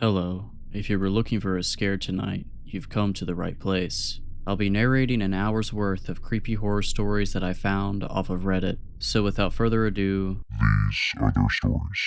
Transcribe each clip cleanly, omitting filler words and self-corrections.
Hello. If you were looking for a scare tonight, you've come to the right place. I'll be narrating an hour's worth of creepy horror stories that I found off of Reddit. So without further ado, These are their stories.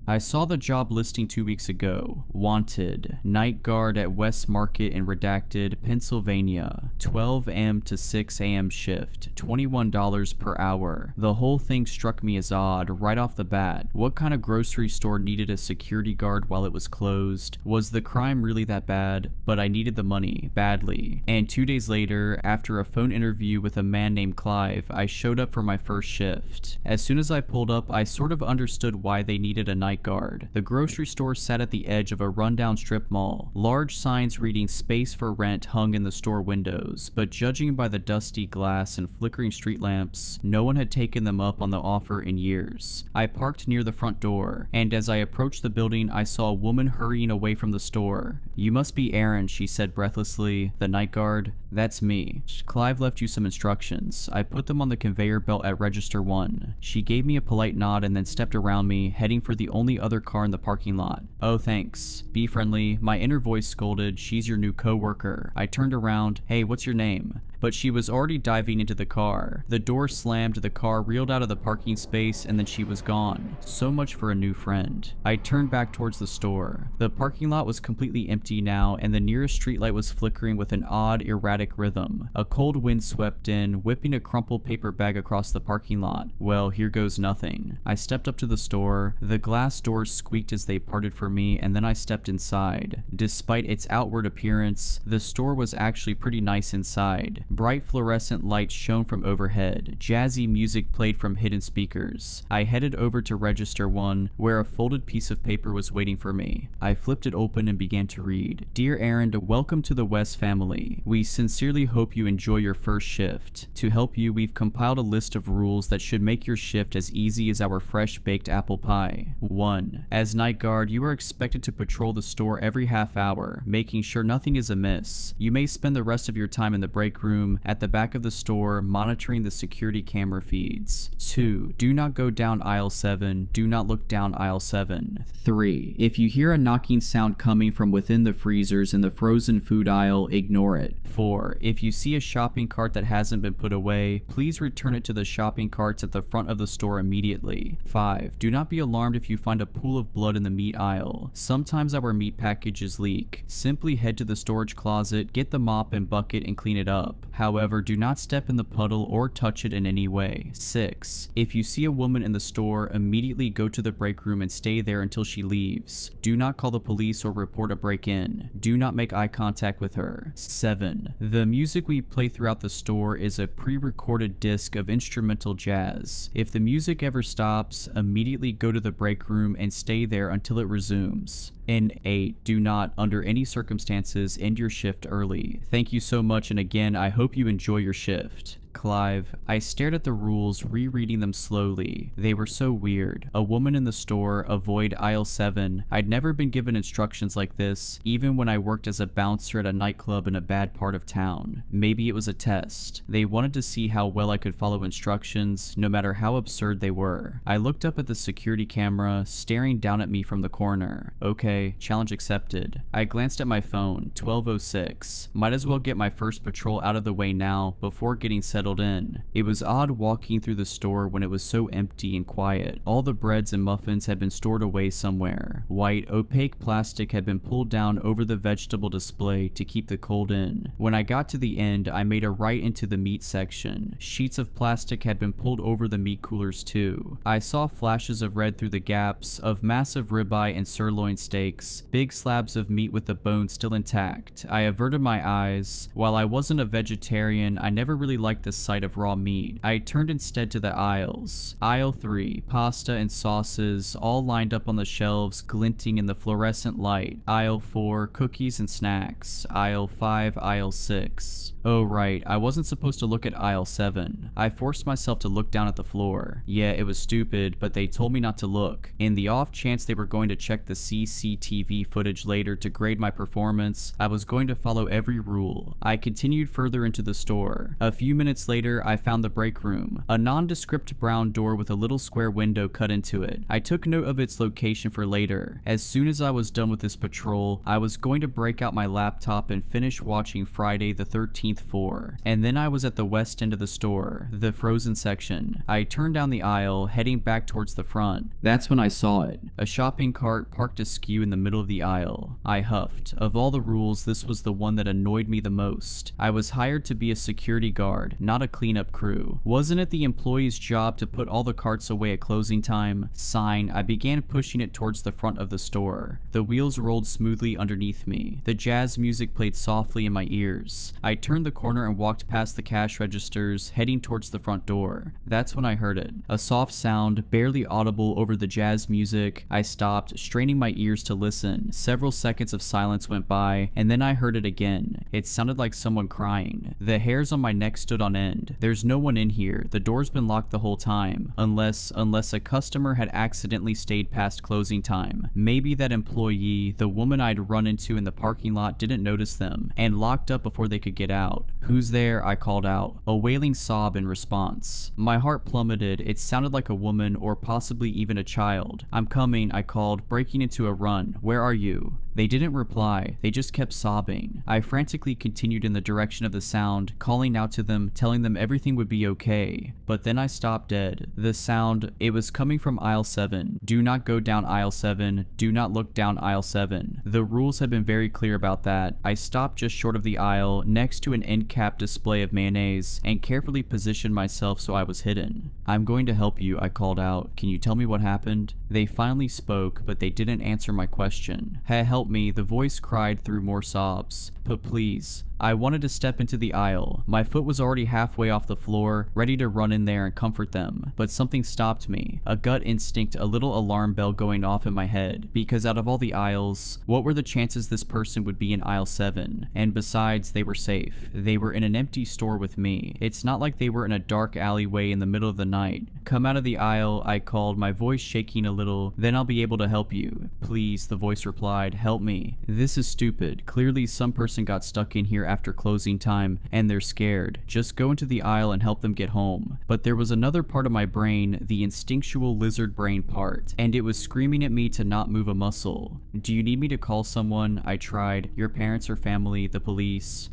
I saw the job listing 2 weeks ago. Wanted, night guard at West Market in Redacted, Pennsylvania. 12 a.m. to 6 a.m. shift, $21 per hour. The whole thing struck me as odd right off the bat. What kind of grocery store needed a security guard while it was closed? Was the crime really that bad? But I needed the money, badly. And 2 days later, after a phone interview with a man named Clive, I showed up for my first shift. As soon as I pulled up, I sort of understood why they needed a night guard. The grocery store sat at the edge of a rundown strip mall. Large signs reading "Space for Rent" hung in the store windows, but judging by the dusty glass and flickering street lamps, no one had taken them up on the offer in years. I parked near the front door, and as I approached the building, I saw a woman hurrying away from the store. "You must be Aaron," she said breathlessly. "The night guard?" "That's me. Clive left you some instructions." I put them on the conveyor belt at Register 1. She gave me a polite nod and then stepped around me, heading for the only other car in the parking lot. "Oh, thanks. Be friendly." My inner voice scolded, "She's your new co-worker." I turned around. "Hey, what's your name?" But she was already diving into the car. The door slammed, the car reeled out of the parking space, and then she was gone. So much for a new friend. I turned back towards the store. The parking lot was completely empty now, and the nearest streetlight was flickering with an odd, erratic rhythm. A cold wind swept in, whipping a crumpled paper bag across the parking lot. Well, here goes nothing. I stepped up to the store. The glass doors squeaked as they parted for me, and then I stepped inside. Despite its outward appearance, the store was actually pretty nice inside. Bright fluorescent lights shone from overhead. Jazzy music played from hidden speakers. I headed over to Register 1, where a folded piece of paper was waiting for me. I flipped it open and began to read. "Dear Aaron, welcome to the West family. We sincerely hope you enjoy your first shift. To help you, we've compiled a list of rules that should make your shift as easy as our fresh-baked apple pie. 1. As night guard, you are expected to patrol the store every half hour, making sure nothing is amiss. You may spend the rest of your time in the break room at the back of the store, monitoring the security camera feeds. 2. Do not go down aisle 7. Do not look down aisle 7. 3. If you hear a knocking sound coming from within the freezers in the frozen food aisle, ignore it. 4. If you see a shopping cart that hasn't been put away, please return it to the shopping carts at the front of the store immediately. 5. Do not be alarmed if you find a pool of blood in the meat aisle. Sometimes our meat packages leak. Simply head to the storage closet, get the mop and bucket, and clean it up. However, do not step in the puddle or touch it in any way. 6. If you see a woman in the store, immediately go to the break room and stay there until she leaves. Do not call the police or report a break-in. Do not make eye contact with her. 7. The music we play throughout the store is a pre-recorded disc of instrumental jazz. If the music ever stops, immediately go to the break room and stay there until it resumes. And 8. Do not, under any circumstances, end your shift early. Thank you so much, and again, I hope you enjoy your shift. Clive. I stared at the rules, rereading them slowly. They were so weird. A woman in the store, avoid aisle 7. I'd never been given instructions like this, even when I worked as a bouncer at a nightclub in a bad part of town. Maybe it was a test. They wanted to see how well I could follow instructions, no matter how absurd they were. I looked up at the security camera, staring down at me from the corner. Okay, challenge accepted. I glanced at my phone, 12:06. Might as well get my first patrol out of the way now, before getting settled in. It was odd walking through the store when it was so empty and quiet. All the breads and muffins had been stored away somewhere. White, opaque plastic had been pulled down over the vegetable display to keep the cold in. When I got to the end, I made a right into the meat section. Sheets of plastic had been pulled over the meat coolers too. I saw flashes of red through the gaps, of massive ribeye and sirloin steaks, big slabs of meat with the bone still intact. I averted my eyes. While I wasn't a vegetarian, I never really liked the sight of raw meat. I turned instead to the aisles. Aisle 3, pasta and sauces, all lined up on the shelves, glinting in the fluorescent light. Aisle 4, cookies and snacks. Aisle 5, aisle 6. Oh right, I wasn't supposed to look at aisle 7. I forced myself to look down at the floor. Yeah, it was stupid, but they told me not to look. In the off chance they were going to check the CCTV footage later to grade my performance, I was going to follow every rule. I continued further into the store. A few minutes minutes later, I found the break room, a nondescript brown door with a little square window cut into it. I took note of its location for later. As soon as I was done with this patrol, I was going to break out my laptop and finish watching Friday the 13th 4. And then I was at the west end of the store, the frozen section. I turned down the aisle, heading back towards the front. That's when I saw it. A shopping cart parked askew in the middle of the aisle. I huffed. Of all the rules, this was the one that annoyed me the most. I was hired to be a security guard, not a cleanup crew. Wasn't it the employee's job to put all the carts away at closing time? Sign. I began pushing it towards the front of the store. The wheels rolled smoothly underneath me. The jazz music played softly in my ears. I turned the corner and walked past the cash registers, heading towards the front door. That's when I heard it. A soft sound, barely audible over the jazz music. I stopped, straining my ears to listen. Several seconds of silence went by, and then I heard it again. It sounded like someone crying. The hairs on my neck stood on end. There's no one in here. The door's been locked the whole time. Unless a customer had accidentally stayed past closing time. Maybe that employee, the woman I'd run into in the parking lot, didn't notice them, and locked up before they could get out. "Who's there?" I called out, a wailing sob in response. My heart plummeted. It sounded like a woman or possibly even a child. "I'm coming," I called, breaking into a run. "Where are you?" They didn't reply. They just kept sobbing. I frantically continued in the direction of the sound, calling out to them, telling them everything would be okay. But then I stopped dead. The sound, it was coming from aisle 7. Do not go down aisle 7. Do not look down aisle 7. The rules had been very clear about that. I stopped just short of the aisle, next to an end cap display of mayonnaise, and carefully positioned myself so I was hidden. "I'm going to help you," I called out. "Can you tell me what happened?" They finally spoke, but they didn't answer my question. Help me," the voice cried through more sobs. "But please." I wanted to step into the aisle. My foot was already halfway off the floor, ready to run in there and comfort them. But something stopped me. A gut instinct, a little alarm bell going off in my head. Because out of all the aisles, what were the chances this person would be in aisle 7? And besides, they were safe. They were in an empty store with me. It's not like they were in a dark alleyway in the middle of the night. "Come out of the aisle," I called, my voice shaking a little. "Then I'll be able to help you." "Please," the voice replied. "Help me." This is stupid. Clearly some person got stuck in here after closing time, and they're scared. Just go into the aisle and help them get home. But there was another part of my brain, the instinctual lizard brain part, and it was screaming at me to not move a muscle. "Do you need me to call someone?" I tried. "Your parents or family, the police?"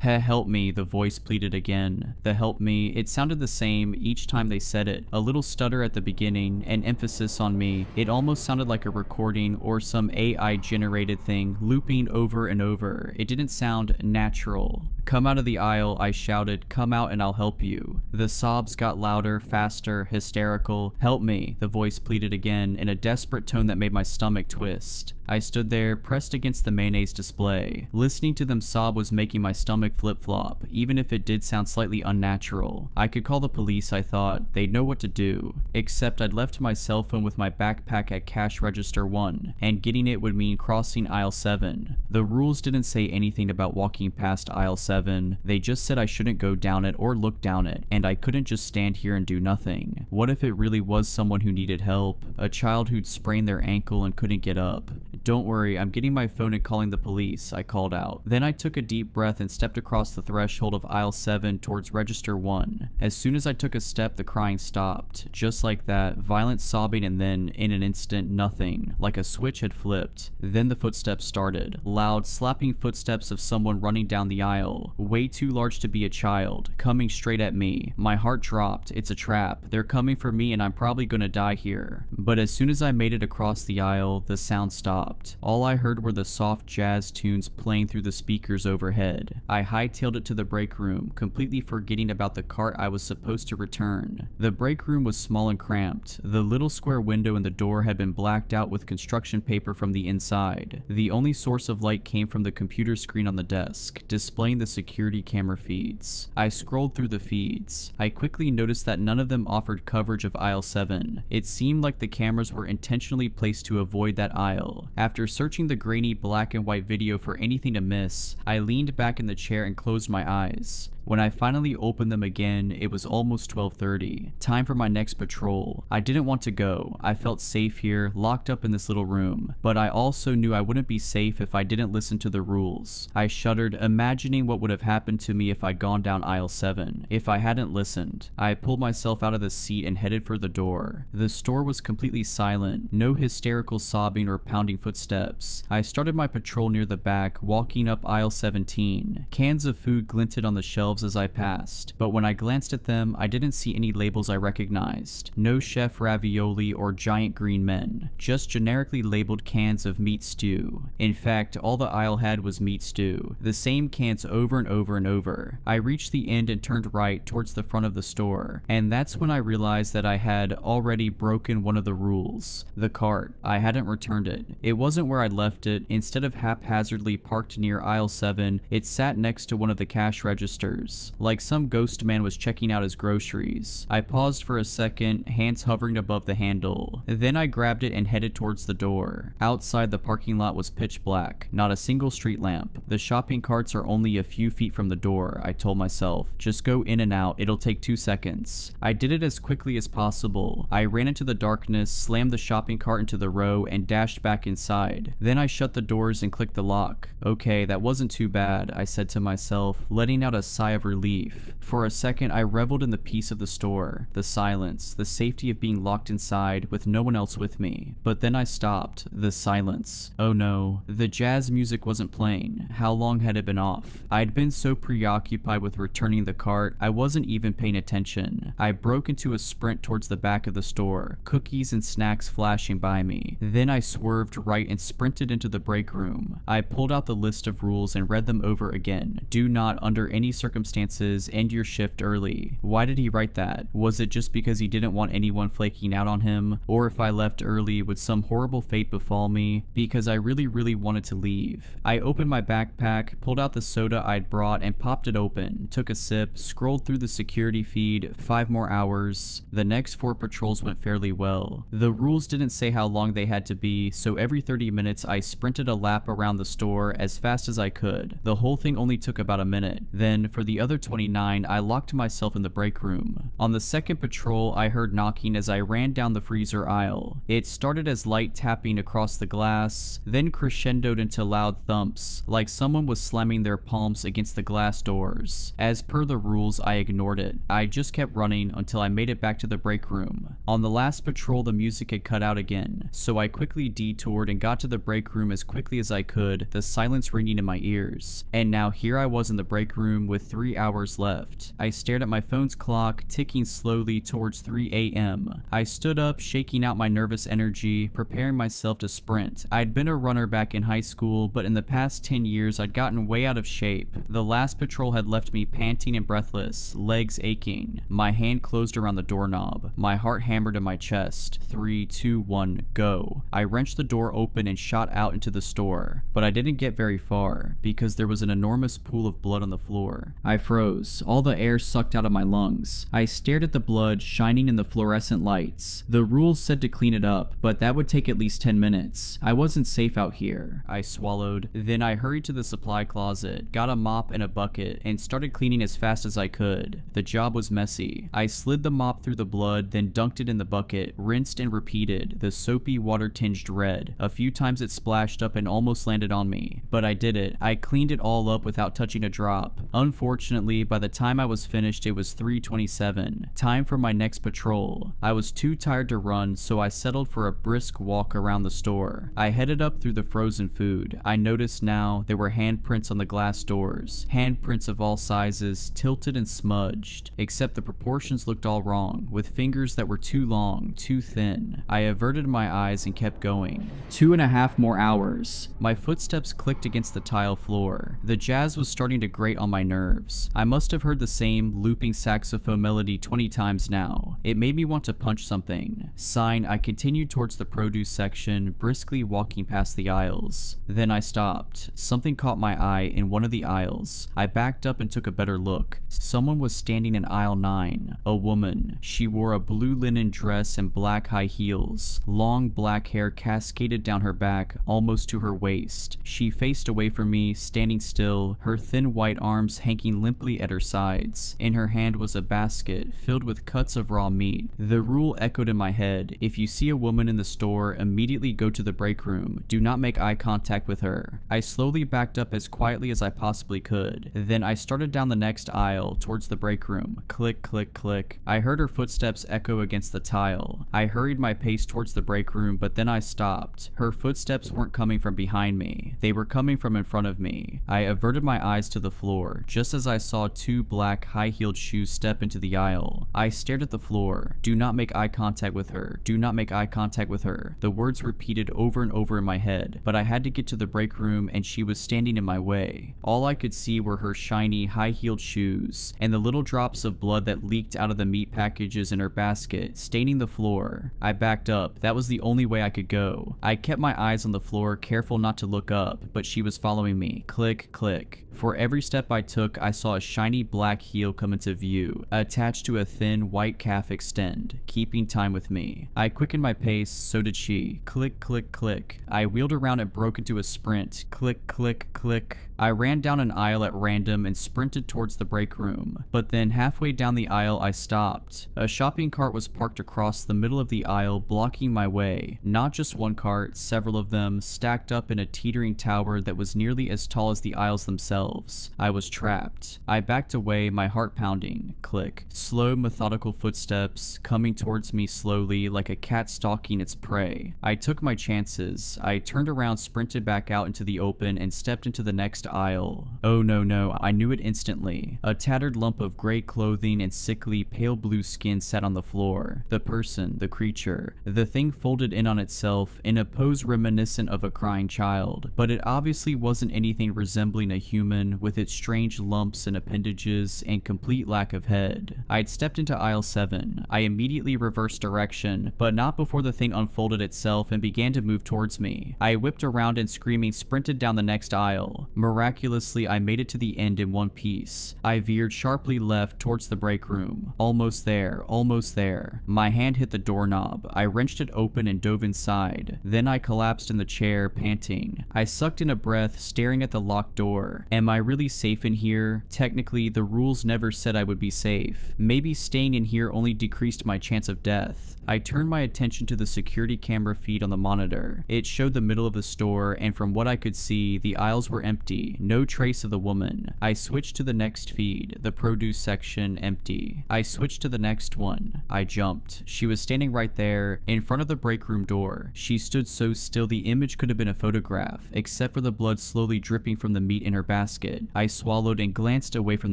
Help me," the voice pleaded again. The "help me," it sounded the same each time they said it. A little stutter at the beginning, an emphasis on me. It almost sounded like a recording or some AI generated thing looping over and over. It didn't sound natural. "Come out of the aisle," I shouted. "Come out and I'll help you." The sobs got louder, faster, hysterical. "Help me," the voice pleaded again in a desperate tone that made my stomach twist. I stood there, pressed against the mayonnaise display. Listening to them sob was making my stomach flip-flop, even if it did sound slightly unnatural. I could call the police, I thought. They'd know what to do. Except I'd left my cell phone with my backpack at cash register 1, and getting it would mean crossing aisle 7. The rules didn't say anything about walking past aisle 7. They just said I shouldn't go down it or look down it, and I couldn't just stand here and do nothing. What if it really was someone who needed help? A child who'd sprained their ankle and couldn't get up? "Don't worry, I'm getting my phone and calling the police," I called out. Then I took a deep breath and stepped across the threshold of aisle 7 towards register 1. As soon as I took a step, the crying stopped. Just like that, violent sobbing, and then, in an instant, nothing. Like a switch had flipped. Then the footsteps started. Loud, slapping footsteps of someone running down the aisle. Way too large to be a child. Coming straight at me. My heart dropped. It's a trap. They're coming for me and I'm probably gonna die here. But as soon as I made it across the aisle, the sound stopped. All I heard were the soft jazz tunes playing through the speakers overhead. I hightailed it to the break room, completely forgetting about the cart I was supposed to return. The break room was small and cramped. The little square window in the door had been blacked out with construction paper from the inside. The only source of light came from the computer screen on the desk, displaying the security camera feeds. I scrolled through the feeds. I quickly noticed that none of them offered coverage of aisle 7. It seemed like the cameras were intentionally placed to avoid that aisle. After searching the grainy black and white video for anything to miss, I leaned back in the chair and closed my eyes. When I finally opened them again, it was almost 12:30. Time for my next patrol. I didn't want to go. I felt safe here, locked up in this little room. But I also knew I wouldn't be safe if I didn't listen to the rules. I shuddered, imagining what would have happened to me if I'd gone down aisle 7. If I hadn't listened. I pulled myself out of the seat and headed for the door. The store was completely silent. No hysterical sobbing or pounding footsteps. I started my patrol near the back, walking up aisle 17. Cans of food glinted on the shelves as I passed, but when I glanced at them, I didn't see any labels I recognized. No chef ravioli or giant green men, just generically labeled cans of meat stew. In fact, all the aisle had was meat stew, the same cans over and over and over. I reached the end and turned right towards the front of the store, and that's when I realized that I had already broken one of the rules. The cart. I hadn't returned it. It wasn't where I'd left it. Instead of haphazardly parked near aisle 7, it sat next to one of the cash registers, like some ghost man was checking out his groceries. I paused for a second, hands hovering above the handle. Then I grabbed it and headed towards the door. Outside, the parking lot was pitch black, not a single street lamp. The shopping carts are only a few feet from the door, I told myself. Just go in and out, it'll take 2 seconds. I did it as quickly as possible. I ran into the darkness, slammed the shopping cart into the row, and dashed back inside. Then I shut the doors and clicked the lock. Okay, that wasn't too bad, I said to myself, letting out a sigh of relief. For a second, I reveled in the peace of the store, the silence, the safety of being locked inside with no one else with me. But then I stopped. The silence. Oh no, the jazz music wasn't playing. How long had it been off? I'd been so preoccupied with returning the cart, I wasn't even paying attention. I broke into a sprint towards the back of the store, cookies and snacks flashing by me. Then I swerved right and sprinted into the break room. I pulled out the list of rules and read them over again. Do not, under any circumstances, end your shift early. Why did he write that? Was it just because he didn't want anyone flaking out on him? Or if I left early, would some horrible fate befall me? Because I really wanted to leave. I opened my backpack, pulled out the soda I'd brought and popped it open, took a sip, scrolled through the security feed. 5 more hours. The next 4 patrols went fairly well. The rules didn't say how long they had to be, so every 30 minutes I sprinted a lap around the store as fast as I could. The whole thing only took about a minute. Then, for the other 29, I locked myself in the break room. On the second patrol, I heard knocking as I ran down the freezer aisle. It started as light tapping across the glass, then crescendoed into loud thumps, like someone was slamming their palms against the glass doors. As per the rules, I ignored it. I just kept running until I made it back to the break room. On the last patrol, the music had cut out again, so I quickly detoured and got to the break room as quickly as I could, the silence ringing in my ears. And now here I was in the break room with 3 hours left. I stared at my phone's clock, ticking slowly towards 3 a.m. I stood up, shaking out my nervous energy, preparing myself to sprint. I'd been a runner back in high school, but in the past 10 years I'd gotten way out of shape. The last patrol had left me panting and breathless, legs aching. My hand closed around the doorknob. My heart hammered in my chest. 3, 2, 1, go. I wrenched the door open and shot out into the store, but I didn't get very far because there was an enormous pool of blood on the floor. I froze, all the air sucked out of my lungs. I stared at the blood shining in the fluorescent lights. The rules said to clean it up, but that would take at least 10 minutes. I wasn't safe out here. I swallowed. Then I hurried to the supply closet, got a mop and a bucket, and started cleaning as fast as I could. The job was messy. I slid the mop through the blood, then dunked it in the bucket, rinsed and repeated, the soapy water-tinged red. A few times it splashed up and almost landed on me, but I did it. I cleaned it all up without touching a drop. Unfortunately, by the time I was finished, it was 3:27. Time for my next patrol. I was too tired to run, so I settled for a brisk walk around the store. I headed up through the frozen food. I noticed now there were handprints on the glass doors. Handprints of all sizes, tilted and smudged, except the proportions looked all wrong, with fingers that were too long, too thin. I averted my eyes and kept going. 2.5 more hours. My footsteps clicked against the tile floor. The jazz was starting to grate on my nerves. I must have heard the same looping saxophone melody 20 times now. It made me want to punch something. Sighing, I continued towards the produce section, briskly walking past the aisles. Then I stopped. Something caught my eye in one of the aisles. I backed up and took a better look. Someone was standing in aisle 9. A woman. She wore a blue linen dress and black high heels. Long black hair cascaded down her back, almost to her waist. She faced away from me, standing still, her thin white arms hanging walking limply at her sides. In her hand was a basket filled with cuts of raw meat. The rule echoed in my head: if you see a woman in the store, immediately go to the break room. Do not make eye contact with her. I slowly backed up as quietly as I possibly could. Then I started down the next aisle towards the break room. Click, click, click. I heard her footsteps echo against the tile. I hurried my pace towards the break room, but then I stopped. Her footsteps weren't coming from behind me. They were coming from in front of me. I averted my eyes to the floor, just as I saw two black high-heeled shoes step into the aisle. I stared at the floor. Do not make eye contact with her. Do not make eye contact with her. The words repeated over and over in my head, but I had to get to the break room and she was standing in my way. All I could see were her shiny, high-heeled shoes, and the little drops of blood that leaked out of the meat packages in her basket, staining the floor. I backed up. That was the only way I could go. I kept my eyes on the floor, careful not to look up, but she was following me. Click, click. For every step I took, I saw a shiny black heel come into view, attached to a thin white calf extend, keeping time with me. I quickened my pace, so did she. Click, click, click. I wheeled around and broke into a sprint. Click, click, click. I ran down an aisle at random and sprinted towards the break room, but then halfway down the aisle I stopped. A shopping cart was parked across the middle of the aisle, blocking my way. Not just one cart, several of them, stacked up in a teetering tower that was nearly as tall as the aisles themselves. I was trapped. I backed away, my heart pounding. Click. Slow, methodical footsteps, coming towards me slowly like a cat stalking its prey. I took my chances. I turned around, sprinted back out into the open, and stepped into the next aisle. Oh no, I knew it instantly. A tattered lump of gray clothing and sickly pale blue skin sat on the floor. The person, the creature, the thing folded in on itself in a pose reminiscent of a crying child, but it obviously wasn't anything resembling a human with its strange lumps and appendages and complete lack of head. I'd stepped into aisle 7. I immediately reversed direction, but not before the thing unfolded itself and began to move towards me. I whipped around and screaming sprinted down the next aisle. Miraculously, I made it to the end in one piece. I veered sharply left towards the break room. Almost there, almost there. My hand hit the doorknob. I wrenched it open and dove inside. Then I collapsed in the chair, panting. I sucked in a breath, staring at the locked door. Am I really safe in here? Technically, the rules never said I would be safe. Maybe staying in here only decreased my chance of death. I turned my attention to the security camera feed on the monitor. It showed the middle of the store, and from what I could see, the aisles were empty. No trace of the woman. I switched to the next feed. The produce section, empty. I switched to the next one. I jumped. She was standing right there, in front of the break room door. She stood so still the image could have been a photograph, except for the blood slowly dripping from the meat in her basket. I swallowed and glanced away from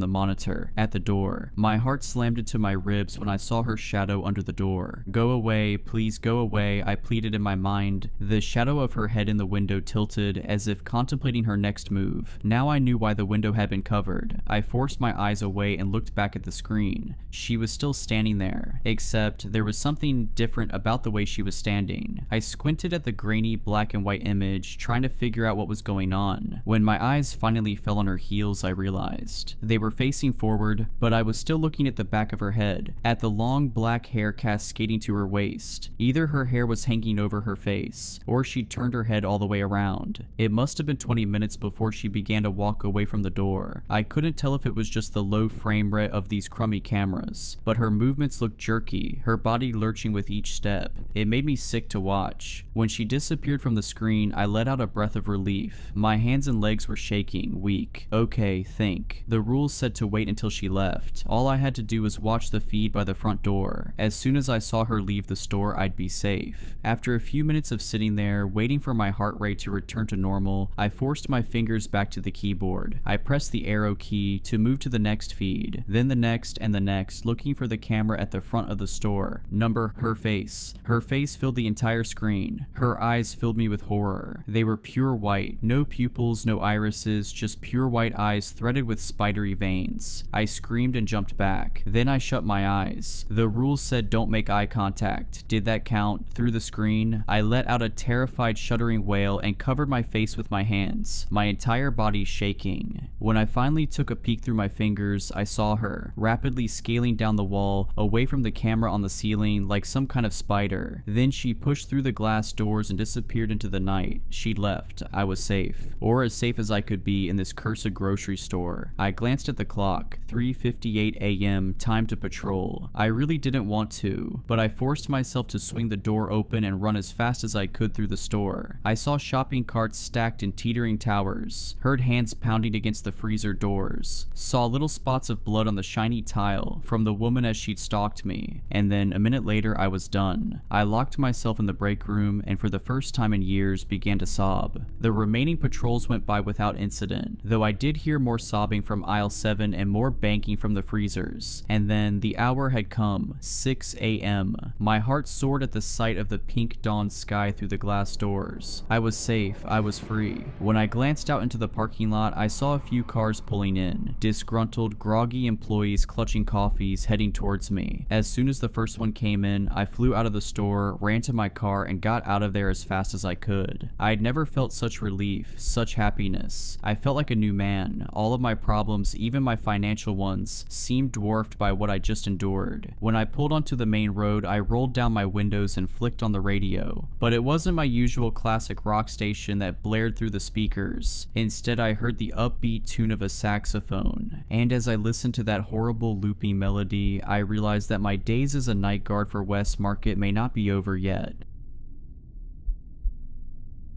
the monitor, at the door. My heart slammed into my ribs when I saw her shadow under the door. Go away, please go away, I pleaded in my mind. The shadow of her head in the window tilted, as if contemplating her next move. Now I knew why the window had been covered. I forced my eyes away and looked back at the screen. She was still standing there, except there was something different about the way she was standing. I squinted at the grainy black and white image, trying to figure out what was going on. When my eyes finally fell on her heels, I realized. They were facing forward, but I was still looking at the back of her head, at the long black hair cascading to her waist. Either her hair was hanging over her face, or she'd turned her head all the way around. It must have been 20 minutes before she began to walk away from the door. I couldn't tell if it was just the low frame rate of these crummy cameras, but her movements looked jerky, her body lurching with each step. It made me sick to watch. When she disappeared from the screen, I let out a breath of relief. My hands and legs were shaking, weak. Okay, think. The rules said to wait until she left. All I had to do was watch the feed by the front door. As soon as I saw her leave the store, I'd be safe. After a few minutes of sitting there, waiting for my heart rate to return to normal, I forced my fingers back to the keyboard. I pressed the arrow key to move to the next feed, then the next and the next, looking for the camera at the front of the store. Number, her face. Her face filled the entire screen. Her eyes filled me with horror. They were pure white, no pupils, no irises, just pure white eyes threaded with spidery veins. I screamed and jumped back. Then I shut my eyes. The rules said don't make eye contact. Did that count? Through the screen, I let out a terrified shuddering wail and covered my face with my hands. My entire entire body shaking. When I finally took a peek through my fingers, I saw her, rapidly scaling down the wall, away from the camera on the ceiling like some kind of spider. Then she pushed through the glass doors and disappeared into the night. She left. I was safe. Or as safe as I could be in this cursed grocery store. I glanced at the clock. 3:58 a.m. Time to patrol. I really didn't want to, but I forced myself to swing the door open and run as fast as I could through the store. I saw shopping carts stacked in teetering towers, heard hands pounding against the freezer doors, saw little spots of blood on the shiny tile from the woman as she'd stalked me, and then a minute later I was done. I locked myself in the break room and for the first time in years began to sob. The remaining patrols went by without incident, though I did hear more sobbing from aisle 7 and more banging from the freezers. And then the hour had come, 6 a.m. My heart soared at the sight of the pink dawn sky through the glass doors. I was safe, I was free. When I glanced out into the parking lot, I saw a few cars pulling in, disgruntled, groggy employees clutching coffees heading towards me. As soon as the first one came in, I flew out of the store, ran to my car, and got out of there as fast as I could. I had never felt such relief, such happiness. I felt like a new man. All of my problems, even my financial ones, seemed dwarfed by what I just endured. When I pulled onto the main road, I rolled down my windows and flicked on the radio. But it wasn't my usual classic rock station that blared through the speakers. Instead, I heard the upbeat tune of a saxophone. And as I listened to that horrible looping melody, I realized that my days as a night guard for West Market may not be over yet.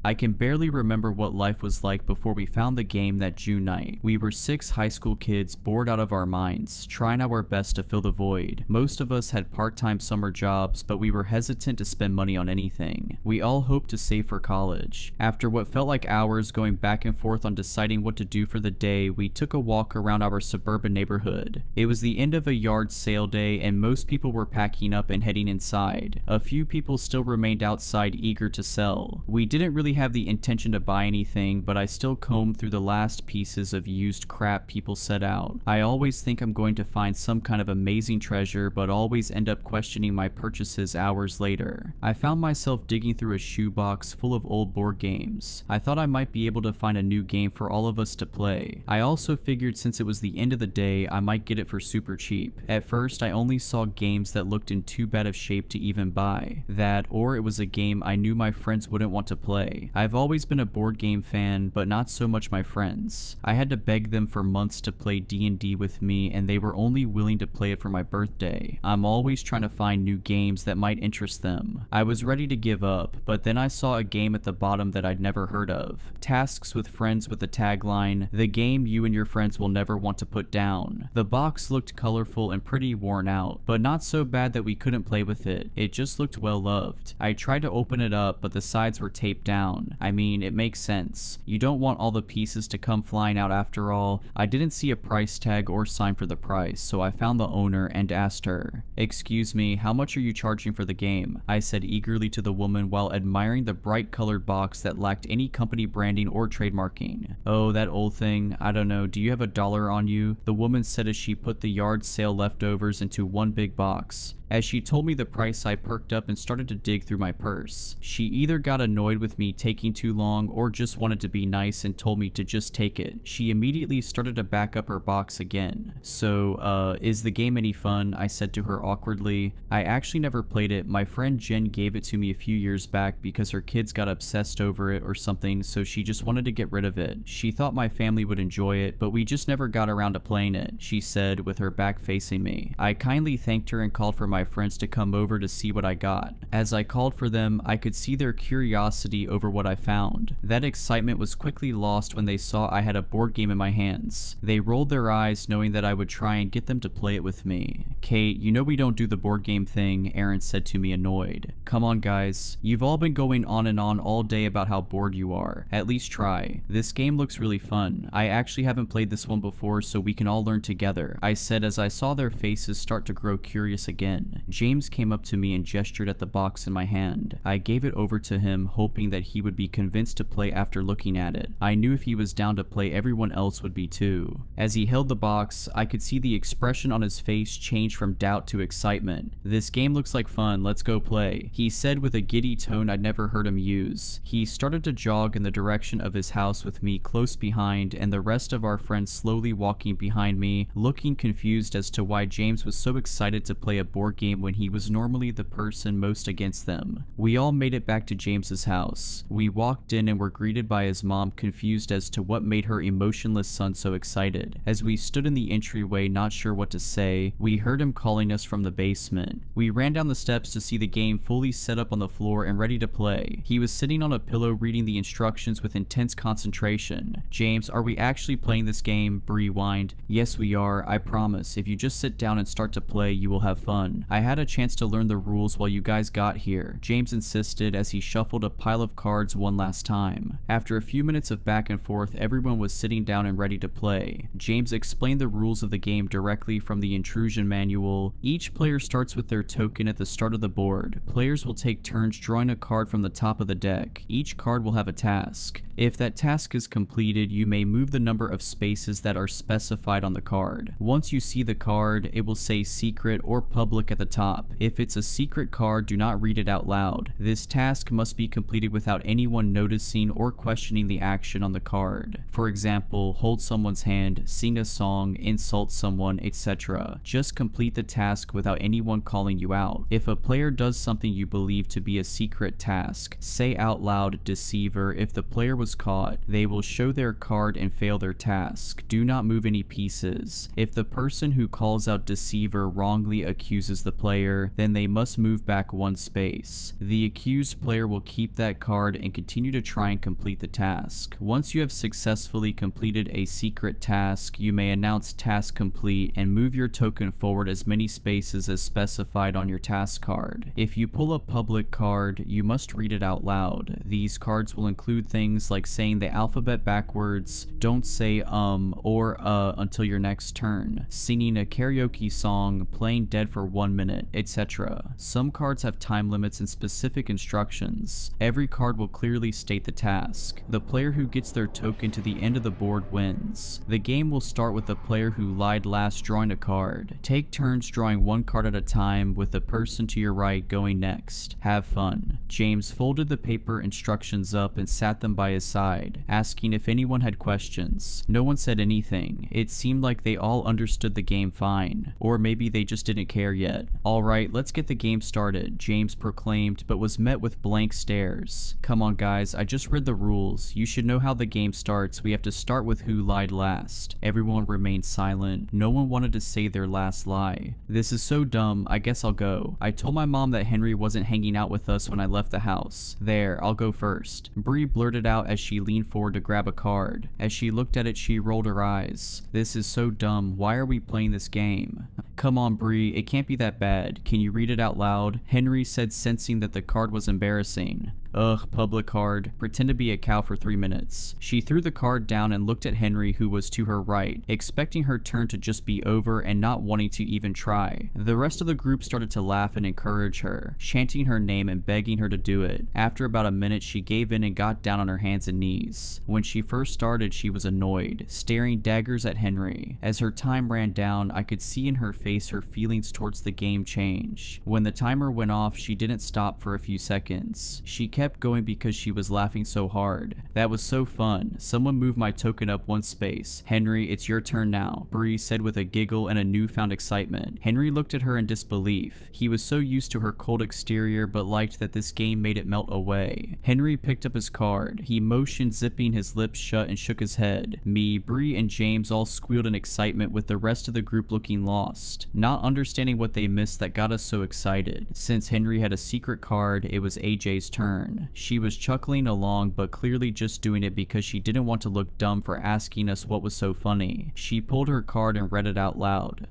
I can barely remember what life was like before we found the game that June night. We were 6 high school kids bored out of our minds, trying our best to fill the void. Most of us had part-time summer jobs, but we were hesitant to spend money on anything. We all hoped to save for college. After what felt like hours going back and forth on deciding what to do for the day, we took a walk around our suburban neighborhood. It was the end of a yard sale day and most people were packing up and heading inside. A few people still remained outside eager to sell. We didn't really have the intention to buy anything, but I still combed through the last pieces of used crap people set out. I always think I'm going to find some kind of amazing treasure, but always end up questioning my purchases hours later. I found myself digging through a shoebox full of old board games. I thought I might be able to find a new game for all of us to play. I also figured since it was the end of the day, I might get it for super cheap. At first, I only saw games that looked in too bad of shape to even buy. That, or it was a game I knew my friends wouldn't want to play. I've always been a board game fan, but not so much my friends. I had to beg them for months to play D&D with me, and they were only willing to play it for my birthday. I'm always trying to find new games that might interest them. I was ready to give up, but then I saw a game at the bottom that I'd never heard of. Tasks with Friends with the tagline, "The game you and your friends will never want to put down." The box looked colorful and pretty worn out, but not so bad that we couldn't play with it. It just looked well loved. I tried to open it up, but the sides were taped down. I mean, it makes sense. You don't want all the pieces to come flying out after all. I didn't see a price tag or sign for the price, so I found the owner and asked her, "Excuse me, how much are you charging for the game?" I said eagerly to the woman while admiring the bright colored box that lacked any company branding or trademarking. "Oh, that old thing. I don't know. Do you have $1 on you?" the woman said as she put the yard sale leftovers into one big box. As she told me the price, I perked up and started to dig through my purse. She either got annoyed with me taking too long or just wanted to be nice and told me to just take it. She immediately started to back up her box again. "So, is the game any fun?" I said to her awkwardly. "I actually never played it. My friend Jen gave it to me a few years back because her kids got obsessed over it or something, so she just wanted to get rid of it. She thought my family would enjoy it, but we just never got around to playing it," she said with her back facing me. I kindly thanked her and called for my friends to come over to see what I got. As I called for them, I could see their curiosity over what I found. That excitement was quickly lost when they saw I had a board game in my hands. They rolled their eyes knowing that I would try and get them to play it with me. "Kate, you know we don't do the board game thing," Aaron said to me annoyed. "Come on guys, you've all been going on and on all day about how bored you are. At least try. This game looks really fun. I actually haven't played this one before, so we can all learn together," I said as I saw their faces start to grow curious again. begin. James came up to me and gestured at the box in my hand. I gave it over to him, hoping that he would be convinced to play after looking at it. I knew if he was down to play, everyone else would be too. As he held the box, I could see the expression on his face change from doubt to excitement. "This game looks like fun, let's go play," he said with a giddy tone I'd never heard him use. He started to jog in the direction of his house with me close behind and the rest of our friends slowly walking behind me, looking confused as to why James was so excited to play a board game when he was normally the person most against them. We all made it back to James's house. We walked in and were greeted by his mom, confused as to what made her emotionless son so excited. As we stood in the entryway not sure what to say, we heard him calling us from the basement. We ran down the steps to see the game fully set up on the floor and ready to play. He was sitting on a pillow reading the instructions with intense concentration. "James, are we actually playing this game?" Bree whined. "Yes we are, I promise. If you just sit down and start to play, you will have fun. I had a chance to learn the rules while you guys got here," James insisted as he shuffled a pile of cards one last time. After a few minutes of back and forth, everyone was sitting down and ready to play. James explained the rules of the game directly from the intrusion manual. Each player starts with their token at the start of the board. Players will take turns drawing a card from the top of the deck. Each card will have a task. If that task is completed, you may move the number of spaces that are specified on the card. Once you see the card, it will say secret or public at the top. If it's a secret card, do not read it out loud. This task must be completed without anyone noticing or questioning the action on the card. For example, hold someone's hand, sing a song, insult someone, etc. Just complete the task without anyone calling you out. If a player does something you believe to be a secret task, say out loud "deceiver." If the player was caught, they will show their card and fail their task. Do not move any pieces. If the person who calls out "deceiver" wrongly accuses the player, then they must move back one space. The accused player will keep that card and continue to try and complete the task. Once you have successfully completed a secret task, you may announce "task complete" and move your token forward as many spaces as specified on your task card. If you pull a public card, you must read it out loud. These cards will include things like saying the alphabet backwards, don't say or until your next turn, singing a karaoke song, playing dead for 1 minute, etc. Some cards have time limits and specific instructions. Every card will clearly state the task. The player who gets their token to the end of the board wins. The game will start with the player who lied last drawing a card. Take turns drawing one card at a time, with the person to your right going next. Have fun. James folded the paper instructions up and sat them by his side, asking if anyone had questions. No one said anything. It seemed like they all understood the game fine. Or maybe they just didn't care yet. "Alright, let's get the game started," James proclaimed, but was met with blank stares. "Come on guys, I just read the rules. You should know how the game starts. We have to start with who lied last." Everyone remained silent. No one wanted to say their last lie. "This is so dumb, I guess I'll go. I told my mom that Henry wasn't hanging out with us when I left the house. There, I'll go first," Bree blurted out as she leaned forward to grab a card. As she looked at it, she rolled her eyes. "This is so dumb. Why are we playing this game?" "Come on, Bree, it can't be that bad. Can you read it out loud?" Henry said, sensing that the card was embarrassing. "Ugh, public card. Pretend to be a cow for 3 minutes." She threw the card down and looked at Henry, who was to her right, expecting her turn to just be over and not wanting to even try. The rest of the group started to laugh and encourage her, chanting her name and begging her to do it. After about a minute, she gave in and got down on her hands and knees. When she first started, she was annoyed, staring daggers at Henry. As her time ran down, I could see in her face her feelings towards the game change. When the timer went off, she didn't stop for a few seconds. She kept going because she was laughing so hard. "That was so fun. Someone move my token up one space. Henry, it's your turn now," Bree said with a giggle and a newfound excitement. Henry looked at her in disbelief. He was so used to her cold exterior but liked that this game made it melt away. Henry picked up his card. He motioned, zipping his lips shut, and shook his head. Me, Bree, and James all squealed in excitement, with the rest of the group looking lost, not understanding what they missed that got us so excited. Since Henry had a secret card, it was AJ's turn. turn. She was chuckling along but clearly just doing it because she didn't want to look dumb for asking us what was so funny. She pulled her card and read it out loud.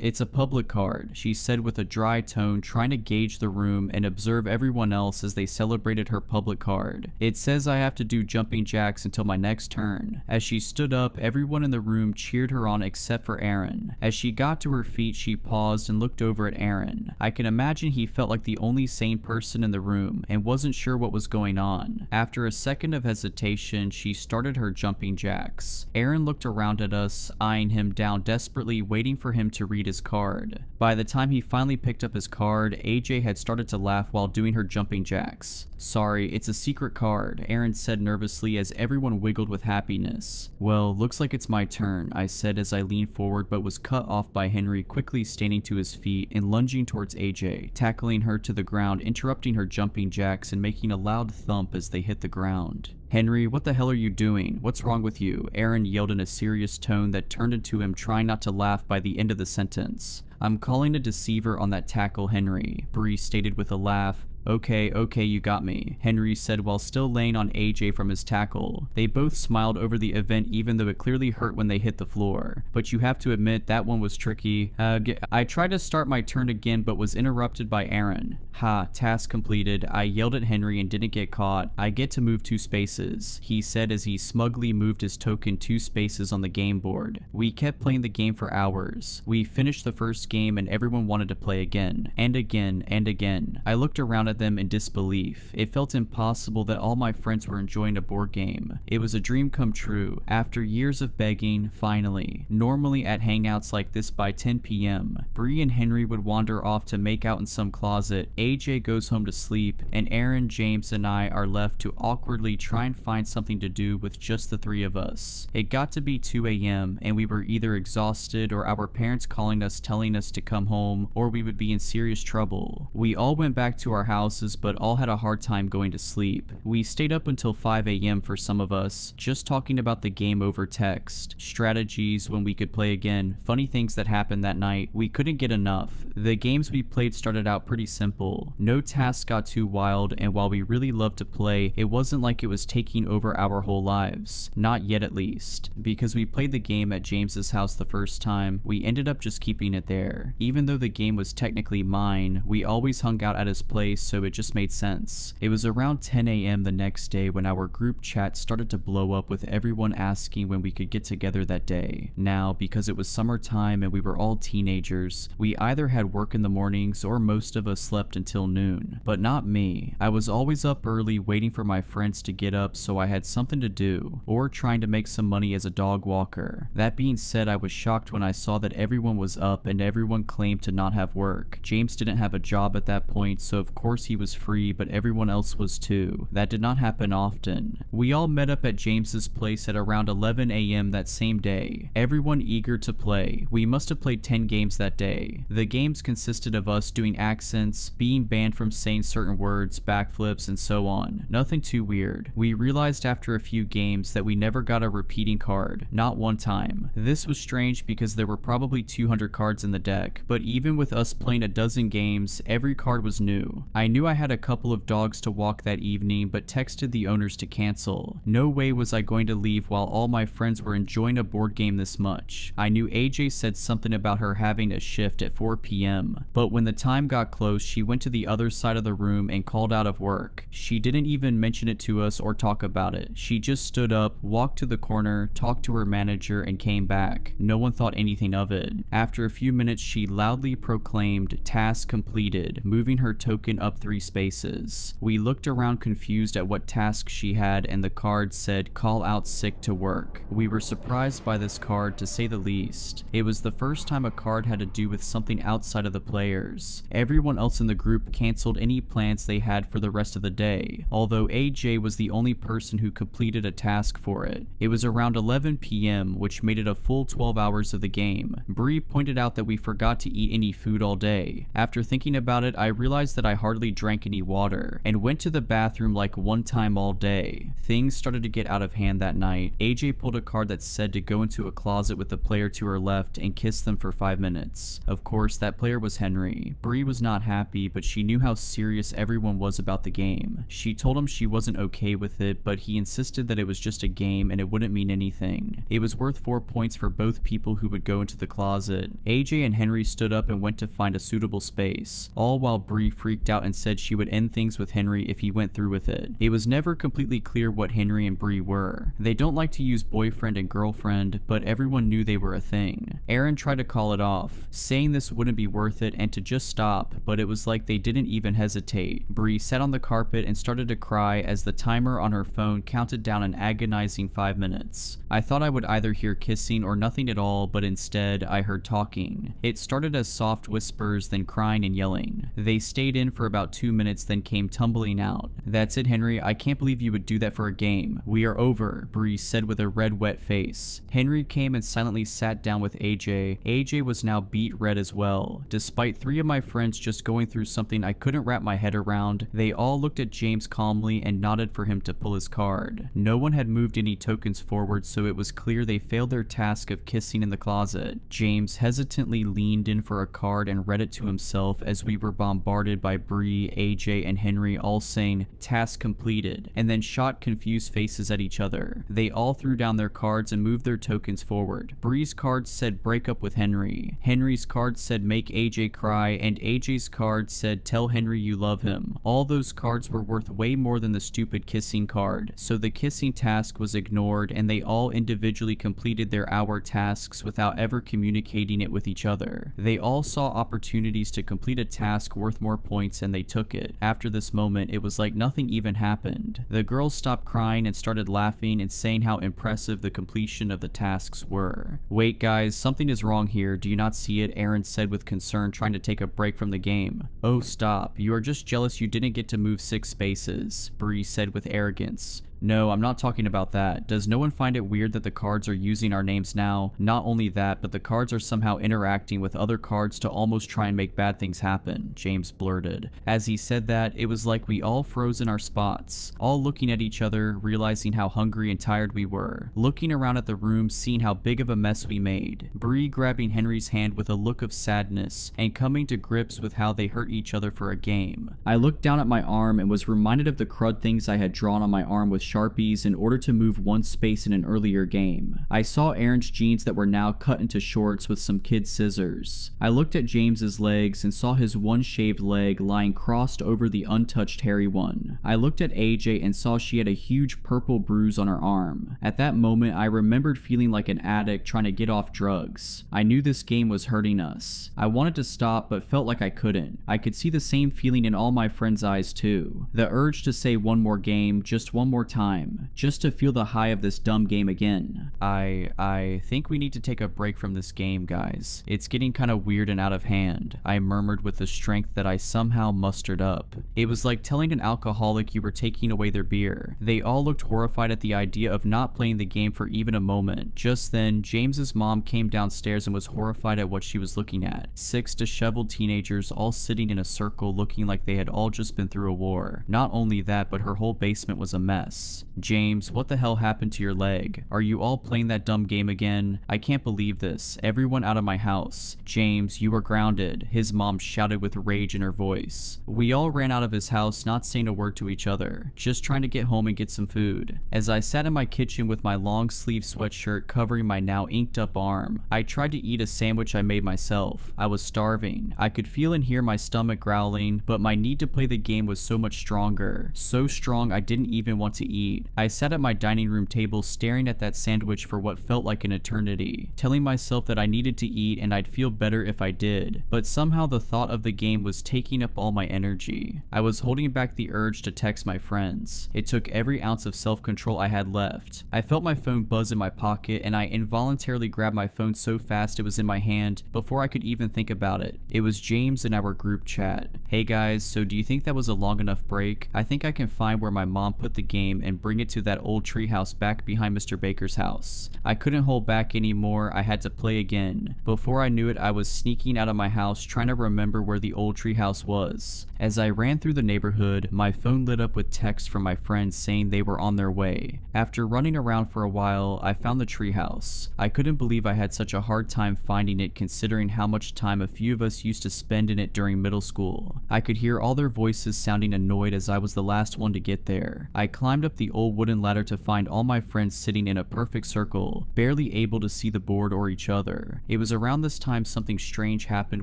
It's a public card, she said with a dry tone, trying to gauge the room and observe everyone else as they celebrated her public card. It says I have to do jumping jacks until my next turn. As she stood up, everyone in the room cheered her on except for Aaron. As she got to her feet, she paused and looked over at Aaron. I can imagine he felt like the only sane person in the room and wasn't sure what was going on. After a second of hesitation, she started her jumping jacks. Aaron looked around at us, eyeing him down desperately, waiting for him to read his card. By the time he finally picked up his card, AJ had started to laugh while doing her jumping jacks. Sorry, it's a secret card, Aaron said nervously as everyone wiggled with happiness. Well, looks like it's my turn, I said as I leaned forward but was cut off by Henry quickly standing to his feet and lunging towards AJ, tackling her to the ground, interrupting her jumping jacks and making a loud thump as they hit the ground. Henry, what the hell are you doing? What's wrong with you? Aaron yelled in a serious tone that turned into him trying not to laugh by the end of the sentence. I'm calling a deceiver on that tackle, Henry, Bree stated with a laugh. Okay, you got me, Henry said while still laying on AJ from his tackle. They both smiled over the event even though it clearly hurt when they hit the floor. But you have to admit that one was tricky. I tried to start my turn again but was interrupted by Aaron. Ha, task completed. I yelled at Henry and didn't get caught. I get to move 2 spaces, he said as he smugly moved his token 2 spaces on the game board. We kept playing the game for hours. We finished the first game and everyone wanted to play again, and again, and again. I looked around at them in disbelief. It felt impossible that all my friends were enjoying a board game. It was a dream come true. After years of begging, finally. Normally at hangouts like this by 10 p.m., Bree and Henry would wander off to make out in some closet, AJ goes home to sleep, and Aaron, James, and I are left to awkwardly try and find something to do with just the 3 of us. It got to be 2 a.m. and we were either exhausted or our parents calling us telling us to come home or we would be in serious trouble. We all went back to our houses but all had a hard time going to sleep. We stayed up until 5 a.m. for some of us, just talking about the game over text, strategies when we could play again, funny things that happened that night. We couldn't get enough. The games we played started out pretty simple. No tasks got too wild, and while we really loved to play, it wasn't like it was taking over our whole lives. Not yet at least. Because we played the game at James's house the first time, we ended up just keeping it there. Even though the game was technically mine, we always hung out at his place so it just made sense. It was around 10 a.m. the next day when our group chat started to blow up with everyone asking when we could get together that day. Now, because it was summertime and we were all teenagers, we either had work in the mornings or most of us slept until noon. But not me. I was always up early waiting for my friends to get up so I had something to do, or trying to make some money as a dog walker. That being said, I was shocked when I saw that everyone was up and everyone claimed to not have work. James didn't have a job at that point, so of course he was free, but everyone else was too. That did not happen often. We all met up at James's place at around 11 a.m. that same day. Everyone eager to play. We must have played 10 games that day. The games consisted of us doing accents, being banned from saying certain words, backflips, and so on. Nothing too weird. We realized after a few games that we never got a repeating card. Not one time. This was strange because there were probably 200 cards in the deck, but even with us playing a dozen games, every card was new. I knew I had a couple of dogs to walk that evening, but texted the owners to cancel. No way was I going to leave while all my friends were enjoying a board game this much. I knew AJ said something about her having a shift at 4 p.m., but when the time got close, she went to the other side of the room and called out of work. She didn't even mention it to us or talk about it. She just stood up, walked to the corner, talked to her manager, and came back. No one thought anything of it. After a few minutes, she loudly proclaimed, "Task completed," moving her token up 3 spaces. We looked around confused at what task she had, and the card said, "Call out sick to work." We were surprised by this card, to say the least. It was the first time a card had to do with something outside of the players. Everyone else in the group canceled any plans they had for the rest of the day, although AJ was the only person who completed a task for it. It was around 11 p.m., which made it a full 12 hours of the game. Bree pointed out that we forgot to eat any food all day. After thinking about it, I realized that I hardly hardly drank any water, and went to the bathroom like one time all day. Things started to get out of hand that night. AJ pulled a card that said to go into a closet with the player to her left and kiss them for 5 minutes. Of course, that player was Henry. Bree was not happy, but she knew how serious everyone was about the game. She told him she wasn't okay with it, but he insisted that it was just a game and it wouldn't mean anything. It was worth 4 points for both people who would go into the closet. AJ and Henry stood up and went to find a suitable space, all while Bree freaked out and said she would end things with Henry if he went through with it. It was never completely clear what Henry and Bree were. They don't like to use boyfriend and girlfriend, but everyone knew they were a thing. Aaron tried to call it off, saying this wouldn't be worth it and to just stop, but it was like they didn't even hesitate. Bree sat on the carpet and started to cry as the timer on her phone counted down an agonizing 5 minutes. I thought I would either hear kissing or nothing at all, but instead I heard talking. It started as soft whispers, then crying and yelling. They stayed in for about 2 minutes, then came tumbling out. "That's it, Henry, I can't believe you would do that for a game. We are over," Bree said with a red wet face. Henry came and silently sat down with AJ. AJ was now beet red as well. Despite 3 of my friends just going through something I couldn't wrap my head around, they all looked at James calmly and nodded for him to pull his card. No one had moved any tokens forward, so it was clear they failed their task of kissing in the closet. James hesitantly leaned in for a card and read it to himself as we were bombarded by Bree, AJ, and Henry all saying, "Task completed," and then shot confused faces at each other. They all threw down their cards and moved their tokens forward. Bree's card said break up with Henry. Henry's card said make AJ cry, and AJ's card said tell Henry you love him. All those cards were worth way more than the stupid kissing card, so the kissing task was ignored and they all individually completed their hour tasks without ever communicating it with each other. They all saw opportunities to complete a task worth more points and they took it. After this moment, it was like nothing even happened. The girls stopped crying and started laughing and saying how impressive the completion of the tasks were. "Wait guys, something is wrong here. Do you not see it?" Aaron said with concern, trying to take a break from the game. "Oh, stop. You are just jealous you didn't get to move 6 spaces," Bree said with arrogance. "No, I'm not talking about that. Does no one find it weird that the cards are using our names now? Not only that, but the cards are somehow interacting with other cards to almost try and make bad things happen," James blurted. As he said that, it was like we all froze in our spots, all looking at each other, realizing how hungry and tired we were, looking around at the room, seeing how big of a mess we made. Bree grabbing Henry's hand with a look of sadness and coming to grips with how they hurt each other for a game. I looked down at my arm and was reminded of the crud things I had drawn on my arm with Sharpies in order to move 1 space in an earlier game. I saw Aaron's jeans that were now cut into shorts with some kid scissors. I looked at James's legs and saw his one shaved leg lying crossed over the untouched hairy one. I looked at AJ and saw she had a huge purple bruise on her arm. At that moment, I remembered feeling like an addict trying to get off drugs. I knew this game was hurting us. I wanted to stop but felt like I couldn't. I could see the same feeling in all my friends' eyes too. The urge to say one more game, just one more time, just to feel the high of this dumb game again. I think we need to take a break from this game, guys. It's getting kinda weird and out of hand, I murmured with the strength that I somehow mustered up. It was like telling an alcoholic you were taking away their beer. They all looked horrified at the idea of not playing the game for even a moment. Just then, James's mom came downstairs and was horrified at what she was looking at. 6 disheveled teenagers all sitting in a circle looking like they had all just been through a war. Not only that, but her whole basement was a mess. "James, what the hell happened to your leg? Are you all playing that dumb game again? I can't believe this. Everyone out of my house. James, you are grounded," his mom shouted with rage in her voice. We all ran out of his house, not saying a word to each other, just trying to get home and get some food. As I sat in my kitchen with my long sleeve sweatshirt covering my now inked up arm, I tried to eat a sandwich I made myself. I was starving. I could feel and hear my stomach growling, but my need to play the game was so much stronger. So strong I didn't even want to eat. I sat at my dining room table staring at that sandwich for what felt like an eternity, telling myself that I needed to eat and I'd feel better if I did, but somehow the thought of the game was taking up all my energy. I was holding back the urge to text my friends. It took every ounce of self-control I had left. I felt my phone buzz in my pocket and I involuntarily grabbed my phone so fast it was in my hand before I could even think about it. It was James in our group chat. Hey guys, so do you think that was a long enough break? I think I can find where my mom put the game and bring it to that old treehouse back behind Mr. Baker's house. I couldn't hold back anymore, I had to play again. Before I knew it, I was sneaking out of my house trying to remember where the old treehouse was. As I ran through the neighborhood, my phone lit up with texts from my friends saying they were on their way. After running around for a while, I found the treehouse. I couldn't believe I had such a hard time finding it considering how much time a few of us used to spend in it during middle school. I could hear all their voices sounding annoyed as I was the last one to get there. I climbed up the old wooden ladder to find all my friends sitting in a perfect circle, barely able to see the board or each other. It was around this time something strange happened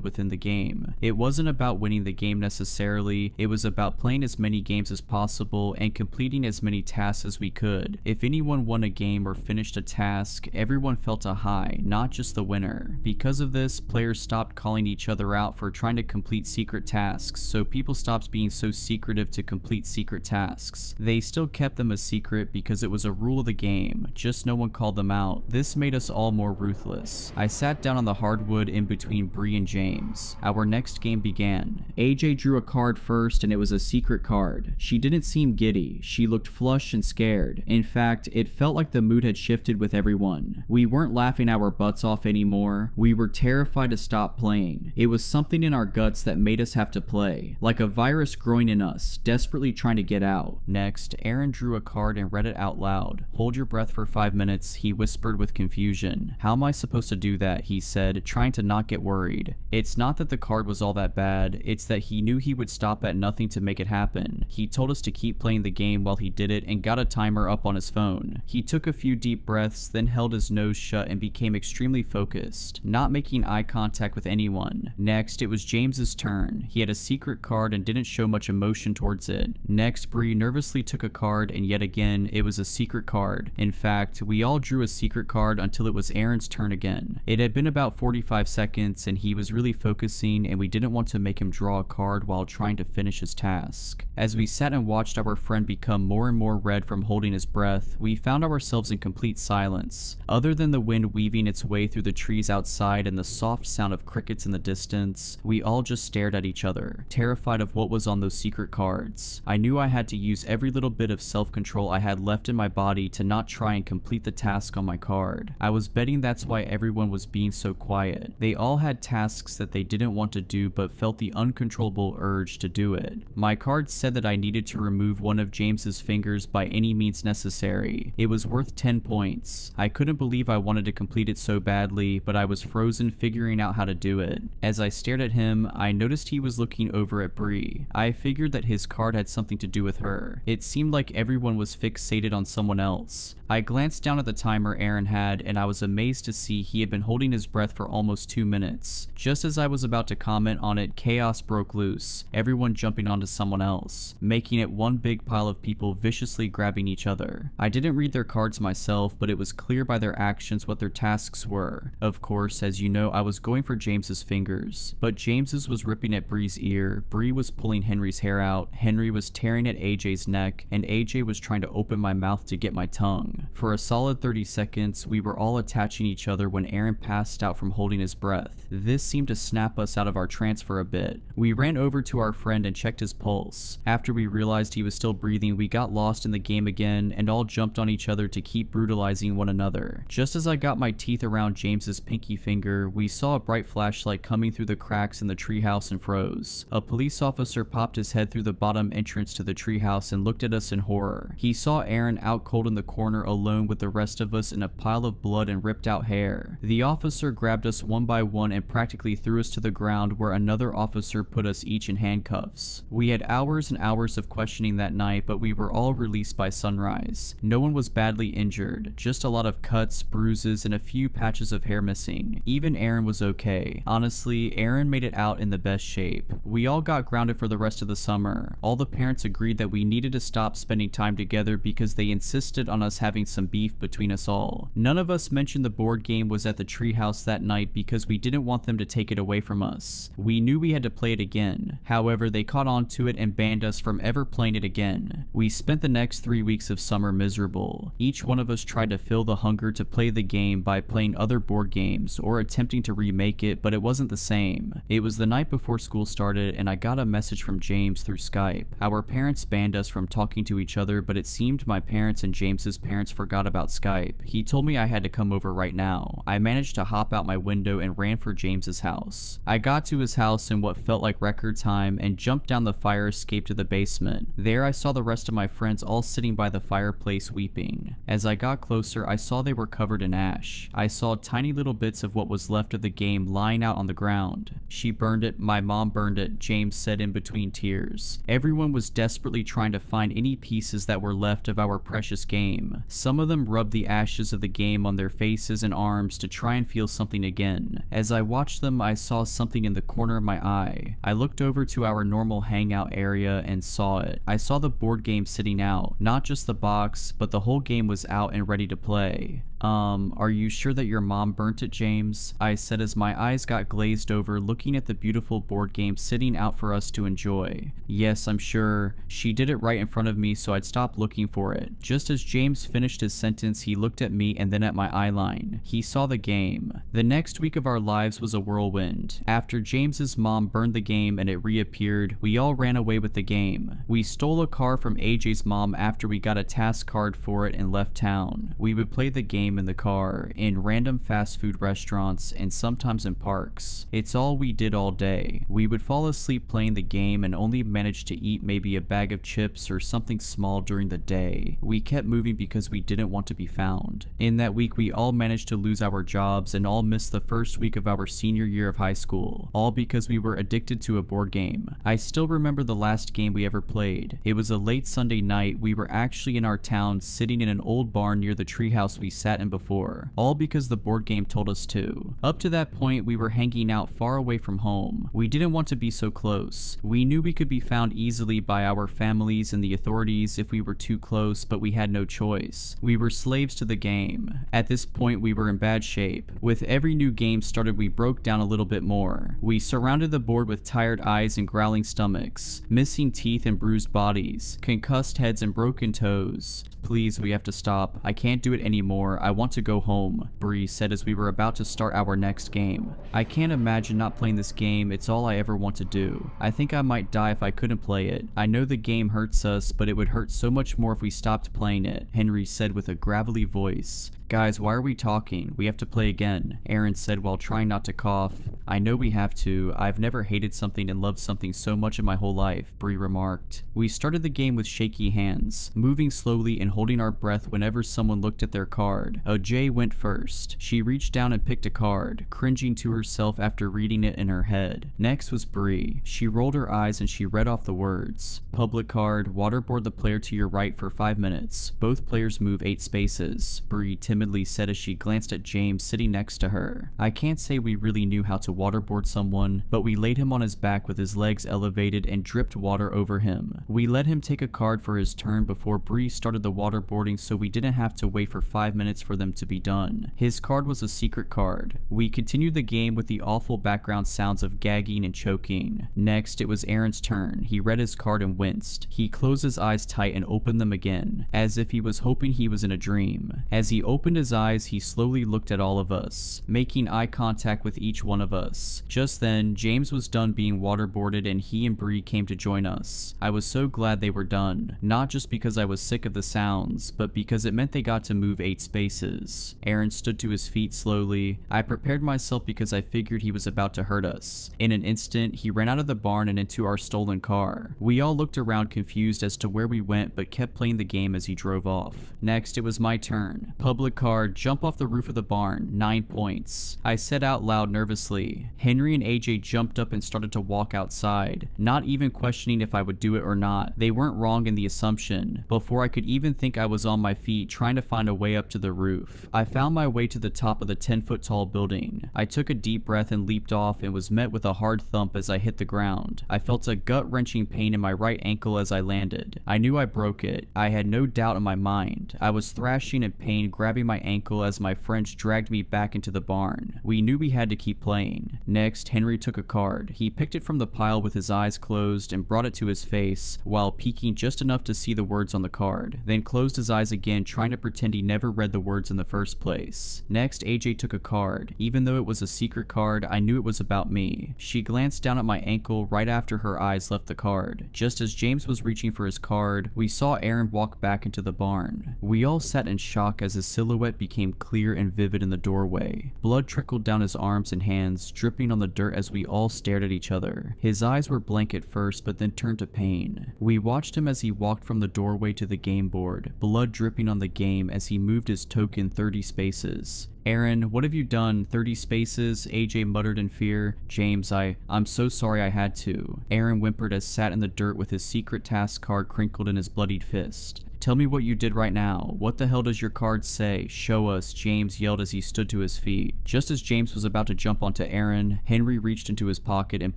within the game. It wasn't about winning the game necessarily, it was about playing as many games as possible and completing as many tasks as we could. If anyone won a game or finished a task, everyone felt a high, not just the winner. Because of this, players stopped calling each other out for trying to complete secret tasks, so people stopped being so secretive to complete secret tasks. They still kept them a secret because it was a rule of the game, just no one called them out. This made us all more ruthless. I sat down on the hardwood in between Bree and James. Our next game began. AJ drew a card first and it was a secret card. She didn't seem giddy, she looked flushed and scared. In fact, it felt like the mood had shifted with everyone. We weren't laughing our butts off anymore, we were terrified to stop playing. It was something in our guts that made us have to play, like a virus growing in us, desperately trying to get out. Next, Aaron drew a card and read it out loud. Hold your breath for 5 minutes, he whispered with confusion. How am I supposed to do that, he said, trying to not get worried. It's not that the card was all that bad, it's that he knew he would stop at nothing to make it happen. He told us to keep playing the game while he did it and got a timer up on his phone. He took a few deep breaths, then held his nose shut and became extremely focused, not making eye contact with anyone. Next, it was James's turn. He had a secret card and didn't show much emotion towards it. Next, Bree nervously took a card and yet again, it was a secret card. In fact, we all drew a secret card until it was Aaron's turn again. It had been about 45 seconds and he was really focusing and we didn't want to make him draw a card while trying to finish his task. As we sat and watched our friend become more and more red from holding his breath, we found ourselves in complete silence. Other than the wind weaving its way through the trees outside and the soft sound of crickets in the distance, we all just stared at each other, terrified of what was on those secret cards. I knew I had to use every little bit of self-control I had left in my body to not try and complete the task on my card. I was betting that's why everyone was being so quiet. They all had tasks that they didn't want to do but felt the uncontrollable urge to do it. My card said that I needed to remove one of James's fingers by any means necessary. It was worth 10 points. I couldn't believe I wanted to complete it so badly, but I was frozen figuring out how to do it. As I stared at him, I noticed he was looking over at Bree. I figured that his card had something to do with her. It seemed like everyone was fixated on someone else. I glanced down at the timer Aaron had and I was amazed to see he had been holding his breath for almost 2 minutes. Just as I was about to comment on it, chaos broke loose, everyone jumping onto someone else, making it one big pile of people viciously grabbing each other. I didn't read their cards myself, but it was clear by their actions what their tasks were. Of course, as you know, I was going for James's fingers, but James's was ripping at Bree's ear, Bree was pulling Henry's hair out, Henry was tearing at AJ's neck, and AJ was trying to open my mouth to get my tongue. For a solid 30 seconds, we were all attaching each other when Aaron passed out from holding his breath. This seemed to snap us out of our trance for a bit. We ran over to our friend and checked his pulse. After we realized he was still breathing, we got lost in the game again and all jumped on each other to keep brutalizing one another. Just as I got my teeth around James's pinky finger, we saw a bright flashlight coming through the cracks in the treehouse and froze. A police officer popped his head through the bottom entrance to the treehouse and looked at us in horror. He saw Aaron out cold in the corner alone with the rest of us in a pile of blood and ripped out hair. The officer grabbed us one by one and practically threw us to the ground where another officer put us each in handcuffs. We had hours and hours of questioning that night, but we were all released by sunrise. No one was badly injured, just a lot of cuts, bruises, and a few patches of hair missing. Even Aaron was okay. Honestly, Aaron made it out in the best shape. We all got grounded for the rest of the summer. All the parents agreed that we needed to stop spending time together because they insisted on us having some beef between us all. None of us mentioned the board game was at the treehouse that night because we didn't want them to take it away from us. We knew we had to play it again. However, they caught on to it and banned us from ever playing it again. We spent the next 3 weeks of summer miserable. Each one of us tried to fill the hunger to play the game by playing other board games or attempting to remake it, but it wasn't the same. It was the night before school started started and I got a message from James through Skype. Our parents banned us from talking to each other, but it seemed my parents and James's parents forgot about Skype. He told me I had to come over right now. I managed to hop out my window and ran for James's house. I got to his house in what felt like record time and jumped down the fire escape to the basement. There I saw the rest of my friends all sitting by the fireplace weeping. As I got closer, I saw they were covered in ash. I saw tiny little bits of what was left of the game lying out on the ground. She burned it, my mom burned it, James said in between tears. Everyone was desperately trying to find any pieces that were left of our precious game. Some of them rubbed the ashes of the game on their faces and arms to try and feel something again. As I watched them, I saw something in the corner of my eye. I looked over to our normal hangout area and saw it. I saw the board game sitting out, not just the box, but the whole game was out and ready to play. Are you sure that your mom burnt it, James? I said as my eyes got glazed over looking at the beautiful board game sitting out for us to enjoy. Yes, I'm sure. She did it right in front of me, so I'd stop looking for it. Just as James finished his sentence, he looked at me and then at my eyeline. He saw the game. The next week of our lives was a whirlwind. After James's mom burned the game and it reappeared, we all ran away with the game. We stole a car from AJ's mom after we got a task card for it and left town. We would play the game in the car, in random fast food restaurants, and sometimes in parks. It's all we did all day. We would fall asleep playing the game and only manage to eat maybe a bag of chips or something small during the day. We kept moving because we didn't want to be found. In that week, we all managed to lose our jobs and all missed the first week of our senior year of high school, all because we were addicted to a board game. I still remember the last game we ever played. It was a late Sunday night. We were actually in our town sitting in an old barn near the treehouse we sat in before, all because the board game told us to. Up to that point, we were hanging out far away from home. We didn't want to be so close. We knew we could be found easily by our families and the authorities if we were too close, but we had no choice. We were slaves to the game. At this point, we were in bad shape. With every new game started, we broke down a little bit more. We surrounded the board with tired eyes and growling stomachs, missing teeth and bruised bodies, concussed heads and broken toes. Please, we have to stop. I can't do it anymore. I want to go home, Bree said as we were about to start our next game. I can't imagine not playing this game. It's all I ever want to do. I think I might die if I couldn't play it. I know the game hurts us, but it would hurt so much more if we stopped playing it, Henry said with a gravelly voice. Guys, why are we talking? We have to play again, Aaron said while trying not to cough. I know we have to. I've never hated something and loved something so much in my whole life, Bree remarked. We started the game with shaky hands, moving slowly and holding our breath whenever someone looked at their card. J went first. She reached down and picked a card, cringing to herself after reading it in her head. Next was Bree. She rolled her eyes and she read off the words. Public card, waterboard the player to your right for 5 minutes. Both players move 8 spaces, Bree timidly said as she glanced at James sitting next to her. I can't say we really knew how to waterboard someone, but we laid him on his back with his legs elevated and dripped water over him. We let him take a card for his turn before Bree started the waterboarding, so we didn't have to wait for 5 minutes for them to be done. His card was a secret card. We continued the game with the awful background sounds of gagging and choking. Next, it was Aaron's turn. He read his card and winced. He closed his eyes tight and opened them again, as if he was hoping he was in a dream. As he opened his eyes, he slowly looked at all of us, making eye contact with each one of us. Just then, James was done being waterboarded and he and Bree came to join us. I was so glad they were done, not just because I was sick of the sounds, but because it meant they got to move 8 spaces. Aaron stood to his feet slowly. I prepared myself because I figured he was about to hurt us. In an instant, he ran out of the barn and into our stolen car. We all looked around confused as to where we went, but kept playing the game as he drove off. Next, it was my turn. Public card, jump off the roof of the barn, 9 points. I said out loud nervously. Henry and AJ jumped up and started to walk outside, not even questioning if I would do it or not. They weren't wrong in the assumption. Before I could even think, I was on my feet trying to find a way up to the roof. I found my way to the top of the 10-foot tall building. I took a deep breath and leaped off and was met with a hard thump as I hit the ground. I felt a gut-wrenching pain in my right ankle as I landed. I knew I broke it. I had no doubt in my mind. I was thrashing in pain, grabbing grabbing my ankle as my friends dragged me back into the barn. We knew we had to keep playing. Next, Henry took a card. He picked it from the pile with his eyes closed and brought it to his face while peeking just enough to see the words on the card, then closed his eyes again, trying to pretend he never read the words in the first place. Next, AJ took a card. Even though it was a secret card, I knew it was about me. She glanced down at my ankle right after her eyes left the card. Just as James was reaching for his card, we saw Aaron walk back into the barn. We all sat in shock as his silhouette became clear and vivid in the doorway. Blood trickled down his arms and hands, dripping on the dirt as we all stared at each other. His eyes were blank at first, but then turned to pain. We watched him as he walked from the doorway to the game board, blood dripping on the game as he moved his token 30 spaces. Aaron, what have you done? 30 spaces? AJ muttered in fear. James, I'm so sorry I had to. Aaron whimpered as sat in the dirt with his secret task card crinkled in his bloodied fist. Tell me what you did right now. What the hell does your card say? Show us, James yelled as he stood to his feet. Just as James was about to jump onto Aaron, Henry reached into his pocket and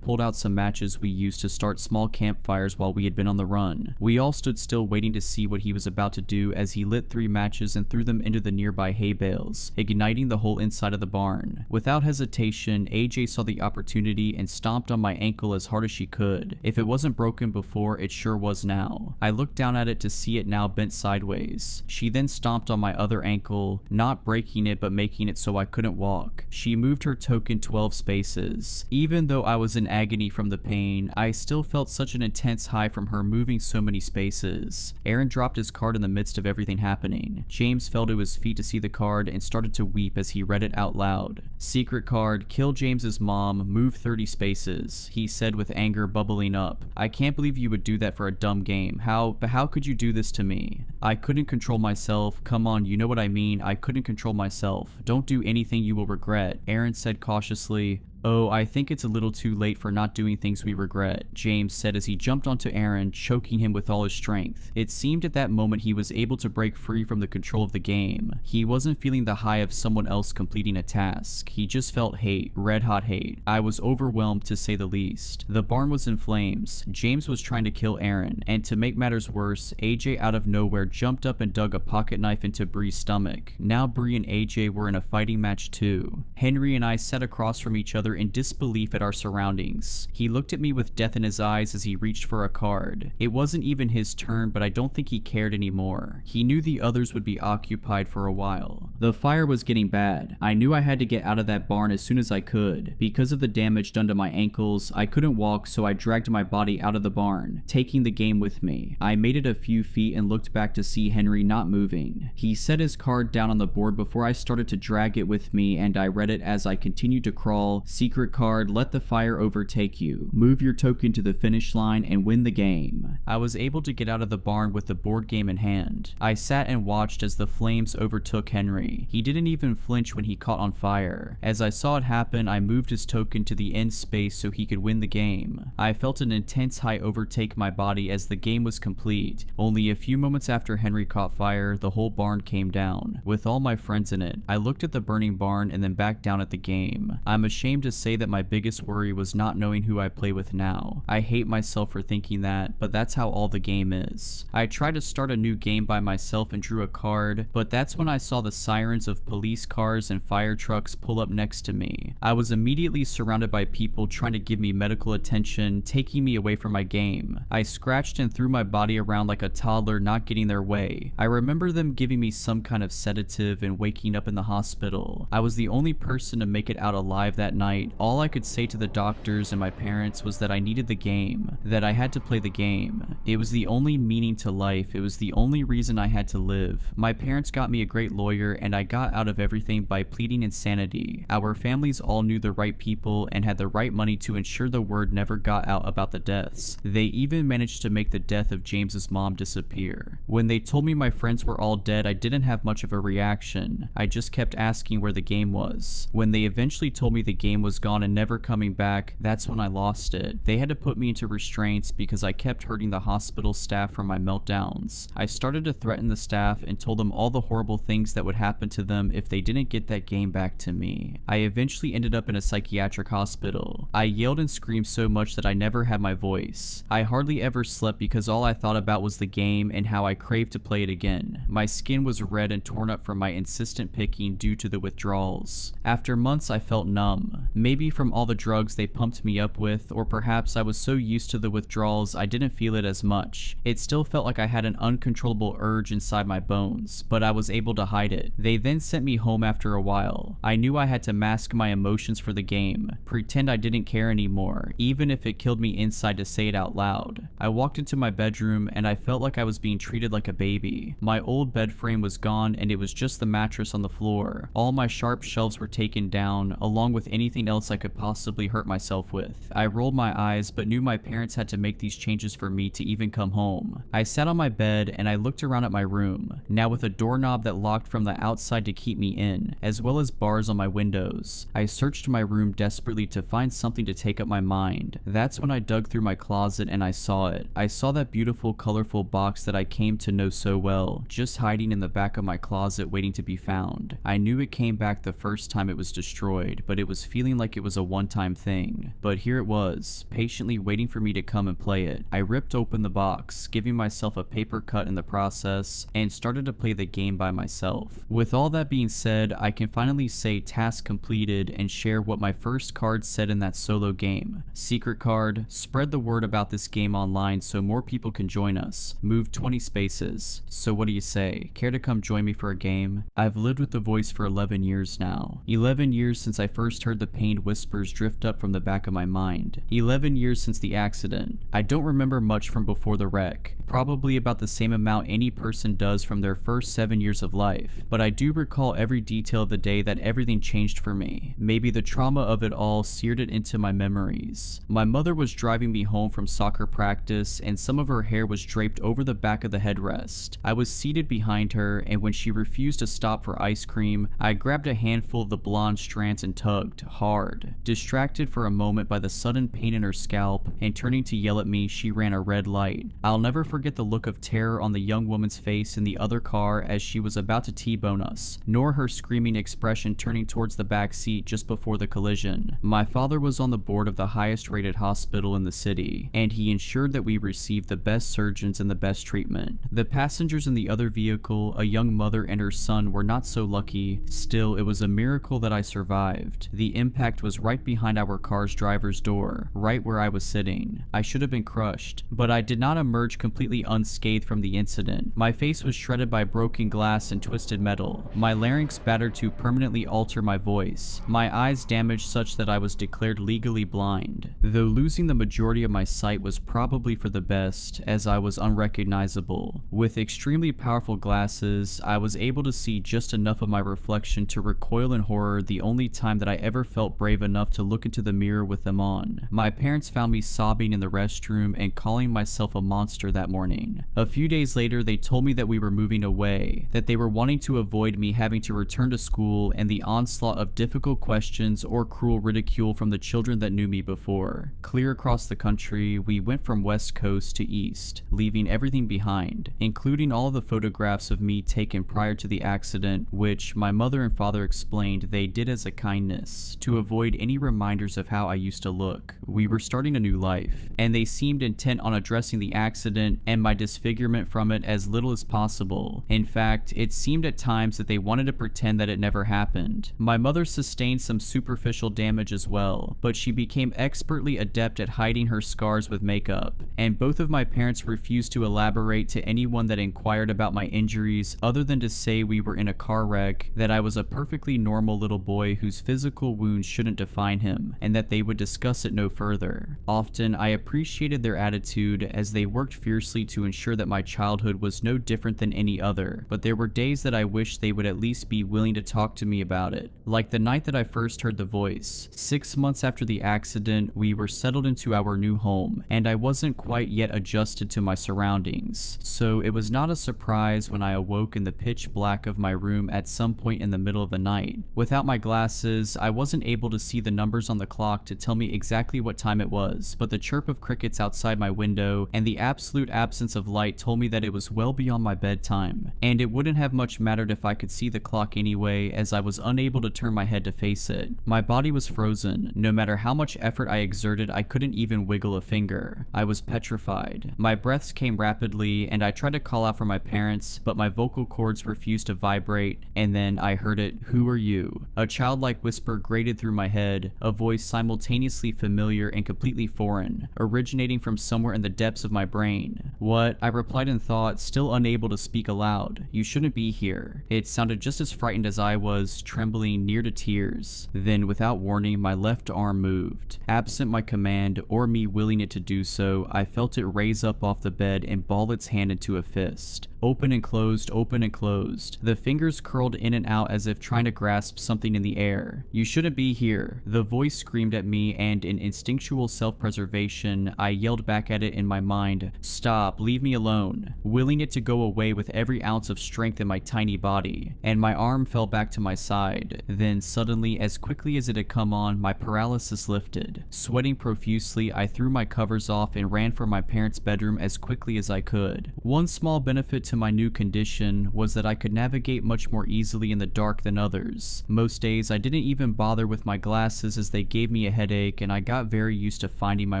pulled out some matches we used to start small campfires while we had been on the run. We all stood still waiting to see what he was about to do as he lit 3 matches and threw them into the nearby hay bales, igniting the whole inside of the barn. Without hesitation, AJ saw the opportunity and stomped on my ankle as hard as she could. If it wasn't broken before, it sure was now. I looked down at it to see it now bent sideways. She then stomped on my other ankle, not breaking it but making it so I couldn't walk. She moved her token 12 spaces. Even though I was in agony from the pain, I still felt such an intense high from her moving so many spaces. Aaron dropped his card in the midst of everything happening. James fell to his feet to see the card and started to weep as he read it out loud. Secret card, kill James's mom, move 30 spaces, he said with anger bubbling up. I can't believe you would do that for a dumb game. But how could you do this to me? I couldn't control myself. Come on, you know what I mean. I couldn't control myself. Don't do anything you will regret. Aaron said cautiously. Oh, I think it's a little too late for not doing things we regret, James said as he jumped onto Aaron, choking him with all his strength. It seemed at that moment he was able to break free from the control of the game. He wasn't feeling the high of someone else completing a task. He just felt hate, red hot hate. I was overwhelmed to say the least. The barn was in flames. James was trying to kill Aaron, and to make matters worse, AJ out of nowhere jumped up and dug a pocket knife into Bree's stomach. Now Bree and AJ were in a fighting match too. Henry and I sat across from each other in disbelief at our surroundings. He looked at me with death in his eyes as he reached for a card. It wasn't even his turn, but I don't think he cared anymore. He knew the others would be occupied for a while. The fire was getting bad. I knew I had to get out of that barn as soon as I could. Because of the damage done to my ankles, I couldn't walk, so I dragged my body out of the barn, taking the game with me. I made it a few feet and looked back to see Henry not moving. He set his card down on the board before I started to drag it with me, and I read it as I continued to crawl. Secret card, let the fire overtake you. Move your token to the finish line and win the game. I was able to get out of the barn with the board game in hand. I sat and watched as the flames overtook Henry. He didn't even flinch when he caught on fire. As I saw it happen, I moved his token to the end space so he could win the game. I felt an intense high overtake my body as the game was complete. Only a few moments after Henry caught fire, the whole barn came down, with all my friends in it. I looked at the burning barn and then back down at the game. I'm ashamed to say that my biggest worry was not knowing who I play with now. I hate myself for thinking that, but that's how all the game is. I tried to start a new game by myself and drew a card, but that's when I saw the sirens of police cars and fire trucks pull up next to me. I was immediately surrounded by people trying to give me medical attention, taking me away from my game. I scratched and threw my body around like a toddler not getting their way. I remember them giving me some kind of sedative and waking up in the hospital. I was the only person to make it out alive that night. All I could say to the doctors and my parents was that I needed the game, that I had to play the game. It was the only meaning to life. It was the only reason I had to live. My parents got me a great lawyer, and I got out of everything by pleading insanity. Our families all knew the right people and had the right money to ensure the word never got out about the deaths. They even managed to make the death of James's mom disappear. When they told me my friends were all dead, I didn't have much of a reaction. I just kept asking where the game was. When they eventually told me the game was was gone and never coming back, that's when I lost it. They had to put me into restraints because I kept hurting the hospital staff from my meltdowns. I started to threaten the staff and told them all the horrible things that would happen to them if they didn't get that game back to me. I eventually ended up in a psychiatric hospital. I yelled and screamed so much that I never had my voice. I hardly ever slept because all I thought about was the game and how I craved to play it again. My skin was red and torn up from my insistent picking due to the withdrawals. After months I felt numb. Maybe from all the drugs they pumped me up with, or perhaps I was so used to the withdrawals I didn't feel it as much. It still felt like I had an uncontrollable urge inside my bones, but I was able to hide it. They then sent me home after a while. I knew I had to mask my emotions for the game, pretend I didn't care anymore, even if it killed me inside to say it out loud. I walked into my bedroom and I felt like I was being treated like a baby. My old bed frame was gone and it was just the mattress on the floor. All my sharp shelves were taken down, along with anything else I could possibly hurt myself with. I rolled my eyes but knew my parents had to make these changes for me to even come home. I sat on my bed and I looked around at my room, now with a doorknob that locked from the outside to keep me in, as well as bars on my windows. I searched my room desperately to find something to take up my mind. That's when I dug through my closet and I saw it. I saw that beautiful, colorful box that I came to know so well, just hiding in the back of my closet waiting to be found. I knew it came back the first time it was destroyed, but it was feeling like it was a one-time thing. But here it was, patiently waiting for me to come and play it. I ripped open the box, giving myself a paper cut in the process, and started to play the game by myself. With all that being said, I can finally say task completed and share what my first card said in that solo game. Secret card: spread the word about this game online so more people can join us. Move 20 spaces. So what do you say? Care to come join me for a game? I've lived with the voice for 11 years now. 11 years since I first heard the pained whispers drift up from the back of my mind. 11 years since the accident. I don't remember much from before the wreck. Probably about the same amount any person does from their first 7 years of life. But I do recall every detail of the day that everything changed for me. Maybe the trauma of it all seared it into my memories. My mother was driving me home from soccer practice and some of her hair was draped over the back of the headrest. I was seated behind her, and when she refused to stop for ice cream, I grabbed a handful of the blonde strands and tugged hard. Distracted for a moment by the sudden pain in her scalp and turning to yell at me, she ran a red light. I'll never forget the look of terror on the young woman's face in the other car as she was about to T-bone us, nor her screaming expression turning towards the back seat just before the collision. My father was on the board of the highest rated hospital in the city, and he ensured that we received the best surgeons and the best treatment. The passengers in the other vehicle, a young mother and her son, were not so lucky. Still, it was a miracle that I survived. The impact was right behind our car's driver's door, right where I was sitting. I should have been crushed, but I did not emerge completely unscathed from the incident. My face was shredded by broken glass and twisted metal, my larynx battered to permanently alter my voice, my eyes damaged such that I was declared legally blind. Though losing the majority of my sight was probably for the best, as I was unrecognizable. With extremely powerful glasses, I was able to see just enough of my reflection to recoil in horror the only time that I ever felt brave enough to look into the mirror with them on. My parents found me sobbing in the restroom and calling myself a monster that morning. A few days later, they told me that we were moving away, that they were wanting to avoid me having to return to school and the onslaught of difficult questions or cruel ridicule from the children that knew me before. Clear across the country, we went from west coast to east, leaving everything behind, including all of the photographs of me taken prior to the accident, which my mother and father explained they did as a kindness, to avoid any reminders of how I used to look. We were starting a new life, and they seemed intent on addressing the accident and my disfigurement from it as little as possible. In fact, it seemed at times that they wanted to pretend that it never happened. My mother sustained some superficial damage as well, but she became expertly adept at hiding her scars with makeup, and both of my parents refused to elaborate to anyone that inquired about my injuries other than to say we were in a car wreck, that I was a perfectly normal little boy whose physical wounds shouldn't define him, and that they would discuss it no further. Often, I appreciated their attitude as they worked fiercely to ensure that my childhood was no different than any other, but there were days that I wished they would at least be willing to talk to me about it. Like the night that I first heard the voice. 6 months after the accident, we were settled into our new home, and I wasn't quite yet adjusted to my surroundings, so it was not a surprise when I awoke in the pitch black of my room at some point in the middle of the night. Without my glasses, I wasn't able able to see the numbers on the clock to tell me exactly what time it was, but the chirp of crickets outside my window and the absolute absence of light told me that it was well beyond my bedtime, and it wouldn't have much mattered if I could see the clock anyway, as I was unable to turn my head to face it. My body was frozen. No matter how much effort I exerted, I couldn't even wiggle a finger. I was petrified. My breaths came rapidly, and I tried to call out for my parents, but my vocal cords refused to vibrate, and then I heard it. "Who are you?" A childlike whisper grated through my head, a voice simultaneously familiar and completely foreign, originating from somewhere in the depths of my brain. "What?" I replied in thought, still unable to speak aloud. "You shouldn't be here." It sounded just as frightened as I was, trembling near to tears. Then, without warning, my left arm moved. Absent my command, or me willing it to do so, I felt it raise up off the bed and ball its hand into a fist. Open and closed, open and closed. The fingers curled in and out as if trying to grasp something in the air. "You shouldn't be here." The voice screamed at me, and in instinctual self-preservation, I yelled back at it in my mind, "Stop, leave me alone," willing it to go away with every ounce of strength in my tiny body, and my arm fell back to my side. Then suddenly, as quickly as it had come on, my paralysis lifted. Sweating profusely, I threw my covers off and ran for my parents' bedroom as quickly as I could. One small benefit to my new condition was that I could navigate much more easily in the dark than others. Most days I didn't even bother with my glasses as they gave me a headache, and I got very used to finding my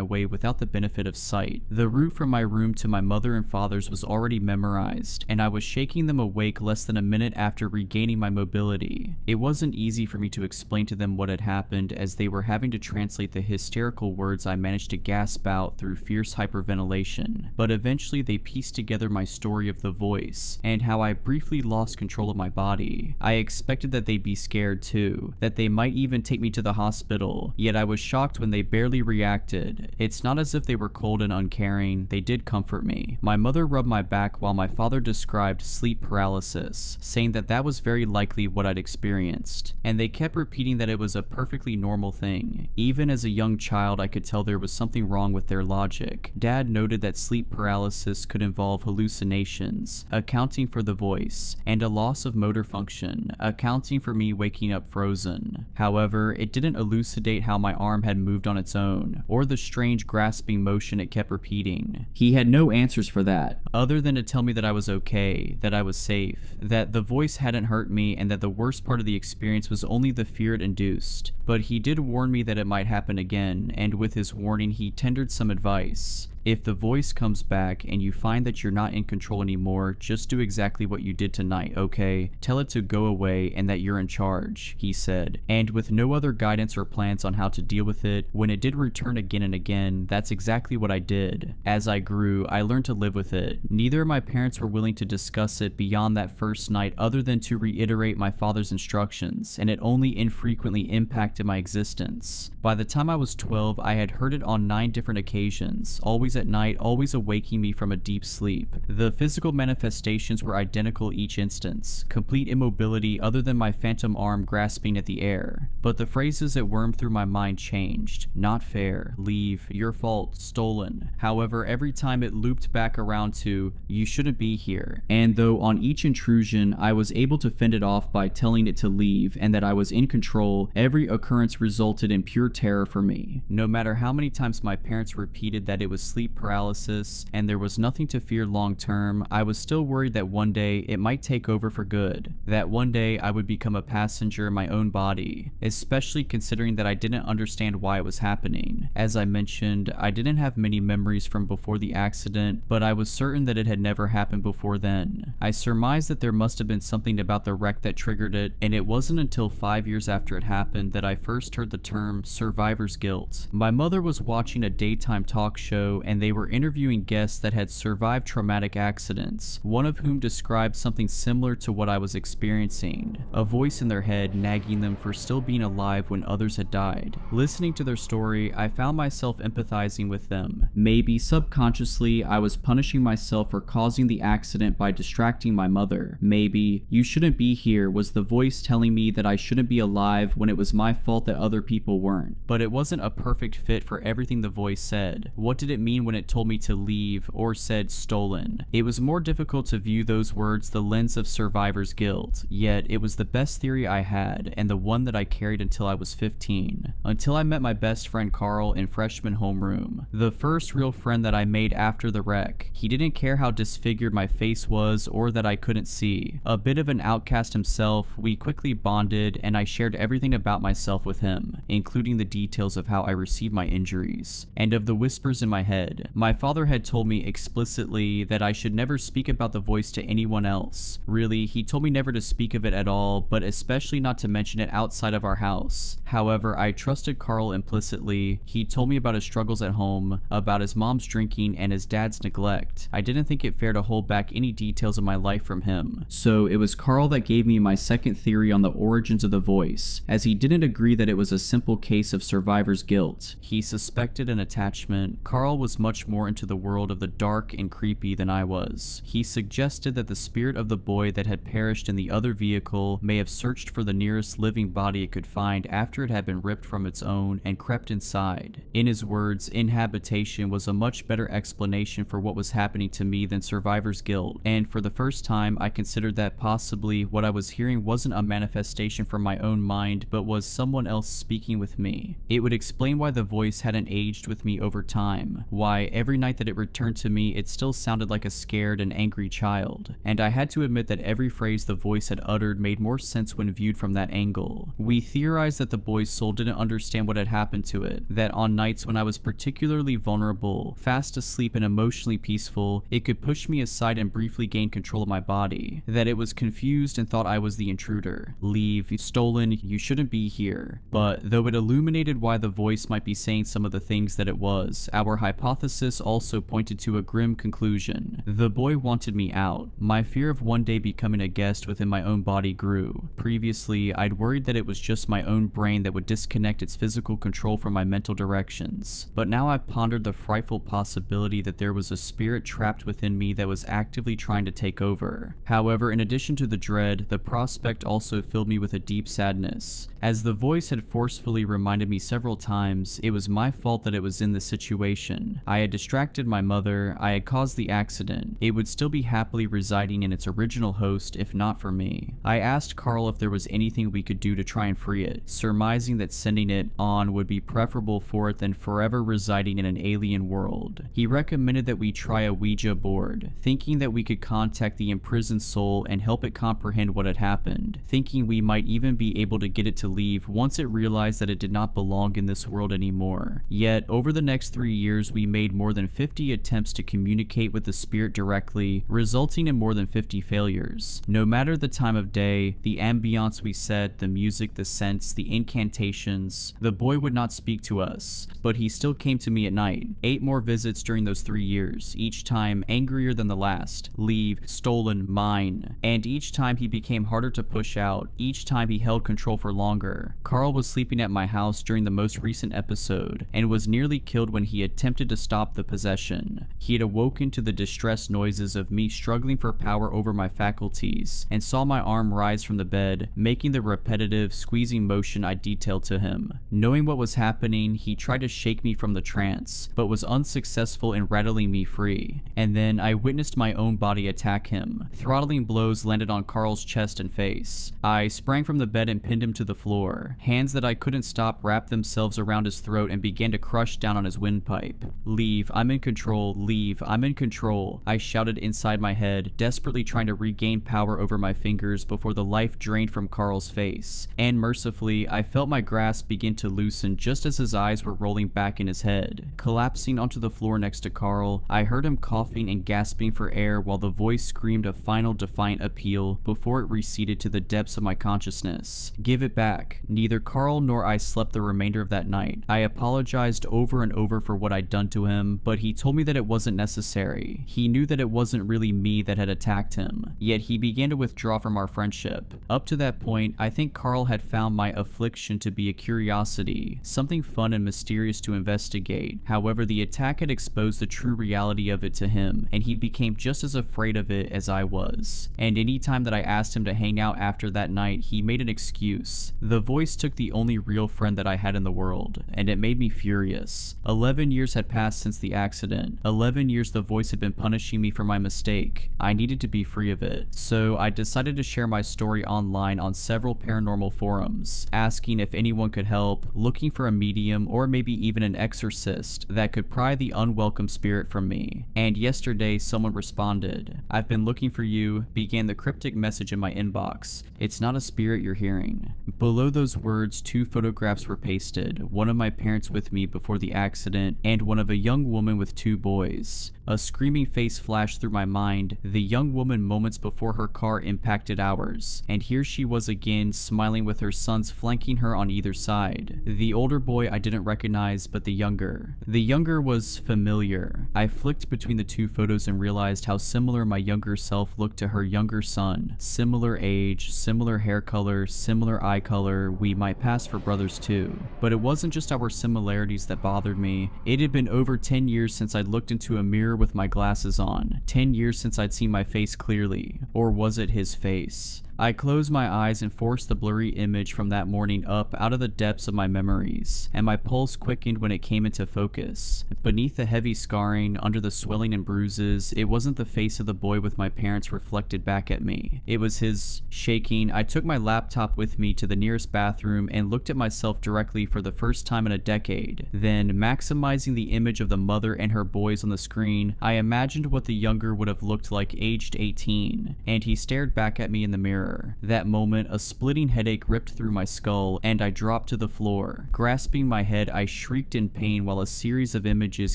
way without the benefit of sight. The route from my room to my mother and father's was already memorized, and I was shaking them awake less than a minute after regaining my mobility. It wasn't easy for me to explain to them what had happened, as they were having to translate the hysterical words I managed to gasp out through fierce hyperventilation, but eventually they pieced together my story of the voice, and how I briefly lost control of my body. I expected that they'd be scared too, that they might even take me to the hospital, yet I was shocked when they barely reacted. It's not as if they were cold and uncaring, they did comfort me. My mother rubbed my back while my father described sleep paralysis, saying that that was very likely what I'd experienced, and they kept repeating that it was a perfectly normal thing. Even as a young child, I could tell there was something wrong with their logic. Dad noted that sleep paralysis could involve hallucinations, accounting for the voice, and a loss of motor function, accounting for me waking up frozen. However, it didn't elucidate how my arm had moved on its own, or the strange grasping motion it kept repeating. He had no answers for that, other than to tell me that I was okay, that I was safe, that the voice hadn't hurt me, and that the worst part of the experience was only the fear it induced. But he did warn me that it might happen again, and with his warning he tendered some advice. If the voice comes back and you find that you're not in control anymore, just do exactly what you did tonight, okay? Tell it to go away and that you're in charge, he said. And with no other guidance or plans on how to deal with it, when it did return again and again, that's exactly what I did. As I grew, I learned to live with it. Neither of my parents were willing to discuss it beyond that first night other than to reiterate my father's instructions, and it only infrequently impacted my existence. By the time I was 12, I had heard it on 9 different occasions, always at night, always awaking me from a deep sleep. The physical manifestations were identical each instance, complete immobility other than my phantom arm grasping at the air. But the phrases that wormed through my mind changed. Not fair, leave, your fault, stolen. However, every time it looped back around to, you shouldn't be here. And though on each intrusion I was able to fend it off by telling it to leave and that I was in control, every occurrence resulted in pure terror for me. No matter how many times my parents repeated that it was sleep paralysis and there was nothing to fear long term, I was still worried that one day it might take over for good, that one day I would become a passenger in my own body, especially considering that I didn't understand why it was happening. As I mentioned, I didn't have many memories from before the accident, but I was certain that it had never happened before then. I surmised that there must have been something about the wreck that triggered it, and it wasn't until 5 years after it happened that I first heard the term survivor's guilt. My mother was watching a daytime talk show and they were interviewing guests that had survived traumatic accidents, one of whom described something similar to what I was experiencing, a voice in their head nagging them for still being alive when others had died. Listening to their story, I found myself empathizing with them. Maybe subconsciously, I was punishing myself for causing the accident by distracting my mother. Maybe, you shouldn't be here was the voice telling me that I shouldn't be alive when it was my fault that other people weren't, but it wasn't a perfect fit for everything the voice said. What did it mean when it told me to leave or said stolen? It was more difficult to view those words the lens of survivor's guilt, yet it was the best theory I had and the one that I carried until I was 15. Until I met my best friend Carl in freshman homeroom, the first real friend that I made after the wreck. He didn't care how disfigured my face was or that I couldn't see. A bit of an outcast himself, we quickly bonded and I shared everything about myself with him, including the details of how I received my injuries, and of the whispers in my head. My father had told me explicitly that I should never speak about the voice to anyone else. Really, he told me never to speak of it at all, but especially not to mention it outside of our house. However, I trusted Carl implicitly. He told me about his struggles at home, about his mom's drinking and his dad's neglect. I didn't think it fair to hold back any details of my life from him. So it was Carl that gave me my second theory on the origins of the voice, as he didn't agree that it was a simple case of survivor's guilt. He suspected an attachment. Carl was much more into the world of the dark and creepy than I was. He suggested that the spirit of the boy that had perished in the other vehicle may have searched for the nearest living body it could find after it had been ripped from its own and crept inside. In his words, inhabitation was a much better explanation for what was happening to me than survivor's guilt, and for the first time I considered that possibly what I was hearing wasn't a manifestation from my own mind but was someone else speaking with me. It would explain why the voice hadn't aged with me over time, why every night that it returned to me it still sounded like a scared and angry child, and I had to admit that every phrase the voice had uttered made more sense when viewed from that angle. We theorized that the boy's soul didn't understand what had happened to it, that on nights when I was particularly vulnerable, fast asleep and emotionally peaceful, it could push me aside and briefly gain control of my body, that it was confused and thought I was the intruder. Leave, stolen, you shouldn't be here. But though it illuminated why the voice might be saying some of the things that it was, our hypothesis also pointed to a grim conclusion. The boy wanted me out. My fear of one day becoming a guest within my own body grew. Previously, I'd worried that it was just my own brain that would disconnect its physical control from my mental directions. But now I pondered the frightful possibility that there was a spirit trapped within me that was actively trying to take over. However, in addition to the dread, the prospect also filled me with a deep sadness. As the voice had forcefully reminded me several times, it was my fault that it was in this situation. I had distracted my mother, I had caused the accident. It would still be happily residing in its original host if not for me. I asked Carl if there was anything we could do to try and free it, surmising that sending it on would be preferable for it than forever residing in an alien world. He recommended that we try a Ouija board, thinking that we could contact the imprisoned soul and help it comprehend what had happened, thinking we might even be able to get it to leave once it realized that it did not belong in this world anymore. Yet, over the next 3 years, we made more than 50 attempts to communicate with the spirit directly, resulting in more than 50 failures. No matter the time of day, the ambiance we set, the music, the scents, the incantations, the boy would not speak to us, but he still came to me at night. 8 more visits during those 3 years, each time angrier than the last. Leave, stolen, mine. And each time he became harder to push out, each time he held control for longer. Carl was sleeping at my house during the most recent episode, and was nearly killed when he attempted to stop the possession. He had awoken to the distressed noises of me struggling for power over my faculties, and saw my arm rise from the bed, making the repetitive, squeezing motion I detailed to him. Knowing what was happening, he tried to shake me from the trance, but was unsuccessful in rattling me free. And then I witnessed my own body attack him. Throttling blows landed on Carl's chest and face. I sprang from the bed and pinned him to the floor. Hands that I couldn't stop wrapped themselves around his throat and began to crush down on his windpipe. Leave, I'm in control, leave, I'm in control, I shouted inside my head, desperately trying to regain power over my fingers before the life drained from Carl's face. And mercifully, I felt my grasp begin to loosen just as his eyes were rolling back in his head. Collapsing onto the floor next to Carl, I heard him coughing and gasping for air while the voice screamed a final defiant appeal before it receded to the depths of my consciousness. Give it back. Neither Carl nor I slept the remainder of that night. I apologized over and over for what I'd done to him, but he told me that it wasn't necessary. He knew that it wasn't really me that had attacked him, yet he began to withdraw from our friendship. Up to that point, I think Carl had found my affliction to be a curiosity, something fun and mysterious to investigate. However, the attack had exposed the true reality of it to him, and he became just as afraid of it as I was. And any time that I asked him to hang out after that night, he made an excuse. The voice mistook the only real friend that I had in the world, and it made me furious. 11 years had passed since the accident. 11 years the voice had been punishing me for my mistake. I needed to be free of it. So I decided to share my story online on several paranormal forums, asking if anyone could help, looking for a medium or maybe even an exorcist that could pry the unwelcome spirit from me. And yesterday someone responded. "I've been looking for you," began the cryptic message in my inbox. "It's not a spirit you're hearing." Below those words, 2 photographs were pasted, one of my parents with me before the accident and one of a young woman with 2 boys. A screaming face flashed through my mind, the young woman moments before her car impacted ours, and here she was again, smiling with her sons flanking her on either side. The older boy I didn't recognize, but the younger. The younger was familiar. I flicked between the 2 photos and realized how similar my younger self looked to her younger son. Similar age, similar hair color, similar eye color, we might pass for brothers too. But it wasn't just our similarities that bothered me. It had been over 10 years since I'd looked into a mirror with my glasses on. 10 years since I'd seen my face clearly. Or was it his face? I closed my eyes and forced the blurry image from that morning up out of the depths of my memories, and my pulse quickened when it came into focus. Beneath the heavy scarring, under the swelling and bruises, it wasn't the face of the boy with my parents reflected back at me. It was his. Shaking, I took my laptop with me to the nearest bathroom and looked at myself directly for the first time in a decade. Then, maximizing the image of the mother and her boys on the screen, I imagined what the younger would have looked like aged 18, and he stared back at me in the mirror. That moment, a splitting headache ripped through my skull, and I dropped to the floor. Grasping my head, I shrieked in pain while a series of images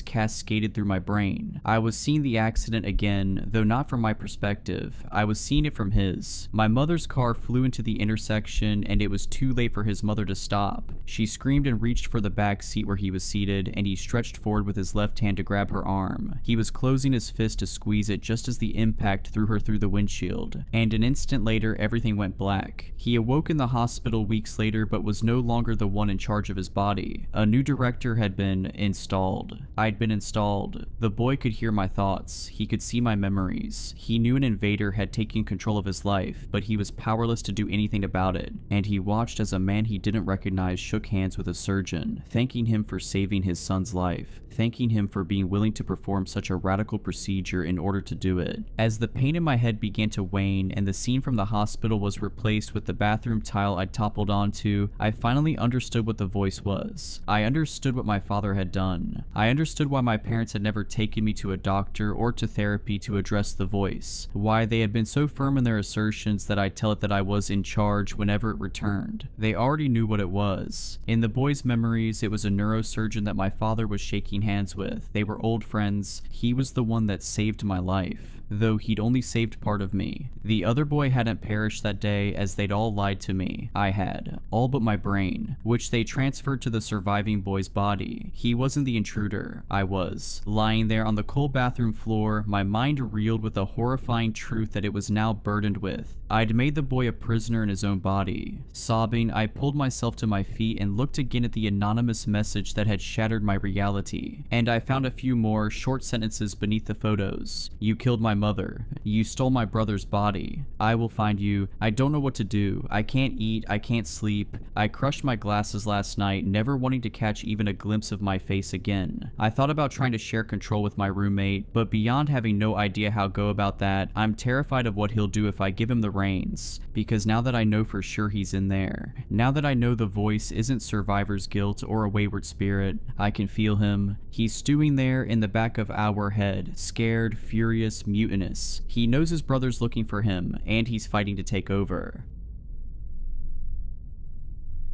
cascaded through my brain. I was seeing the accident again, though not from my perspective. I was seeing it from his. My mother's car flew into the intersection, and it was too late for his mother to stop. She screamed and reached for the back seat where he was seated, and he stretched forward with his left hand to grab her arm. He was closing his fist to squeeze it just as the impact threw her through the windshield, and an instant later, everything went black. He awoke in the hospital weeks later but was no longer the one in charge of his body. A new director had been installed. I'd been installed. The boy could hear my thoughts. He could see my memories. He knew an invader had taken control of his life, but he was powerless to do anything about it. And he watched as a man he didn't recognize shook hands with a surgeon, thanking him for saving his son's life, thanking him for being willing to perform such a radical procedure in order to do it. As the pain in my head began to wane and the scene from the hospital was replaced with the bathroom tile I'd toppled onto, I finally understood what the voice was. I understood what my father had done. I understood why my parents had never taken me to a doctor or to therapy to address the voice, why they had been so firm in their assertions that I'd tell it that I was in charge whenever it returned. They already knew what it was. In the boy's memories, it was a neurosurgeon that my father was shaking hands with. They were old friends. He was the one that saved my life, though he'd only saved part of me. The other boy hadn't perished that day, as they'd all lied to me. I had. All but my brain, which they transferred to the surviving boy's body. He wasn't the intruder. I was. Lying there on the cold bathroom floor, my mind reeled with the horrifying truth that it was now burdened with. I'd made the boy a prisoner in his own body. Sobbing, I pulled myself to my feet and looked again at the anonymous message that had shattered my reality. And I found a few more short sentences beneath the photos. "You killed my mother. You stole my brother's body. I will find you. I don't know what to do. I can't eat. I can't sleep. I crushed my glasses last night, never wanting to catch even a glimpse of my face again. I thought about trying to share control with my roommate, but beyond having no idea how to go about that, I'm terrified of what he'll do if I give him the reins. Because now that I know for sure he's in there, now that I know the voice isn't survivor's guilt or a wayward spirit, I can feel him. He's stewing there in the back of our head, scared, furious, mutinous. He knows his brother's looking for him, and he's fighting to take over.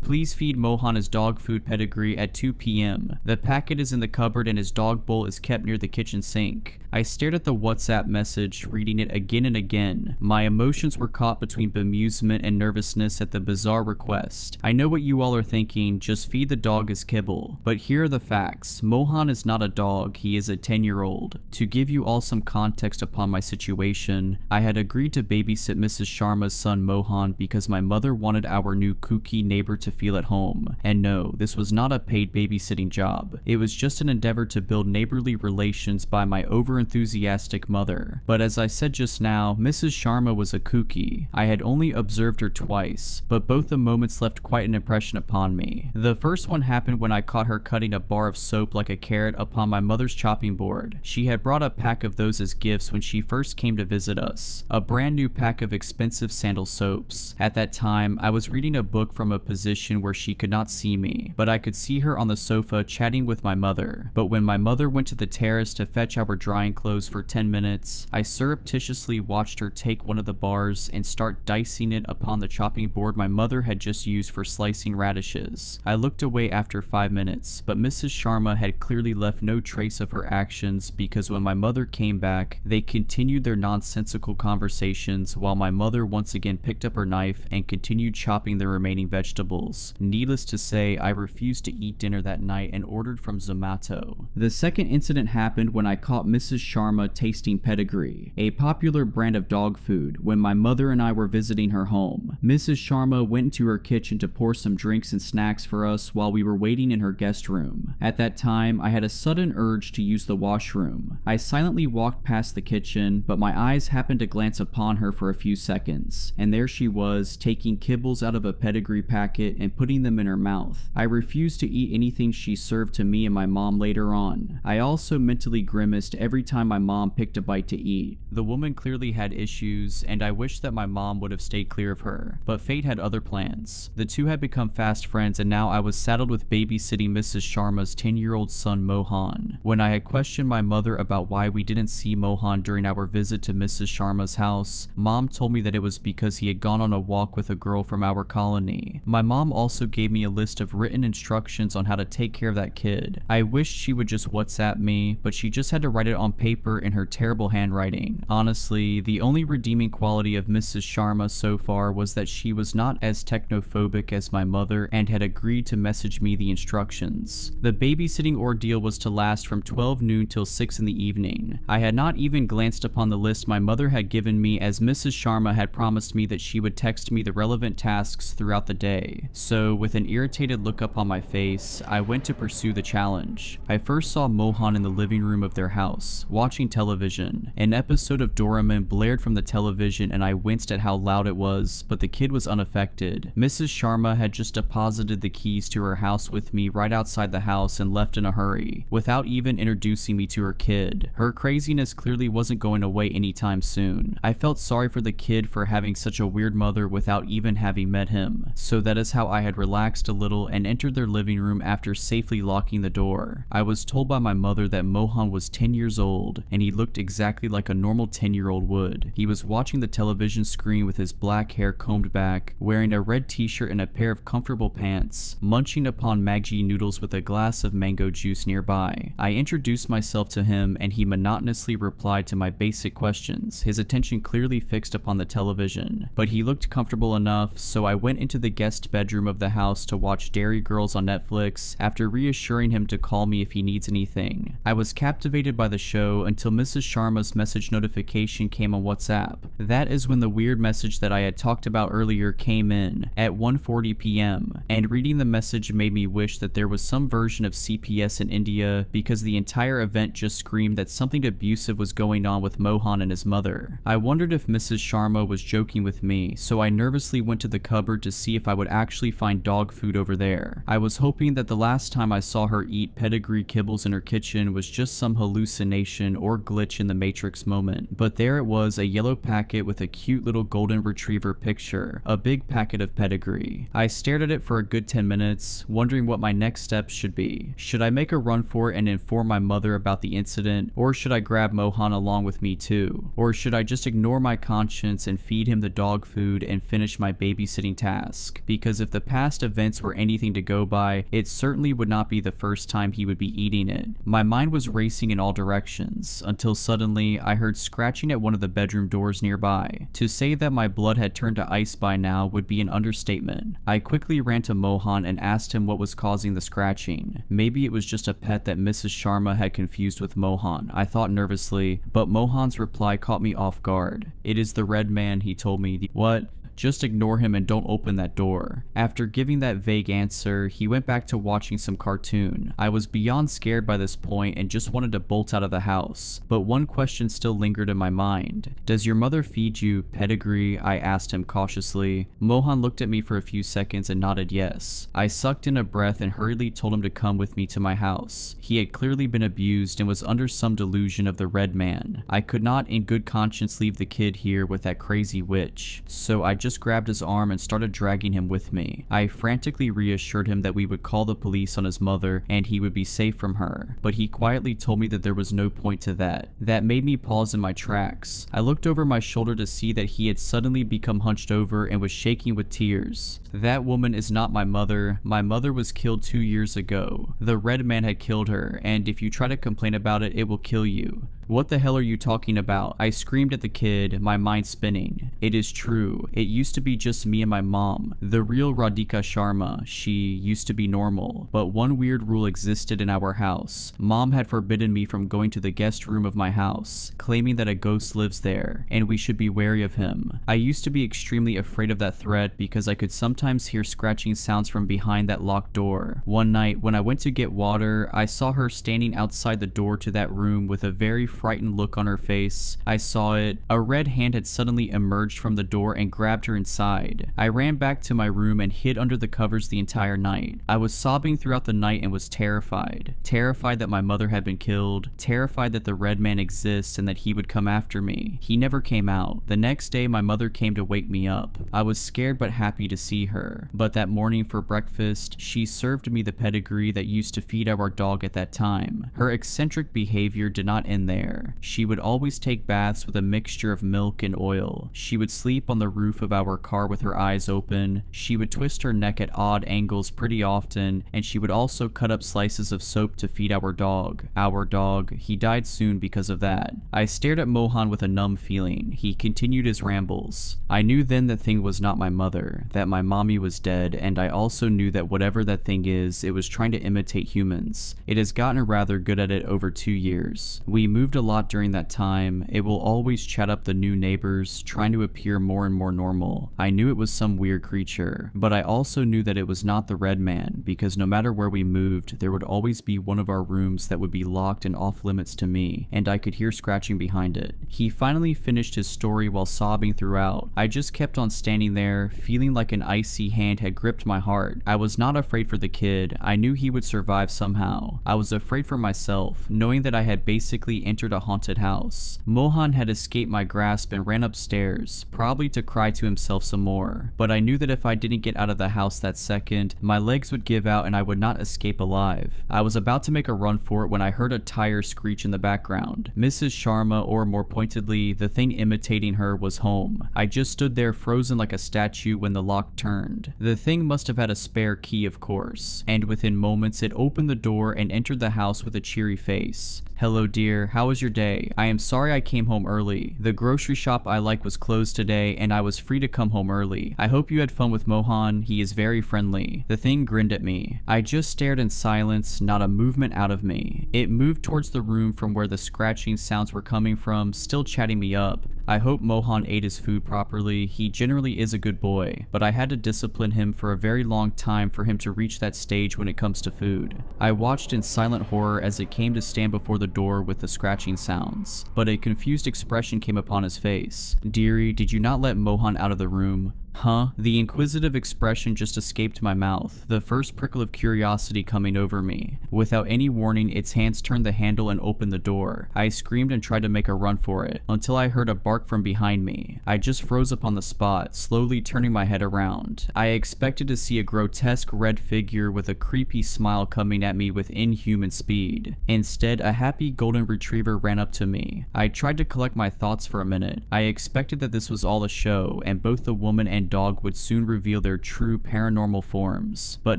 Please feed Mohan his dog food pedigree at 2 p.m. The packet is in the cupboard and his dog bowl is kept near the kitchen sink. I stared at the WhatsApp message, reading it again and again. My emotions were caught between bemusement and nervousness at the bizarre request. I know what you all are thinking, just feed the dog his kibble. But here are the facts. Mohan is not a dog, he is a 10-year-old. To give you all some context upon my situation, I had agreed to babysit Mrs. Sharma's son Mohan because my mother wanted our new kooky neighbor to to feel at home. And no, this was not a paid babysitting job. It was just an endeavor to build neighborly relations by my over-enthusiastic mother. But as I said just now, Mrs. Sharma was a kooky. I had only observed her twice, but both the moments left quite an impression upon me. The first one happened when I caught her cutting a bar of soap like a carrot upon my mother's chopping board. She had brought a pack of those as gifts when she first came to visit us. A brand new pack of expensive sandal soaps. At that time, I was reading a book from a position where she could not see me, but I could see her on the sofa chatting with my mother. But when my mother went to the terrace to fetch our drying clothes for 10 minutes, I surreptitiously watched her take one of the bars and start dicing it upon the chopping board my mother had just used for slicing radishes. I looked away after 5 minutes, but Mrs. Sharma had clearly left no trace of her actions, because when my mother came back, they continued their nonsensical conversations while my mother once again picked up her knife and continued chopping the remaining vegetables. Needless to say, I refused to eat dinner that night and ordered from Zomato. The second incident happened when I caught Mrs. Sharma tasting Pedigree, a popular brand of dog food, when my mother and I were visiting her home. Mrs. Sharma went into her kitchen to pour some drinks and snacks for us while we were waiting in her guest room. At that time, I had a sudden urge to use the washroom. I silently walked past the kitchen, but my eyes happened to glance upon her for a few seconds, and there she was, taking kibbles out of a Pedigree packet and putting them in her mouth. I refused to eat anything she served to me and my mom later on. I also mentally grimaced every time my mom picked a bite to eat. The woman clearly had issues, and I wished that my mom would have stayed clear of her, but fate had other plans. The two had become fast friends, and now I was saddled with babysitting Mrs. Sharma's 10-year-old son Mohan. When I had questioned my mother about why we didn't see Mohan during our visit to Mrs. Sharma's house, Mom told me that it was because he had gone on a walk with a girl from our colony. My mom also gave me a list of written instructions on how to take care of that kid. I wished she would just WhatsApp me, but she just had to write it on paper in her terrible handwriting. Honestly, the only redeeming quality of Mrs. Sharma so far was that she was not as technophobic as my mother and had agreed to message me the instructions. The babysitting ordeal was to last from 12 noon till 6 in the evening. I had not even glanced upon the list my mother had given me, as Mrs. Sharma had promised me that she would text me the relevant tasks throughout the day. So, with an irritated look up on my face, I went to pursue the challenge. I first saw Mohan in the living room of their house, watching television. An episode of Doraemon blared from the television and I winced at how loud it was, but the kid was unaffected. Mrs. Sharma had just deposited the keys to her house with me right outside the house and left in a hurry, without even introducing me to her kid. Her craziness clearly wasn't going away anytime soon. I felt sorry for the kid for having such a weird mother without even having met him, so that is how I had relaxed a little and entered their living room after safely locking the door. I was told by my mother that Mohan was 10 years old, and he looked exactly like a normal 10-year-old would. He was watching the television screen with his black hair combed back, wearing a red t-shirt and a pair of comfortable pants, munching upon Maggi noodles with a glass of mango juice nearby. I introduced myself to him and he monotonously replied to my basic questions, his attention clearly fixed upon the television. But he looked comfortable enough, so I went into the guest bedroom of the house to watch Dairy Girls on Netflix after reassuring him to call me if he needs anything. I was captivated by the show until Mrs. Sharma's message notification came on WhatsApp. That is when the weird message that I had talked about earlier came in at 1:40 p.m. and reading the message made me wish that there was some version of CPS in India, because the entire event just screamed that something abusive was going on with Mohan and his mother. I wondered if Mrs. Sharma was joking with me, so I nervously went to the cupboard to see if I would actually find dog food over there. I was hoping that the last time I saw her eat Pedigree kibbles in her kitchen was just some hallucination or glitch in the Matrix moment, but there it was, a yellow packet with a cute little golden retriever picture, a big packet of Pedigree. I stared at it for a good 10 minutes, wondering what my next steps should be. Should I make a run for it and inform my mother about the incident, or should I grab Mohan along with me too? Or should I just ignore my conscience and feed him the dog food and finish my babysitting task? Because if the past events were anything to go by, it certainly would not be the first time he would be eating it. My mind was racing in all directions, until suddenly I heard scratching at one of the bedroom doors nearby. To say that my blood had turned to ice by now would be an understatement. I quickly ran to Mohan and asked him what was causing the scratching. Maybe it was just a pet that Mrs. Sharma had confused with Mohan, I thought nervously, but Mohan's reply caught me off guard. "It is the red man," he told me. "What? Just ignore him and don't open that door. After giving that vague answer, he went back to watching some cartoon. I was beyond scared by this point and just wanted to bolt out of the house. But one question still lingered in my mind. Does your mother feed you pedigree? I asked him cautiously. Mohan looked at me for a few seconds and nodded yes. I sucked in a breath and hurriedly told him to come with me to my house. He had clearly been abused and was under some delusion of the red man. I could not in good conscience leave the kid here with that crazy witch. So I just grabbed his arm and started dragging him with me. I frantically reassured him that we would call the police on his mother and he would be safe from her. But he quietly told me that there was no point to that. That made me pause in my tracks. I looked over my shoulder to see that he had suddenly become hunched over and was shaking with tears. That woman is not my mother. My mother was killed 2 years ago. The red man had killed her, and if you try to complain about it, it will kill you. What the hell are you talking about? I screamed at the kid, my mind spinning. It is true. It used to be just me and my mom. The real Radhika Sharma. She used to be normal. But one weird rule existed in our house. Mom had forbidden me from going to the guest room of my house, claiming that a ghost lives there, and we should be wary of him. I used to be extremely afraid of that threat because I could sometimes hear scratching sounds from behind that locked door. One night, when I went to get water, I saw her standing outside the door to that room with a very frightened look on her face. I saw it. A red hand had suddenly emerged from the door and grabbed her inside. I ran back to my room and hid under the covers the entire night. I was sobbing throughout the night and was terrified. Terrified that my mother had been killed. Terrified that the red man exists and that he would come after me. He never came out. The next day, my mother came to wake me up. I was scared but happy to see her. But that morning for breakfast, she served me the pedigree that used to feed our dog at that time. Her eccentric behavior did not end there. She would always take baths with a mixture of milk and oil. She would sleep on the roof of our car with her eyes open. She would twist her neck at odd angles pretty often, and she would also cut up slices of soap to feed our dog. Our dog, he died soon because of that. I stared at Mohan with a numb feeling. He continued his rambles. I knew then that thing was not my mother, that my mommy was dead, and I also knew that whatever that thing is, it was trying to imitate humans. It has gotten rather good at it over 2 years. We moved a lot during that time. It will always chat up the new neighbors, trying to appear more and more normal. I knew it was some weird creature, but I also knew that it was not the red man, because no matter where we moved, there would always be one of our rooms that would be locked and off limits to me, and I could hear scratching behind it. He finally finished his story while sobbing throughout. I just kept on standing there, feeling like an icy hand had gripped my heart. I was not afraid for the kid. I knew he would survive somehow. I was afraid for myself, knowing that I had basically entered a haunted house. Mohan had escaped my grasp and ran upstairs, probably to cry to himself some more. But I knew that if I didn't get out of the house that second, my legs would give out and I would not escape alive. I was about to make a run for it when I heard a tire screech in the background. Mrs. Sharma, or more pointedly, the thing imitating her, was home. I just stood there frozen like a statue when the lock turned. The thing must have had a spare key, of course, and within moments it opened the door and entered the house with a cheery face. "Hello dear, how was your day? I am sorry I came home early. The grocery shop I like was closed today and I was free to come home early. I hope you had fun with Mohan, he is very friendly." The thing grinned at me. I just stared in silence, not a movement out of me. It moved towards the room from where the scratching sounds were coming from, still chatting me up. I hope Mohan ate his food properly. He generally is a good boy, but I had to discipline him for a very long time for him to reach that stage when it comes to food. I watched in silent horror as it came to stand before the door with the scratching sounds, but a confused expression came upon his face. "Dearie, did you not let Mohan out of the room?" Huh? The inquisitive expression just escaped my mouth, the first prickle of curiosity coming over me. Without any warning, its hands turned the handle and opened the door. I screamed and tried to make a run for it, until I heard a bark from behind me. I just froze up on the spot, slowly turning my head around. I expected to see a grotesque red figure with a creepy smile coming at me with inhuman speed. Instead, a happy golden retriever ran up to me. I tried to collect my thoughts for a minute. I expected that this was all a show, and both the woman and dog would soon reveal their true paranormal forms. But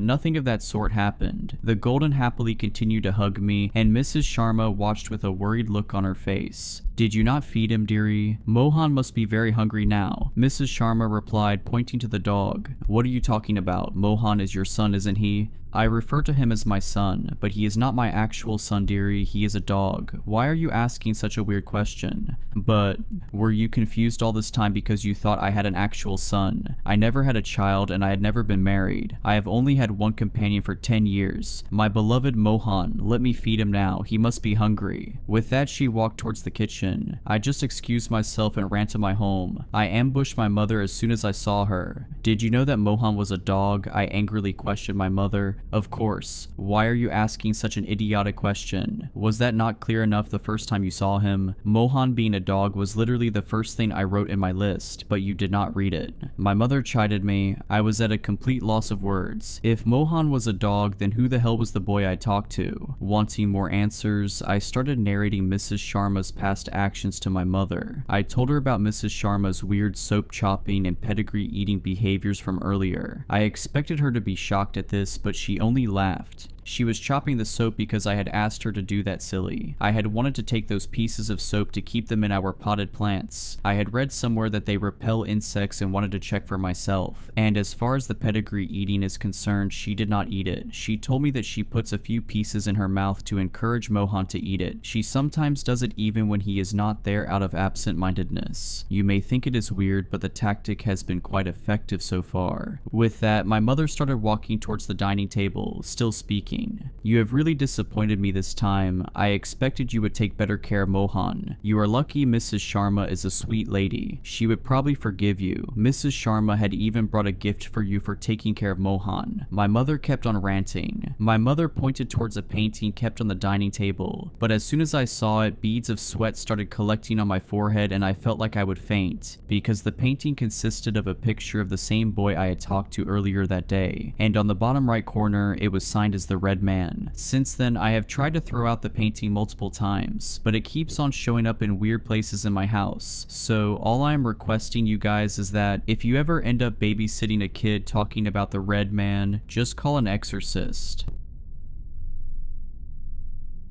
nothing of that sort happened. The golden happily continued to hug me, and Mrs. Sharma watched with a worried look on her face. "Did you not feed him, dearie? Mohan must be very hungry now," Mrs. Sharma replied, pointing to the dog. "What are you talking about? Mohan is your son, isn't he?" "I refer to him as my son, but he is not my actual son, dearie. He is a dog. Why are you asking such a weird question?" "But were you confused all this time because you thought I had an actual son?" son. I never had a child and I had never been married. I have only had one companion for 10 years. My beloved Mohan, let me feed him now. He must be hungry." With that, she walked towards the kitchen. I just excused myself and ran to my home. I ambushed my mother as soon as I saw her. "Did you know that Mohan was a dog?" I angrily questioned my mother. "Of course. Why are you asking such an idiotic question? Was that not clear enough the first time you saw him? Mohan being a dog was literally the first thing I wrote in my list, but you did not read it." My mother chided me. I was at a complete loss of words. If Mohan was a dog, then who the hell was the boy I talked to? Wanting more answers, I started narrating Mrs. Sharma's past actions to my mother. I told her about Mrs. Sharma's weird soap chopping and pedigree eating behaviors from earlier. I expected her to be shocked at this, but she only laughed. She was chopping the soap because I had asked her to do that silly. I had wanted to take those pieces of soap to keep them in our potted plants. I had read somewhere that they repel insects and wanted to check for myself. And as far as the pedigree eating is concerned, she did not eat it. She told me that she puts a few pieces in her mouth to encourage Mohan to eat it. She sometimes does it even when he is not there out of absent-mindedness. You may think it is weird, but the tactic has been quite effective so far. With that, my mother started walking towards the dining table, still speaking. "You have really disappointed me this time. I expected you would take better care of Mohan. You are lucky Mrs. Sharma is a sweet lady. She would probably forgive you. Mrs. Sharma had even brought a gift for you for taking care of Mohan." My mother kept on ranting. My mother pointed towards a painting kept on the dining table, but as soon as I saw it, beads of sweat started collecting on my forehead and I felt like I would faint, because the painting consisted of a picture of the same boy I had talked to earlier that day, and on the bottom right corner, it was signed as the Red Man. Since then, I have tried to throw out the painting multiple times, but it keeps on showing up in weird places in my house. So all I am requesting you guys is that if you ever end up babysitting a kid talking about the Red Man, just call an exorcist.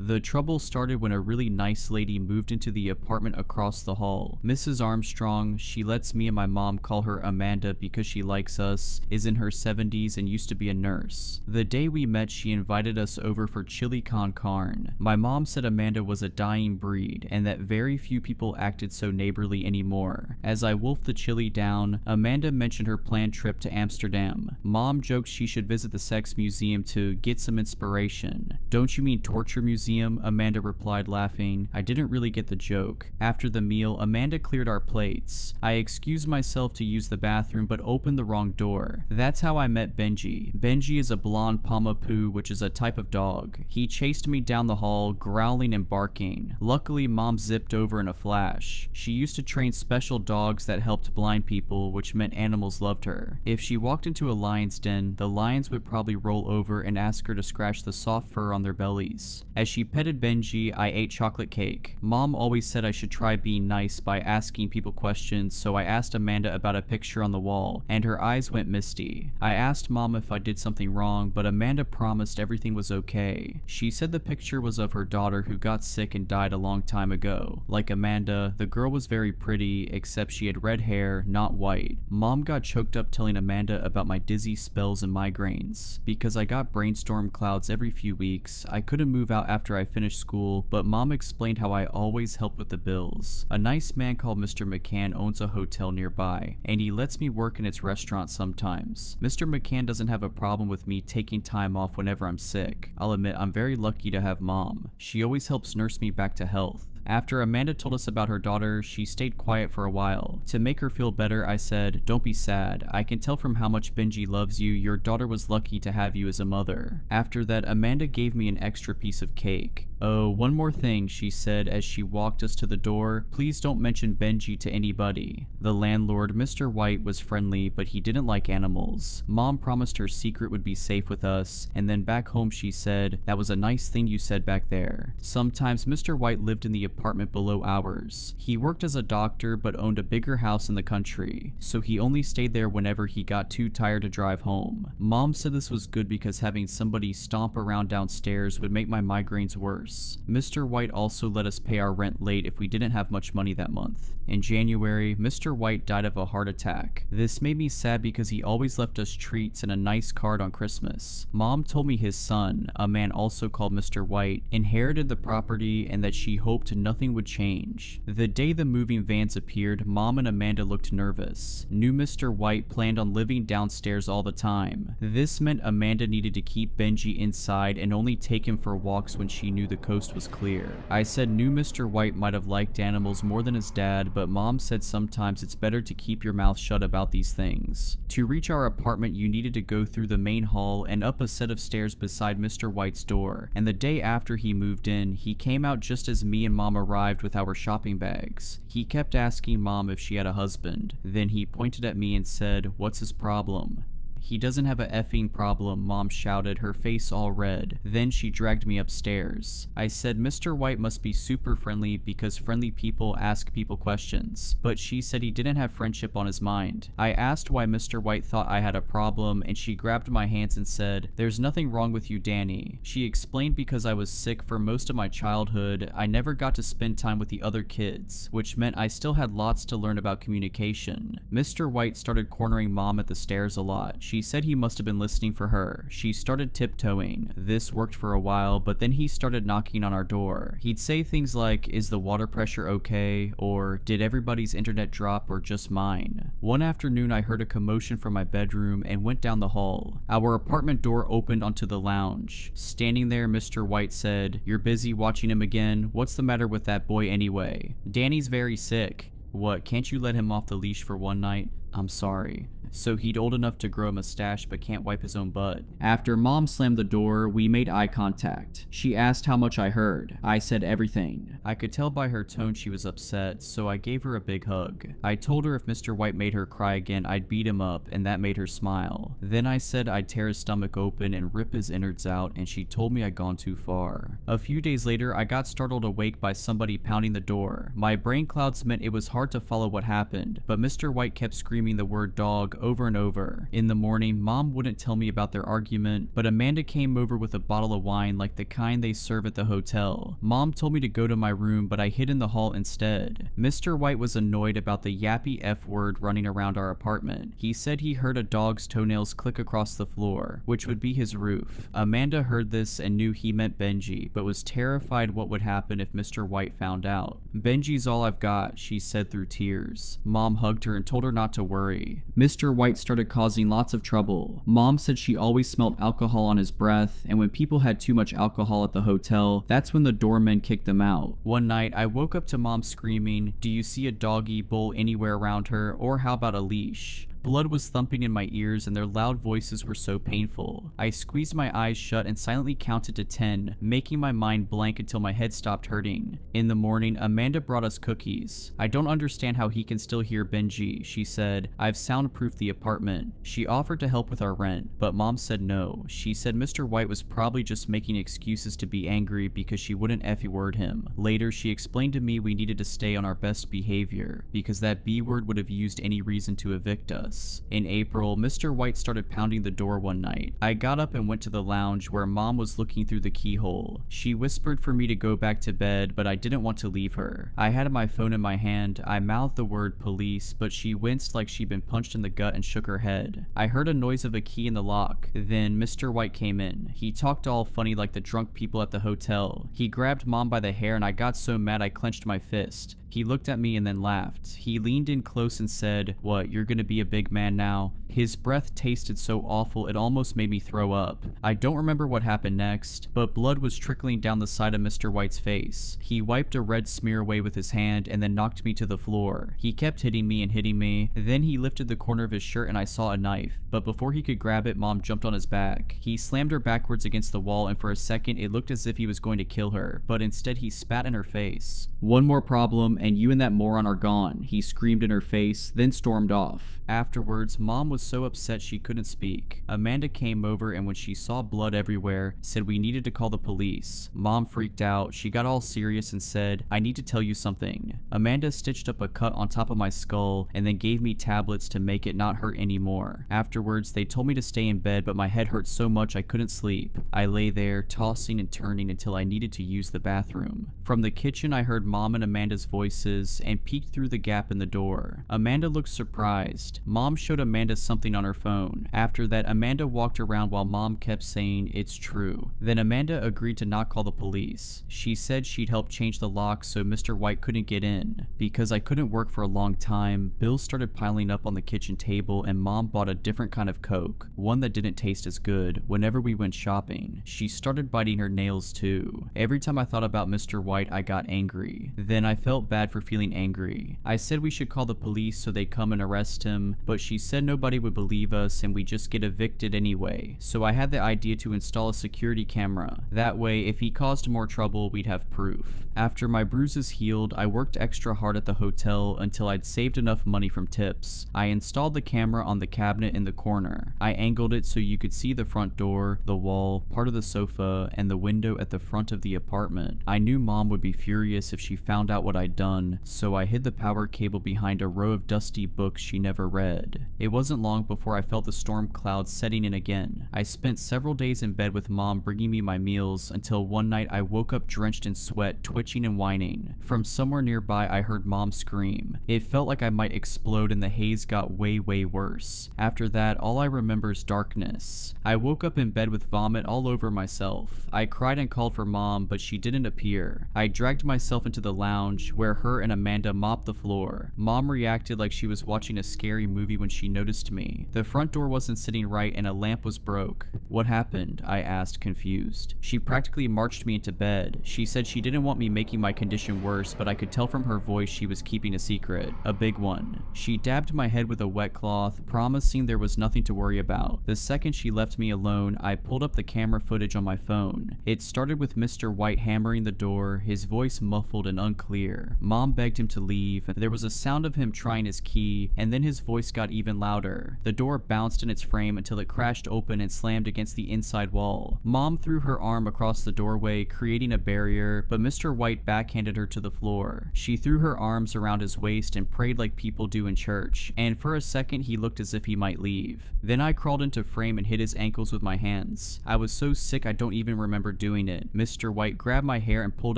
The trouble started when a really nice lady moved into the apartment across the hall. Mrs. Armstrong, she lets me and my mom call her Amanda because she likes us, is in her 70s and used to be a nurse. The day we met, she invited us over for chili con carne. My mom said Amanda was a dying breed and that very few people acted so neighborly anymore. As I wolfed the chili down, Amanda mentioned her planned trip to Amsterdam. Mom joked she should visit the sex museum to get some inspiration. "Don't you mean torture museum?" Amanda replied, laughing. I didn't really get the joke. After the meal, Amanda cleared our plates. I excused myself to use the bathroom but opened the wrong door. That's how I met Benji. Benji is a blonde Pama-Poo, which is a type of dog. He chased me down the hall, growling and barking. Luckily, Mom zipped over in a flash. She used to train special dogs that helped blind people, which meant animals loved her. If she walked into a lion's den, the lions would probably roll over and ask her to scratch the soft fur on their bellies. As she petted Benji, I ate chocolate cake. Mom always said I should try being nice by asking people questions, so I asked Amanda about a picture on the wall, and her eyes went misty. I asked Mom if I did something wrong, but Amanda promised everything was okay. She said the picture was of her daughter who got sick and died a long time ago. Like Amanda, the girl was very pretty, except she had red hair, not white. Mom got choked up telling Amanda about my dizzy spells and migraines. Because I got brainstorm clouds every few weeks, I couldn't move out after I finished school, but Mom explained how I always helped with the bills. A nice man called Mr. McCann owns a hotel nearby, and he lets me work in its restaurant sometimes. Mr. McCann doesn't have a problem with me taking time off whenever I'm sick. I'll admit I'm very lucky to have Mom. She always helps nurse me back to health. After Amanda told us about her daughter, she stayed quiet for a while. To make her feel better, I said, "Don't be sad. I can tell from how much Benji loves you, your daughter was lucky to have you as a mother." After that, Amanda gave me an extra piece of cake. "Oh, one more thing," she said as she walked us to the door. "Please don't mention Benji to anybody." The landlord, Mr. White, was friendly, but he didn't like animals. Mom promised her secret would be safe with us, and then back home she said, "That was a nice thing you said back there." Sometimes Mr. White lived in the apartment below ours. He worked as a doctor but owned a bigger house in the country, so he only stayed there whenever he got too tired to drive home. Mom said this was good because having somebody stomp around downstairs would make my migraines worse. worse. Mr. White also let us pay our rent late if we didn't have much money that month. In January, Mr. White died of a heart attack. This made me sad because he always left us treats and a nice card on Christmas. Mom told me his son, a man also called Mr. White, inherited the property and that she hoped nothing would change. The day the moving vans appeared, Mom and Amanda looked nervous. Knew Mr. White planned on living downstairs all the time. This meant Amanda needed to keep Benji inside and only take him for walks when she knew the coast was clear. I said knew Mr. White might have liked animals more than his dad, but Mom said sometimes it's better to keep your mouth shut about these things. To reach our apartment, you needed to go through the main hall and up a set of stairs beside Mr. White's door, and the day after he moved in, he came out just as me and Mom arrived with our shopping bags. He kept asking Mom if she had a husband. Then he pointed at me and said, "What's his problem?" "He doesn't have a effing problem," Mom shouted, her face all red. Then she dragged me upstairs. I said Mr. White must be super friendly because friendly people ask people questions, but she said he didn't have friendship on his mind. I asked why Mr. White thought I had a problem, and she grabbed my hands and said, "There's nothing wrong with you, Danny." She explained because I was sick for most of my childhood, I never got to spend time with the other kids, which meant I still had lots to learn about communication. Mr. White started cornering Mom at the stairs a lot. She said he must have been listening for her. She started tiptoeing. This worked for a while, but then he started knocking on our door. He'd say things like, "Is the water pressure okay?" or "Did everybody's internet drop or just mine?" One afternoon I heard a commotion from my bedroom and went down the hall. Our apartment door opened onto the lounge. Standing there, Mr. White said, "You're busy watching him again? What's the matter with that boy anyway?" "Danny's very sick." "What, can't you let him off the leash for one night?" "I'm sorry." So he'd old enough to grow a mustache but can't wipe his own butt. After Mom slammed the door, we made eye contact. She asked how much I heard. I said everything. I could tell by her tone she was upset, so I gave her a big hug. I told her if Mr. White made her cry again, I'd beat him up, and that made her smile. Then I said I'd tear his stomach open and rip his innards out, and she told me I'd gone too far. A few days later, I got startled awake by somebody pounding the door. My brain clouds meant it was hard to follow what happened, but Mr. White kept screaming the word dog over and over. In the morning, Mom wouldn't tell me about their argument, but Amanda came over with a bottle of wine like the kind they serve at the hotel. Mom told me to go to my room, but I hid in the hall instead. Mr. White was annoyed about the yappy F word running around our apartment. He said he heard a dog's toenails click across the floor, which would be his roof. Amanda heard this and knew he meant Benji, but was terrified what would happen if Mr. White found out. "Benji's all I've got," she said through tears. Mom hugged her and told her not to worry. Mr. White started causing lots of trouble. Mom said she always smelled alcohol on his breath, and when people had too much alcohol at the hotel, that's when the doorman kicked them out. One night, I woke up to Mom screaming, "Do you see a doggy bowl anywhere around her, or how about a leash?" Blood was thumping in my ears and their loud voices were so painful. I squeezed my eyes shut and silently counted to 10, making my mind blank until my head stopped hurting. In the morning, Amanda brought us cookies. "I don't understand how he can still hear Benji," she said. "I've soundproofed the apartment." She offered to help with our rent, but Mom said no. She said Mr. White was probably just making excuses to be angry because she wouldn't F-word him. Later, she explained to me we needed to stay on our best behavior, because that B-word would have used any reason to evict us. In April, Mr. White started pounding the door one night. I got up and went to the lounge where Mom was looking through the keyhole. She whispered for me to go back to bed, but I didn't want to leave her. I had my phone in my hand. I mouthed the word police, but she winced like she'd been punched in the gut and shook her head. I heard a noise of a key in the lock. Then Mr. White came in. He talked all funny like the drunk people at the hotel. He grabbed Mom by the hair and I got so mad I clenched my fist. He looked at me and then laughed. He leaned in close and said, "What, you're gonna be a big man now?" His breath tasted so awful it almost made me throw up. I don't remember what happened next, but blood was trickling down the side of Mr. White's face. He wiped a red smear away with his hand and then knocked me to the floor. He kept hitting me and hitting me. Then he lifted the corner of his shirt and I saw a knife, but before he could grab it, Mom jumped on his back. He slammed her backwards against the wall and for a second it looked as if he was going to kill her, but instead he spat in her face. "One more problem and you and that moron are gone," he screamed in her face, then stormed off. Afterwards, Mom was was so upset she couldn't speak. Amanda came over, and when she saw blood everywhere, said we needed to call the police. Mom freaked out. She got all serious and said, "I need to tell you something." Amanda stitched up a cut on top of my skull and then gave me tablets to make it not hurt anymore. Afterwards, they told me to stay in bed, but my head hurt so much I couldn't sleep. I lay there, tossing and turning until I needed to use the bathroom. From the kitchen, I heard Mom and Amanda's voices and peeked through the gap in the door. Amanda looked surprised. Mom showed Amanda something on her phone. After that, Amanda walked around while Mom kept saying, "It's true." Then Amanda agreed to not call the police. She said she'd help change the lock so Mr. White couldn't get in. Because I couldn't work for a long time, bills started piling up on the kitchen table, and Mom bought a different kind of Coke, one that didn't taste as good, whenever we went shopping. She started biting her nails too. Every time I thought about Mr. White, I got angry. Then I felt bad for feeling angry. I said we should call the police so they'd come and arrest him, but she said nobody would believe us and we'd just get evicted anyway. So I had the idea to install a security camera. That way, if he caused more trouble, we'd have proof. After my bruises healed, I worked extra hard at the hotel until I'd saved enough money from tips. I installed the camera on the cabinet in the corner. I angled it so you could see the front door, the wall, part of the sofa, and the window at the front of the apartment. I knew Mom would be furious if she found out what I'd done, so I hid the power cable behind a row of dusty books she never read. It wasn't long before I felt the storm clouds setting in again. I spent several days in bed with Mom bringing me my meals until one night I woke up drenched in sweat, twitching and whining. From somewhere nearby, I heard Mom scream. It felt like I might explode, and the haze got way worse. After that, all I remember is darkness. I woke up in bed with vomit all over myself. I cried and called for Mom, but she didn't appear. I dragged myself into the lounge, where her and Amanda mopped the floor. Mom reacted like she was watching a scary movie when she noticed me. The front door wasn't sitting right and a lamp was broke. "What happened?" I asked, confused. She practically marched me into bed. She said she didn't want me making my condition worse, but I could tell from her voice she was keeping a secret. A big one. She dabbed my head with a wet cloth, promising there was nothing to worry about. The second she left me alone, I pulled up the camera footage on my phone. It started with Mr. White hammering the door, his voice muffled and unclear. Mom begged him to leave. There was a sound of him trying his key, and then his voice got even louder. The door bounced in its frame until it crashed open and slammed against the inside wall. Mom threw her arm across the doorway, creating a barrier, but Mr. White backhanded her to the floor. She threw her arms around his waist and prayed like people do in church, and for a second he looked as if he might leave. Then I crawled into frame and hit his ankles with my hands. I was so sick I don't even remember doing it. Mr. White grabbed my hair and pulled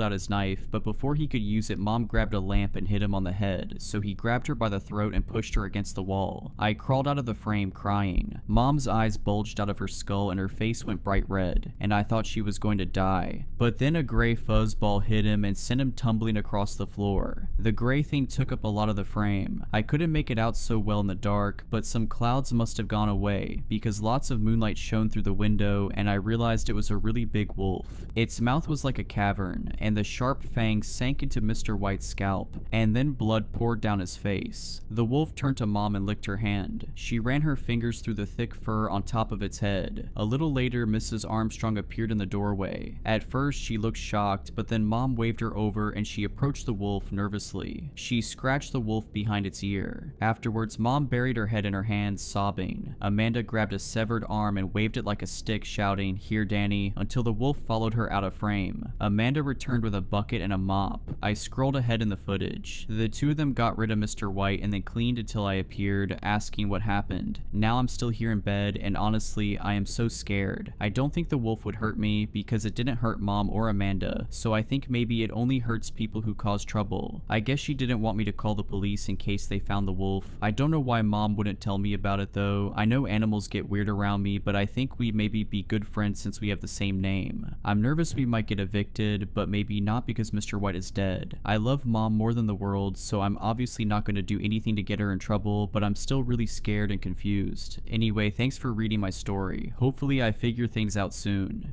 out his knife, but before he could use it, Mom grabbed a lamp and hit him on the head, so he grabbed her by the throat and pushed her against the wall. I crawled out of the frame crying. Mom's eyes bulged out of her skull and her face went bright red, and I thought she was going to die. But then a gray fuzzball hit him and sent him tumbling across the floor. The gray thing took up a lot of the frame. I couldn't make it out so well in the dark, but some clouds must have gone away because lots of moonlight shone through the window, and I realized it was a really big wolf. Its mouth was like a cavern, and the sharp fangs sank into Mr. White's scalp, and then blood poured down his face. The wolf turned to Mom and licked her hand. She ran her fingers through the thick fur on top of its head. A little later, Mrs. Armstrong appeared in the doorway. At first, she looked shocked, but then Mom waved her over and she approached the wolf nervously. She scratched the wolf behind its ear. Afterwards, Mom buried her head in her hands, sobbing. Amanda grabbed a severed arm and waved it like a stick, shouting, "Here, Danny," until the wolf followed her out of frame. Amanda returned with a bucket and a mop. I scrolled ahead in the footage. The two of them got rid of Mr. White and then cleaned until I appeared, asking what happened. Now I'm still here in bed, and honestly, I am so scared. I don't think the wolf would hurt me because it didn't hurt Mom or Amanda, so I think maybe it only hurts people who cause trouble. I guess she didn't want me to call the police in case they found the wolf. I don't know why Mom wouldn't tell me about it though. I know animals get weird around me, but I think we maybe be good friends since we have the same name. I'm nervous we might get evicted, but maybe not because Mr. White is dead. I love Mom more than the world, so I'm obviously not going to do anything to get her in trouble, but I'm still really scared and confused. Anyway, thanks for reading my story. Hopefully I figure things out soon.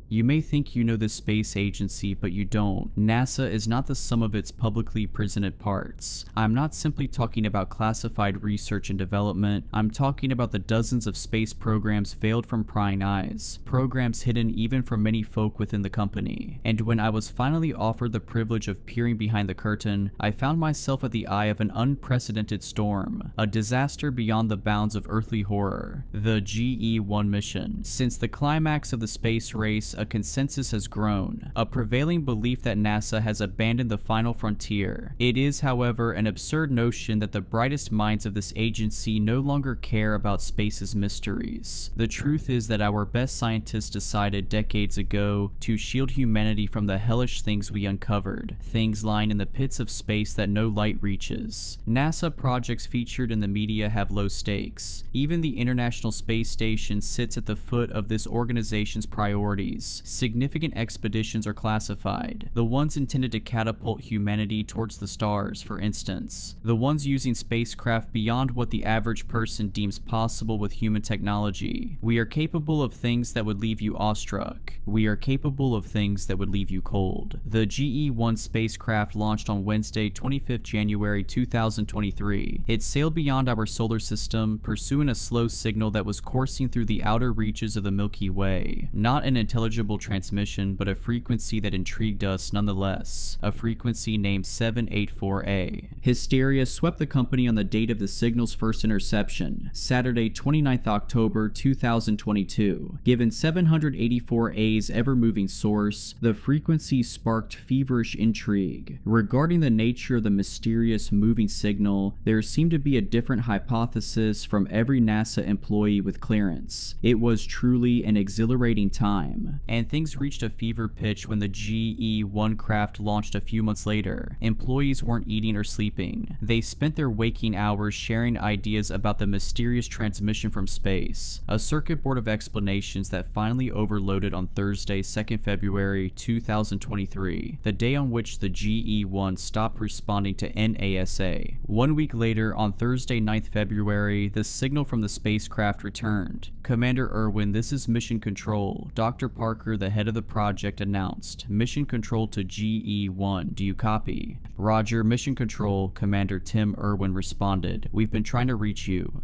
You may think you know this space agency, but you don't. NASA is not the sum of its publicly presented parts. I'm not simply talking about classified research and development. I'm talking about the dozens of space programs veiled from prying eyes, programs hidden even from many folk within the company. And when I was finally offered the privilege of peering behind the curtain, I found myself at the eye of an unprecedented storm, a disaster beyond the bounds of earthly horror, the GE-1 mission. Since the climax of the space race, a consensus has grown, a prevailing belief that NASA has abandoned the final frontier. It is, however, an absurd notion that the brightest minds of this agency no longer care about space's mysteries. The truth is that our best scientists decided decades ago to shield humanity from the hellish things we uncovered, things lying in the pits of space that no light reaches. NASA projects featured in the media have low stakes. Even the International Space Station sits at the foot of this organization's priorities. Significant expeditions are classified. The ones intended to catapult humanity towards the stars, for instance. The ones using spacecraft beyond what the average person deems possible with human technology. We are capable of things that would leave you awestruck. We are capable of things that would leave you cold. The GE-1 spacecraft launched on Wednesday, 25th January 2023. It sailed beyond our solar system, pursuing a slow signal that was coursing through the outer reaches of the Milky Way. Not an intelligible transmission, but a frequency that intrigued us nonetheless. A frequency named 784A. Hysteria swept the company on the date of the signal's first interception, Saturday, 29th October 2022. Given 784A's ever-moving source, the frequency sparked feverish intrigue. Regarding the nature of the mysterious moving signal, there seemed to be a different hypothesis from every NASA employee with clearance. It was truly an exhilarating time, and things reached a fever pitch when the GE-1 craft launched a few months later. Employees weren't eating or sleeping. They spent their waking hours sharing ideas about the mysterious transmission from space, a circuit board of explanations that finally overloaded on Thursday, 2nd February 2023, the day on which the GE-1 stopped responding to NASA. 1 week later, on Thursday, 9th February, the signal from the spacecraft returned. Commander Irwin, this is Mission Control. Dr. Parker, the head of the project, announced. Mission Control to GE-1. Do you copy? Roger, Mission Control. Commander Tim Irwin responded. We've been trying to reach you.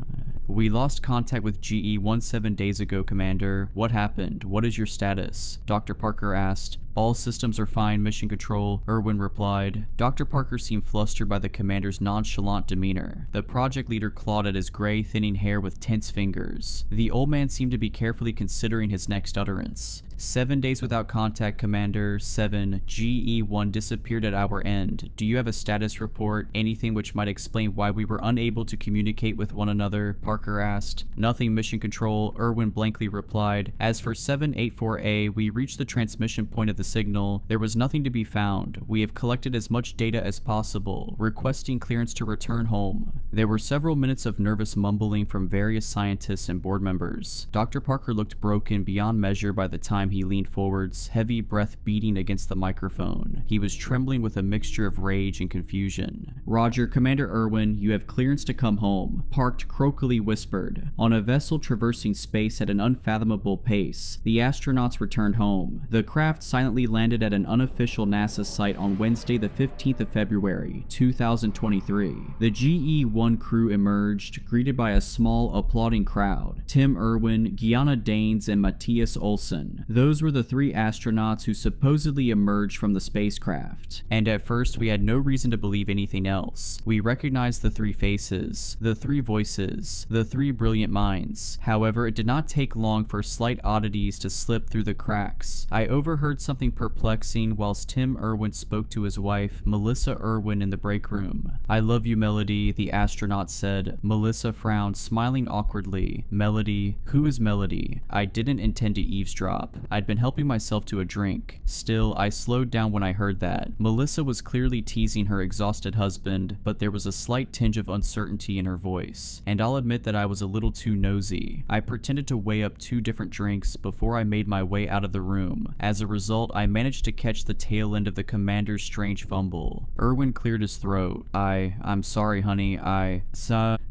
We lost contact with GE-1 7 days ago, Commander. What happened? What is your status? Dr. Parker asked. All systems are fine, Mission Control, Irwin replied. Dr. Parker seemed flustered by the commander's nonchalant demeanor. The project leader clawed at his gray, thinning hair with tense fingers. The old man seemed to be carefully considering his next utterance. 7 days without contact, Commander. 7. GE-1 disappeared at our end. Do you have a status report? Anything which might explain why we were unable to communicate with one another? Parker asked. Nothing, Mission Control, Irwin blankly replied. As for 784A, we reached the transmission point of the signal. There was nothing to be found. We have collected as much data as possible, requesting clearance to return home. There were several minutes of nervous mumbling from various scientists and board members. Dr. Parker looked broken beyond measure by the time he leaned forwards, heavy breath beating against the microphone. He was trembling with a mixture of rage and confusion. Roger, Commander Irwin, you have clearance to come home. Parked croakily whispered. On a vessel traversing space at an unfathomable pace, the astronauts returned home. The craft silently landed at an unofficial NASA site on Wednesday, the 15th of February, 2023. The GE-1 crew emerged, greeted by a small, applauding crowd. Tim Irwin, Gianna Danes, and Matthias Olsen. Those were the 3 astronauts who supposedly emerged from the spacecraft. And at first, we had no reason to believe anything else. We recognized the 3 faces, the 3 voices, the 3 brilliant minds. However, it did not take long for slight oddities to slip through the cracks. I overheard something perplexing whilst Tim Irwin spoke to his wife, Melissa Irwin, in the break room. I love you, Melody, the astronaut said. Melissa frowned, smiling awkwardly. Melody? Who is Melody? I didn't intend to eavesdrop. I'd been helping myself to a drink. Still, I slowed down when I heard that. Melissa was clearly teasing her exhausted husband, but there was a slight tinge of uncertainty in her voice. And I'll admit that I was a little too nosy. I pretended to weigh up 2 different drinks before I made my way out of the room. As a result, I managed to catch the tail end of the commander's strange fumble. Irwin cleared his throat. I'm sorry, honey,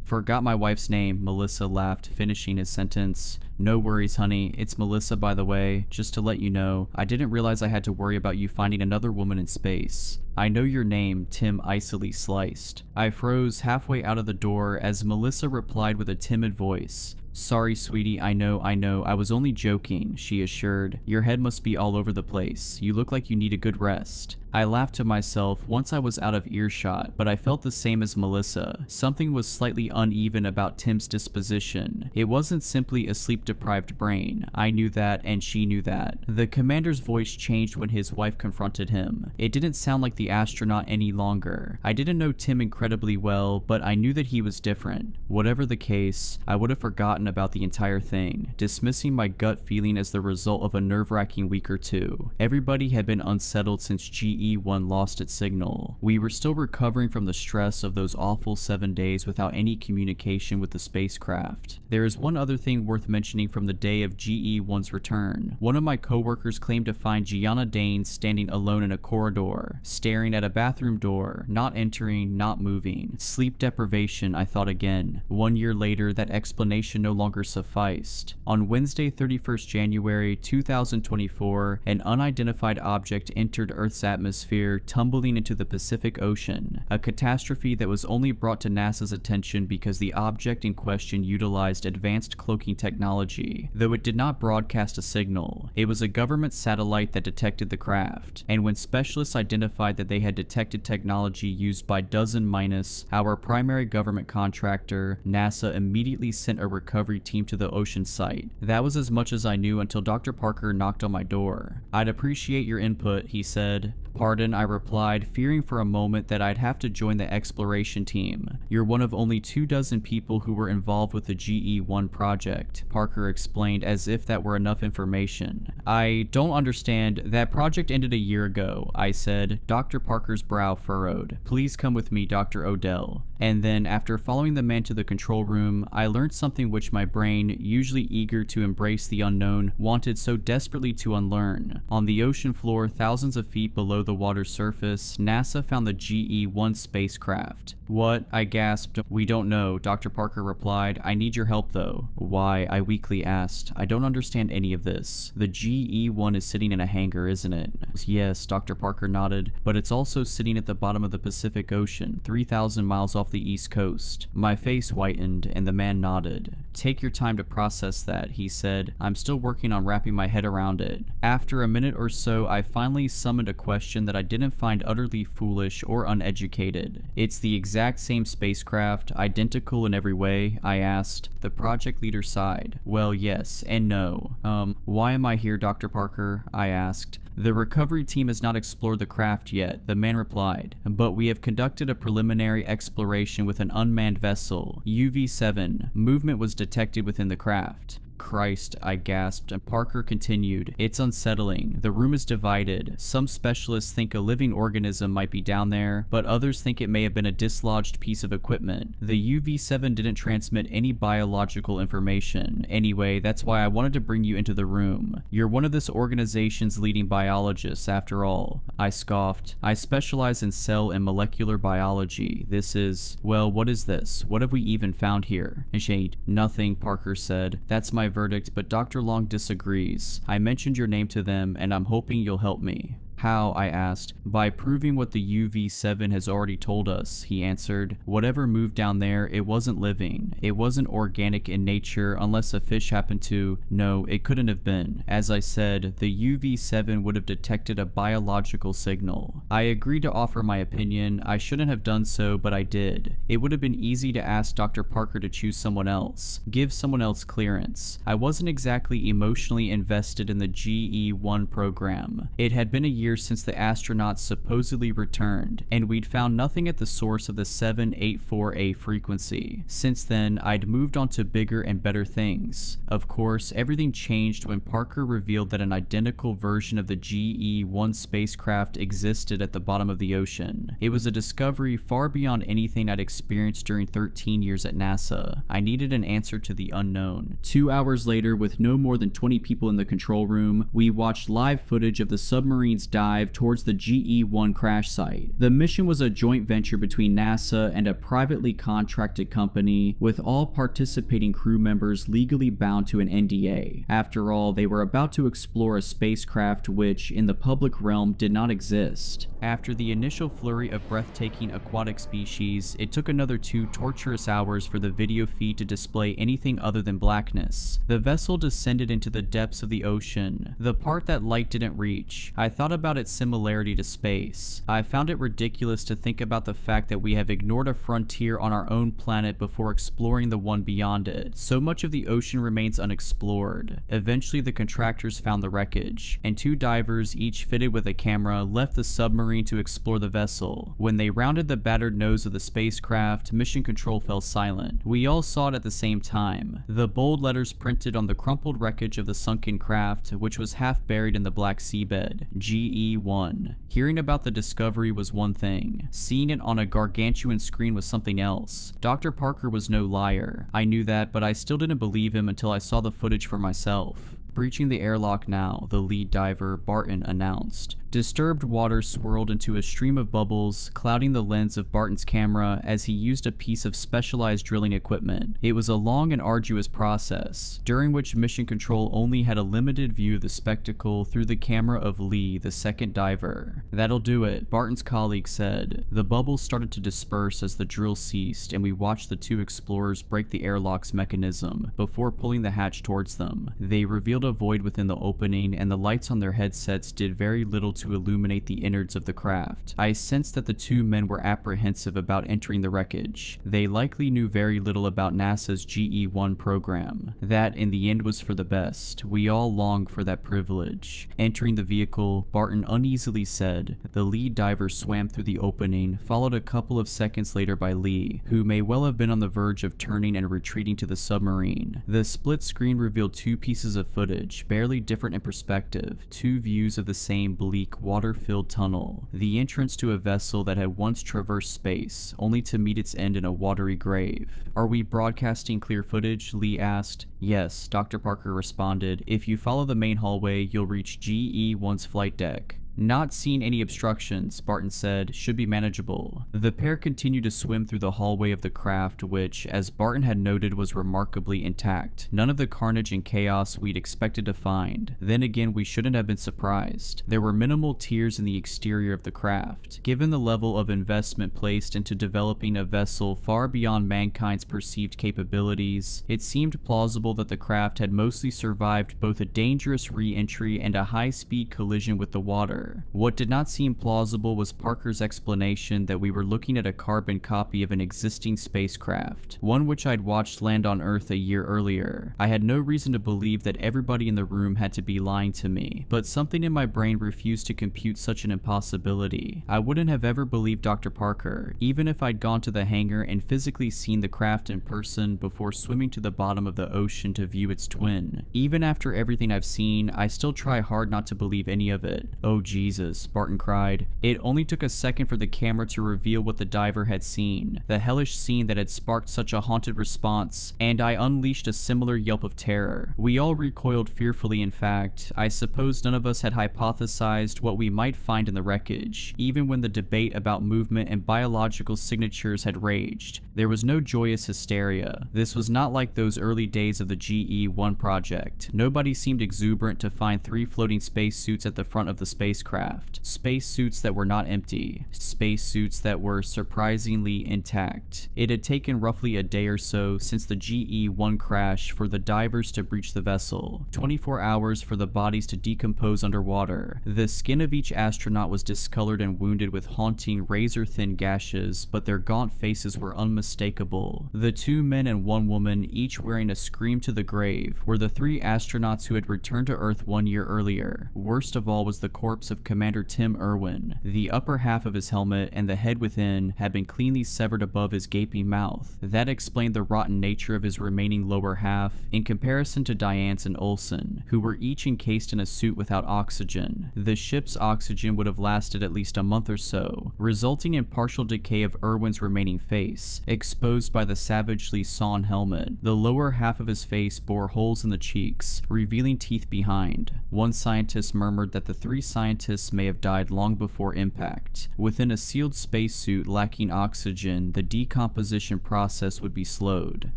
Forgot my wife's name, Melissa laughed, finishing his sentence. No worries, honey. It's Melissa, by the way. Just to let you know, I didn't realize I had to worry about you finding another woman in space. I know your name, Tim icily sliced. I froze halfway out of the door as Melissa replied with a timid voice. Sorry, sweetie, I know, I was only joking, she assured. Your head must be all over the place. You look like you need a good rest. I laughed to myself once I was out of earshot, but I felt the same as Melissa. Something was slightly uneven about Tim's disposition. It wasn't simply a sleep-deprived brain. I knew that, and she knew that. The commander's voice changed when his wife confronted him. It didn't sound like the astronaut any longer. I didn't know Tim incredibly well, but I knew that he was different. Whatever the case, I would have forgotten about the entire thing, dismissing my gut feeling as the result of a nerve-wracking week or two. Everybody had been unsettled since GE1 lost its signal. We were still recovering from the stress of those awful 7 days without any communication with the spacecraft. There is one other thing worth mentioning from the day of GE1's return. One of my coworkers claimed to find Gianna Dane standing alone in a corridor, staring at a bathroom door, not entering, not moving. Sleep deprivation, I thought again. 1 year later, that explanation no longer sufficed. On Wednesday, 31st January 2024, an unidentified object entered Earth's atmosphere, tumbling into the Pacific Ocean, a catastrophe that was only brought to NASA's attention because the object in question utilized advanced cloaking technology, though it did not broadcast a signal. It was a government satellite that detected the craft, and when specialists identified that they had detected technology used by DozenMinus, our primary government contractor, NASA immediately sent a recovery team to the ocean site. That was as much as I knew until Dr. Parker knocked on my door. I'd appreciate your input, he said. Pardon, I replied, fearing for a moment that I'd have to join the exploration team. You're one of only 24 people who were involved with the GE1 project, Parker explained as if that were enough information. I don't understand. That project ended a year ago, I said. Dr. Parker's brow furrowed. Please come with me, Dr. Odell. And then, after following the man to the control room, I learned something which my brain, usually eager to embrace the unknown, wanted so desperately to unlearn. On the ocean floor, thousands of feet below the water's surface, NASA found the GE1 spacecraft. What? I gasped. We don't know, Dr. Parker replied. I need your help though. Why? I weakly asked. I don't understand any of this. The GE1 is sitting in a hangar, isn't it? Yes, Dr. Parker nodded, but it's also sitting at the bottom of the Pacific Ocean, 3,000 miles off the East Coast. My face whitened, and the man nodded. Take your time to process that, he said. I'm still working on wrapping my head around it. After a minute or so, I finally summoned a question that I didn't find utterly foolish or uneducated. It's the exact same spacecraft, identical in every way, I asked. The project leader sighed. Well, yes and no. Why am I here, Dr. Parker? I asked. The recovery team has not explored the craft yet, the man replied, but we have conducted a preliminary exploration with an unmanned vessel, UV-7. Movement was detected within the craft. Christ, I gasped, and Parker continued. It's unsettling. The room is divided. Some specialists think a living organism might be down there, but others think it may have been a dislodged piece of equipment. The UV-7 didn't transmit any biological information. Anyway, that's why I wanted to bring you into the room. You're one of this organization's leading biologists, after all. I scoffed. I specialize in cell and molecular biology. This is... well, what is this? What have we even found here? Shade. Nothing, Parker said. That's my verdict, but Dr. Long disagrees. I mentioned your name to them, and I'm hoping you'll help me. How? I asked. By proving what the UV-7 has already told us, he answered. Whatever moved down there, it wasn't living. It wasn't organic in nature unless a fish happened to... No, it couldn't have been. As I said, the UV-7 would have detected a biological signal. I agreed to offer my opinion. I shouldn't have done so, but I did. It would have been easy to ask Dr. Parker to choose someone else. Give someone else clearance. I wasn't exactly emotionally invested in the GE1 program. It had been a year since the astronauts supposedly returned, and we'd found nothing at the source of the 784A frequency. Since then, I'd moved on to bigger and better things. Of course, everything changed when Parker revealed that an identical version of the GE1 spacecraft existed at the bottom of the ocean. It was a discovery far beyond anything I'd experienced during 13 years at NASA. I needed an answer to the unknown. 2 hours later, with no more than 20 people in the control room, we watched live footage of the submarine's dive towards the GE-1 crash site. The mission was a joint venture between NASA and a privately contracted company, with all participating crew members legally bound to an NDA. After all, they were about to explore a spacecraft which, in the public realm, did not exist. After the initial flurry of breathtaking aquatic species, it took another 2 torturous hours for the video feed to display anything other than blackness. The vessel descended into the depths of the ocean, the part that light didn't reach. I thought about its similarity to space. I found it ridiculous to think about the fact that we have ignored a frontier on our own planet before exploring the one beyond it. So much of the ocean remains unexplored. Eventually, the contractors found the wreckage, and 2 divers, each fitted with a camera, left the submarine to explore the vessel. When they rounded the battered nose of the spacecraft, mission control fell silent. We all saw it at the same time. The bold letters printed on the crumpled wreckage of the sunken craft, which was half buried in the black seabed: GE-1. Hearing about the discovery was one thing. Seeing it on a gargantuan screen was something else. Dr. Parker was no liar. I knew that, but I still didn't believe him until I saw the footage for myself. Breaching the airlock now, the lead diver, Barton, announced. Disturbed water swirled into a stream of bubbles, clouding the lens of Barton's camera as he used a piece of specialized drilling equipment. It was a long and arduous process, during which Mission Control only had a limited view of the spectacle through the camera of Lee, the second diver. "That'll do it," Barton's colleague said. The bubbles started to disperse as the drill ceased, and we watched the 2 explorers break the airlock's mechanism before pulling the hatch towards them. They revealed a void within the opening, and the lights on their headsets did very little to illuminate the innards of the craft. I sensed that the 2 men were apprehensive about entering the wreckage. They likely knew very little about NASA's GE-1 program. That, in the end, was for the best. We all longed for that privilege. Entering the vehicle, Barton uneasily said. The lead diver swam through the opening, followed a couple of seconds later by Lee, who may well have been on the verge of turning and retreating to the submarine. The split screen revealed 2 pieces of footage, barely different in perspective, 2 views of the same bleak, water-filled tunnel, the entrance to a vessel that had once traversed space, only to meet its end in a watery grave. "Are we broadcasting clear footage?" Lee asked. "Yes," Dr. Parker responded. "If you follow the main hallway, you'll reach GE-1's flight deck." "Not seeing any obstructions," Barton said. "Should be manageable." The pair continued to swim through the hallway of the craft, which, as Barton had noted, was remarkably intact. None of the carnage and chaos we'd expected to find. Then again, we shouldn't have been surprised. There were minimal tears in the exterior of the craft. Given the level of investment placed into developing a vessel far beyond mankind's perceived capabilities, it seemed plausible that the craft had mostly survived both a dangerous re-entry and a high-speed collision with the water. What did not seem plausible was Parker's explanation that we were looking at a carbon copy of an existing spacecraft, one which I'd watched land on Earth a year earlier. I had no reason to believe that everybody in the room had to be lying to me, but something in my brain refused to compute such an impossibility. I wouldn't have ever believed Dr. Parker, even if I'd gone to the hangar and physically seen the craft in person before swimming to the bottom of the ocean to view its twin. Even after everything I've seen, I still try hard not to believe any of it. "Oh, Jesus," Barton cried. It only took a second for the camera to reveal what the diver had seen, the hellish scene that had sparked such a haunted response, and I unleashed a similar yelp of terror. We all recoiled fearfully. In fact, I suppose none of us had hypothesized what we might find in the wreckage, even when the debate about movement and biological signatures had raged. There was no joyous hysteria. This was not like those early days of the GE-1 project. Nobody seemed exuberant to find 3 floating spacesuits at the front of the spacecraft. Spacesuits that were not empty. Spacesuits that were surprisingly intact. It had taken roughly a day or so since the GE-1 crash for the divers to breach the vessel. 24 hours for the bodies to decompose underwater. The skin of each astronaut was discolored and wounded with haunting, razor-thin gashes, but their gaunt faces were unmistakable. The 2 men and 1 woman, each wearing a scream to the grave, were the 3 astronauts who had returned to Earth 1 year earlier. Worst of all was the corpse of Commander Tim Irwin. The upper half of his helmet and the head within had been cleanly severed above his gaping mouth. That explained the rotten nature of his remaining lower half, in comparison to Diane's and Olsen, who were each encased in a suit without oxygen. The ship's oxygen would have lasted at least a month or so, resulting in partial decay of Irwin's remaining face, exposed by the savagely sawn helmet. The lower half of his face bore holes in the cheeks, revealing teeth behind. One scientist murmured that the 3 scientists scientists may have died long before impact. Within a sealed spacesuit lacking oxygen, the decomposition process would be slowed.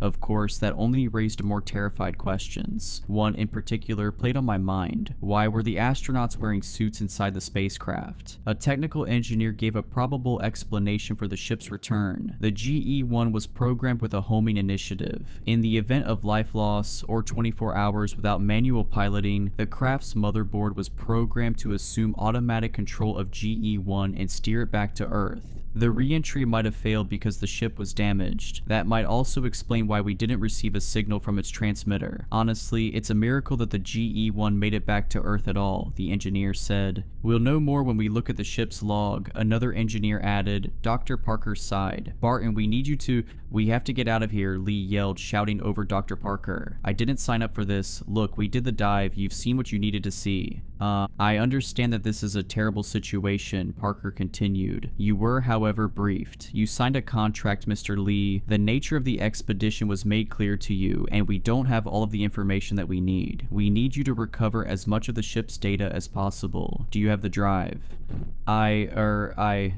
Of course, that only raised more terrified questions. One in particular played on my mind. Why were the astronauts wearing suits inside the spacecraft? A technical engineer gave a probable explanation for the ship's return. The GE-1 was programmed with a homing initiative. In the event of life loss or 24 hours without manual piloting, the craft's motherboard was programmed to assume automatic control of GE-1 and steer it back to Earth. The re-entry might have failed because the ship was damaged. That might also explain why we didn't receive a signal from its transmitter. Honestly, it's a miracle that the GE-1 made it back to Earth at all, the engineer said. We'll know more when we look at the ship's log, another engineer added. Dr. Parker sighed. Barton, we have to get out of here, Lee yelled, shouting over Dr. Parker. I didn't sign up for this. Look, we did the dive. You've seen what you needed to see. I understand that this is a terrible situation, Parker continued. You were, however, briefed. You signed a contract, Mr. Lee. The nature of the expedition was made clear to you, and we don't have all of the information that we need. We need you to recover as much of the ship's data as possible. Do you have the drive?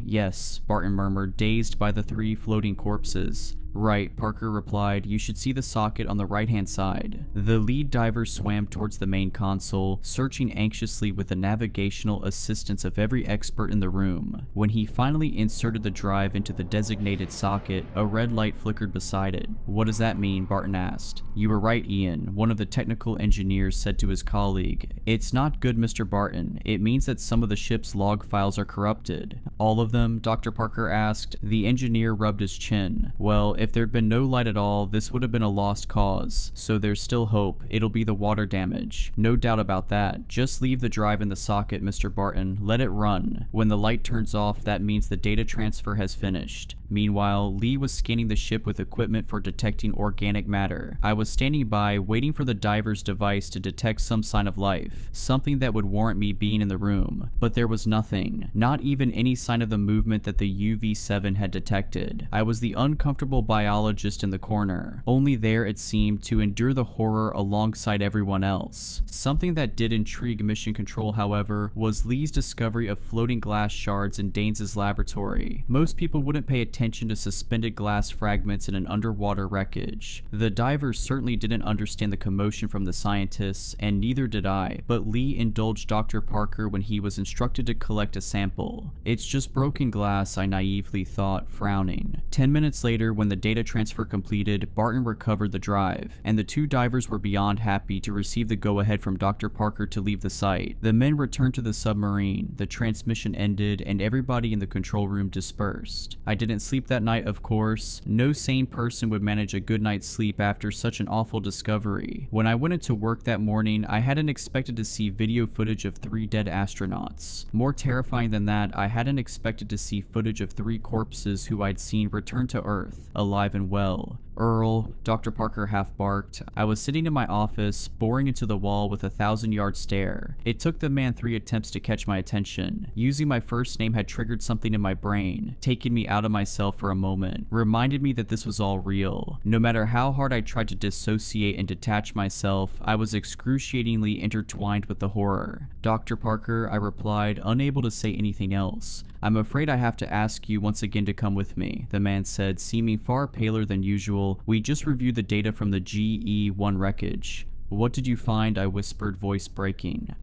Yes, Barton murmured, dazed by the 3 floating corpses. Right, Parker replied. You should see the socket on the right-hand side. The lead diver swam towards the main console, searching anxiously with the navigational assistance of every expert in the room. When he finally inserted the drive into the designated socket, a red light flickered beside it. What does that mean? Barton asked. You were right, Ian, one of the technical engineers said to his colleague. It's not good, Mr. Barton. It means that some of the ship's log files are corrupted. All of them? Dr. Parker asked. The engineer rubbed his chin. Well, if there'd been no light at all, this would have been a lost cause. So there's still hope. It'll be the water damage. No doubt about that. Just leave the drive in the socket, Mr. Barton. Let it run. When the light turns off, that means the data transfer has finished. Meanwhile, Lee was scanning the ship with equipment for detecting organic matter. I was standing by, waiting for the diver's device to detect some sign of life, something that would warrant me being in the room. But there was nothing. Not even any sign of the movement that the UV-7 had detected. I was the uncomfortable biologist in the corner, only there, it seemed, to endure the horror alongside everyone else. Something that did intrigue Mission Control, however, was Lee's discovery of floating glass shards in Danes' laboratory. Most people wouldn't pay attention to suspended glass fragments in an underwater wreckage. The divers certainly didn't understand the commotion from the scientists, and neither did I, but Lee indulged Dr. Parker when he was instructed to collect a sample. It's just broken glass, I naively thought, frowning. 10 minutes later, when the data transfer completed, Barton recovered the drive, and the 2 divers were beyond happy to receive the go-ahead from Dr. Parker to leave the site. The men returned to the submarine, the transmission ended, and everybody in the control room dispersed. I didn't sleep that night, of course. No sane person would manage a good night's sleep after such an awful discovery. When I went into work that morning, I hadn't expected to see video footage of 3 dead astronauts. More terrifying than that, I hadn't expected to see footage of 3 corpses who I'd seen return to Earth, alive and well. Earl, Dr. Parker half barked. I was sitting in my office, boring into the wall with a 1,000-yard stare. It took the man 3 attempts to catch my attention. Using my first name had triggered something in my brain, taken me out of myself for a moment, reminded me that this was all real. No matter how hard I tried to dissociate and detach myself, I was excruciatingly intertwined with the horror. Dr. Parker, I replied, unable to say anything else. I'm afraid I have to ask you once again to come with me, the man said, seeming far paler than usual. We just reviewed the data from the GE-1 wreckage. What did you find? I whispered, voice breaking.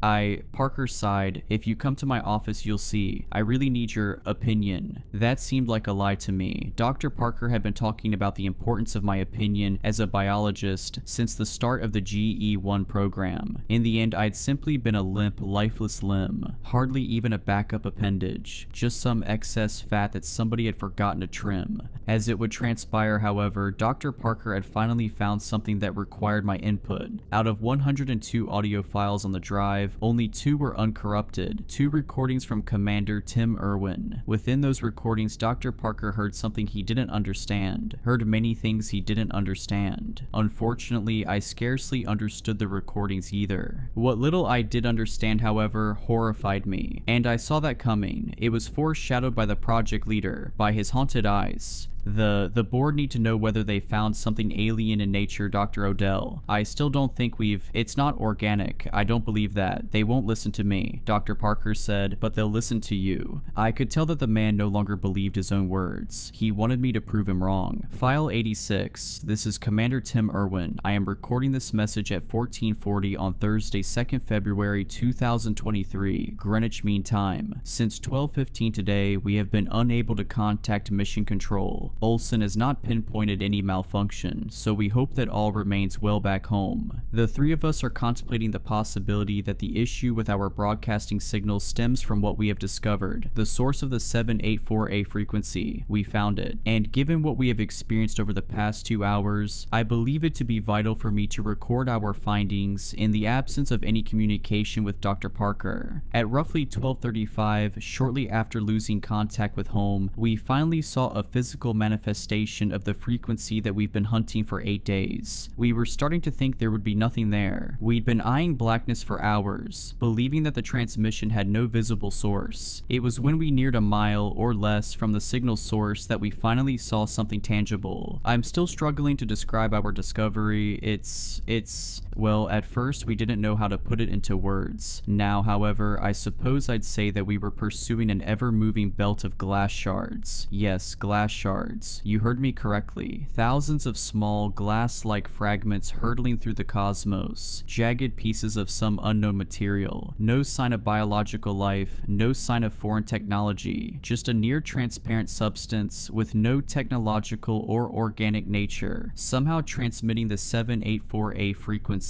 Parker sighed. If you come to my office, you'll see. I really need your opinion. That seemed like a lie to me. Dr. Parker had been talking about the importance of my opinion as a biologist since the start of the GE-1 program. In the end, I'd simply been a limp, lifeless limb. Hardly even a backup appendage. Just some excess fat that somebody had forgotten to trim. As it would transpire, however, Dr. Parker had finally found something that required my input. Out of 102 audio files on the drive, only 2 were uncorrupted, 2 recordings from Commander Tim Irwin. Within those recordings, Dr. Parker heard something he didn't understand, heard many things he didn't understand. Unfortunately, I scarcely understood the recordings either. What little I did understand, however, horrified me, and I saw that coming. It was foreshadowed by the project leader, by his haunted eyes. The board need to know whether they found something alien in nature, Dr. Odell. I still don't think it's not organic. I don't believe that. They won't listen to me, Dr. Parker said, but they'll listen to you. I could tell that the man no longer believed his own words. He wanted me to prove him wrong. File 86. This is Commander Tim Irwin. I am recording this message at 1440 on Thursday, 2nd February 2023, Greenwich Mean Time. Since 12:15 today, we have been unable to contact Mission Control. Olsen has not pinpointed any malfunction, so we hope that all remains well back home. The three of us are contemplating the possibility that the issue with our broadcasting signal stems from what we have discovered, the source of the 784A frequency. We found it, and given what we have experienced over the past 2 hours, I believe it to be vital for me to record our findings in the absence of any communication with Dr. Parker. At roughly 12:35, shortly after losing contact with home, we finally saw a physical manifestation of the frequency that we've been hunting for 8 days. We were starting to think there would be nothing there. We'd been eyeing blackness for hours, believing that the transmission had no visible source. It was when we neared a mile or less from the signal source that we finally saw something tangible. I'm still struggling to describe our discovery. Well, at first we didn't know how to put it into words. Now, however, I suppose I'd say that we were pursuing an ever-moving belt of glass shards. Yes, glass shards. You heard me correctly. Thousands of small, glass-like fragments hurtling through the cosmos. Jagged pieces of some unknown material. No sign of biological life, no sign of foreign technology. Just a near-transparent substance with no technological or organic nature, somehow transmitting the 784A frequency.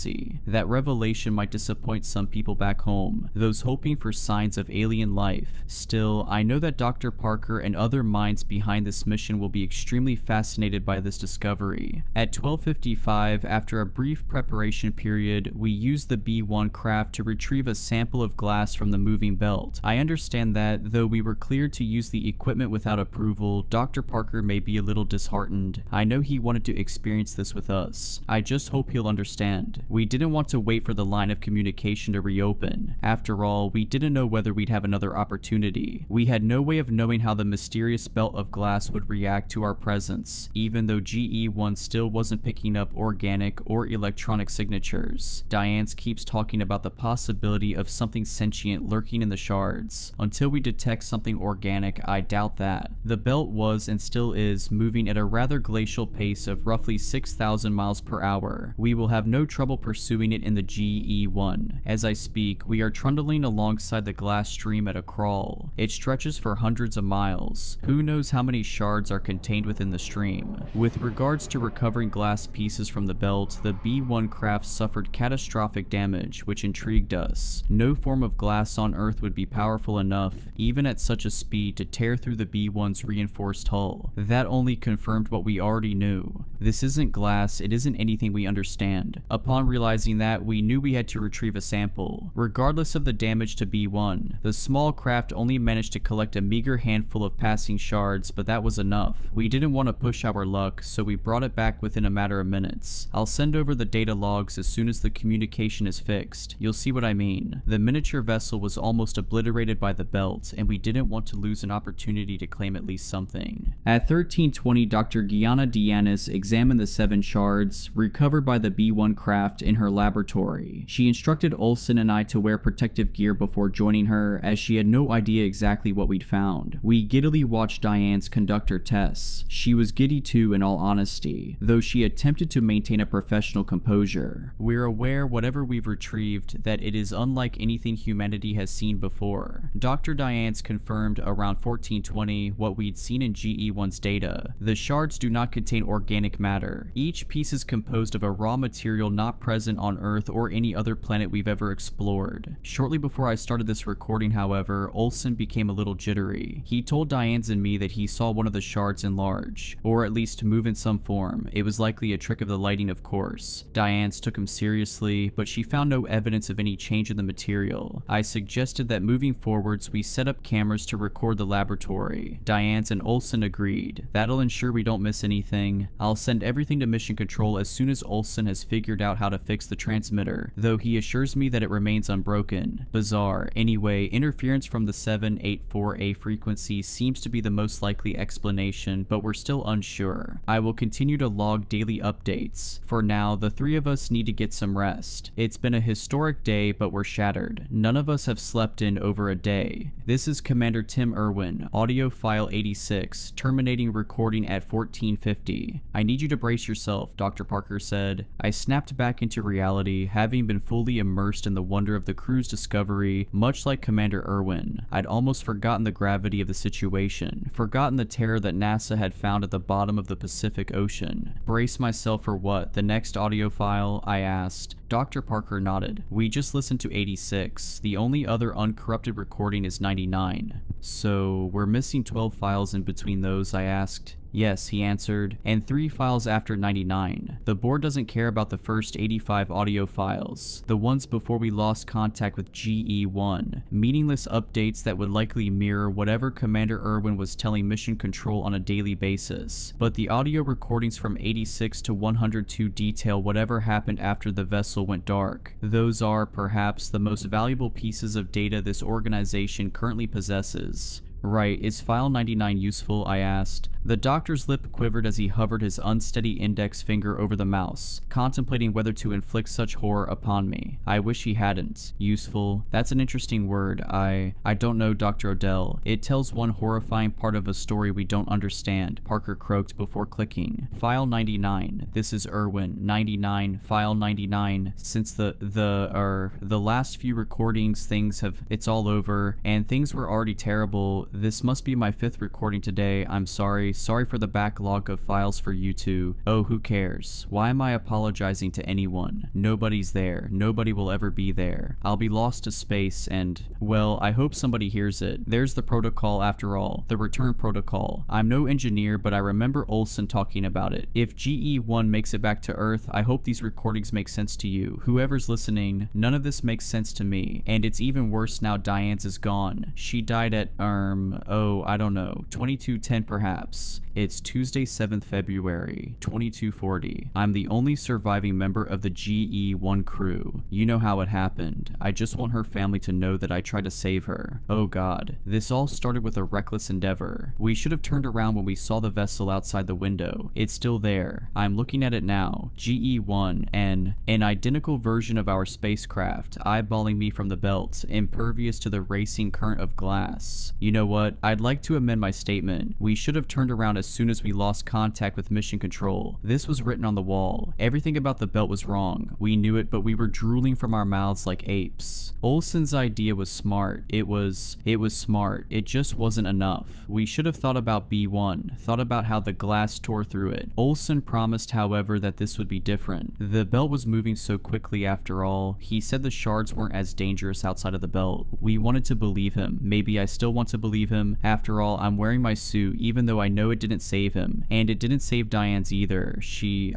That revelation might disappoint some people back home, those hoping for signs of alien life. Still, I know that Dr. Parker and other minds behind this mission will be extremely fascinated by this discovery. At 12:55, after a brief preparation period, we used the B-1 craft to retrieve a sample of glass from the moving belt. I understand that, though we were cleared to use the equipment without approval, Dr. Parker may be a little disheartened. I know he wanted to experience this with us. I just hope he'll understand. We didn't want to wait for the line of communication to reopen. After all, we didn't know whether we'd have another opportunity. We had no way of knowing how the mysterious belt of glass would react to our presence, even though GE-1 still wasn't picking up organic or electronic signatures. Diane keeps talking about the possibility of something sentient lurking in the shards. Until we detect something organic, I doubt that. The belt was and still is moving at a rather glacial pace of roughly 6,000 miles per hour. We will have no trouble pursuing it in the GE-1. As I speak, we are trundling alongside the glass stream at a crawl. It stretches for hundreds of miles. Who knows how many shards are contained within the stream? With regards to recovering glass pieces from the belt, the B-1 craft suffered catastrophic damage, which intrigued us. No form of glass on Earth would be powerful enough, even at such a speed, to tear through the B-1's reinforced hull. That only confirmed what we already knew. This isn't glass, it isn't anything we understand. Upon realizing that, we knew we had to retrieve a sample. Regardless of the damage to B-1, the small craft only managed to collect a meager handful of passing shards, but that was enough. We didn't want to push our luck, so we brought it back within a matter of minutes. I'll send over the data logs as soon as the communication is fixed. You'll see what I mean. The miniature vessel was almost obliterated by the belt, and we didn't want to lose an opportunity to claim at least something. At 13:20, Dr. Gianna Dianis examined the 7 shards, recovered by the B-1 craft, in her laboratory. She instructed Olsen and I to wear protective gear before joining her, as she had no idea exactly what we'd found. We giddily watched Diane's conduct her tests. She was giddy too, in all honesty, though she attempted to maintain a professional composure. We're aware, whatever we've retrieved, that it is unlike anything humanity has seen before. Dr. Diane's confirmed around 1420 what we'd seen in GE-1's data. The shards do not contain organic matter. Each piece is composed of a raw material not present on Earth or any other planet we've ever explored. Shortly before I started this recording, however, Olsen became a little jittery. He told Diane and me that he saw one of the shards enlarge, or at least move in some form. It was likely a trick of the lighting, of course. Diane took him seriously, but she found no evidence of any change in the material. I suggested that moving forwards we set up cameras to record the laboratory. Diane and Olsen agreed. That'll ensure we don't miss anything. I'll send everything to Mission Control as soon as Olsen has figured out how to fix the transmitter, though he assures me that it remains unbroken. Bizarre. Anyway, interference from the 784A frequency seems to be the most likely explanation information, but we're still unsure. I will continue to log daily updates. For now, the three of us need to get some rest. It's been a historic day, but we're shattered. None of us have slept in over a day. This is Commander Tim Irwin, audio file 86, terminating recording at 1450. I need you to brace yourself, Dr. Parker said. I snapped back into reality, having been fully immersed in the wonder of the crew's discovery, much like Commander Irwin. I'd almost forgotten the gravity of the situation, forgotten the terror that NASA had found at the bottom of the Pacific Ocean. Brace myself for what? The next audio file? I asked. Dr. Parker nodded. We just listened to 86. The only other uncorrupted recording is 99. So, we're missing 12 files in between those, I asked. Yes, he answered, and 3 files after 99. The board doesn't care about the first 85 audio files, the ones before we lost contact with GE-1, meaningless updates that would likely mirror whatever Commander Irwin was telling Mission Control on a daily basis. But the audio recordings from 86 to 102 detail whatever happened after the vessel went dark. Those are, perhaps, the most valuable pieces of data this organization currently possesses. Right, is file 99 useful? I asked. The doctor's lip quivered as he hovered his unsteady index finger over the mouse, contemplating whether to inflict such horror upon me. I wish he hadn't. Useful? That's an interesting word. I don't know, Dr. Odell. It tells one horrifying part of a story we don't understand, Parker croaked before clicking. File 99. This is Irwin. 99. File 99. Since the last few recordings, it's all over, and things were already terrible. This must be my 5th recording today. I'm sorry. Sorry for the backlog of files for you two. Oh, who cares? Why am I apologizing to anyone? Nobody's there. Nobody will ever be there. I'll be lost to space and, well, I hope somebody hears it. There's the protocol after all. The return protocol. I'm no engineer, but I remember Olsen talking about it. If GE-1 makes it back to Earth, I hope these recordings make sense to you. Whoever's listening, none of this makes sense to me. And it's even worse now Diane's is gone. She died at, I don't know, 2210 perhaps. It's Tuesday, 7th February, 2240. I'm the only surviving member of the GE-1 crew. You know how it happened. I just want her family to know that I tried to save her. Oh god. This all started with a reckless endeavor. We should have turned around when we saw the vessel outside the window. It's still there. I'm looking at it now. GE-1, an identical version of our spacecraft, eyeballing me from the belt, impervious to the racing current of glass. You know what? I'd like to amend my statement. We should have turned around as soon as we lost contact with Mission Control. This was written on the wall. Everything about the belt was wrong. We knew it, but we were drooling from our mouths like apes. Olsen's idea was smart. It was smart. It just wasn't enough. We should have thought about B1, thought about how the glass tore through it. Olsen promised, however, that this would be different. The belt was moving so quickly after all. He said the shards weren't as dangerous outside of the belt. We wanted to believe him. Maybe I still want to believe him. After all, I'm wearing my suit, even though I know it didn't save him. And it didn't save Diane's either.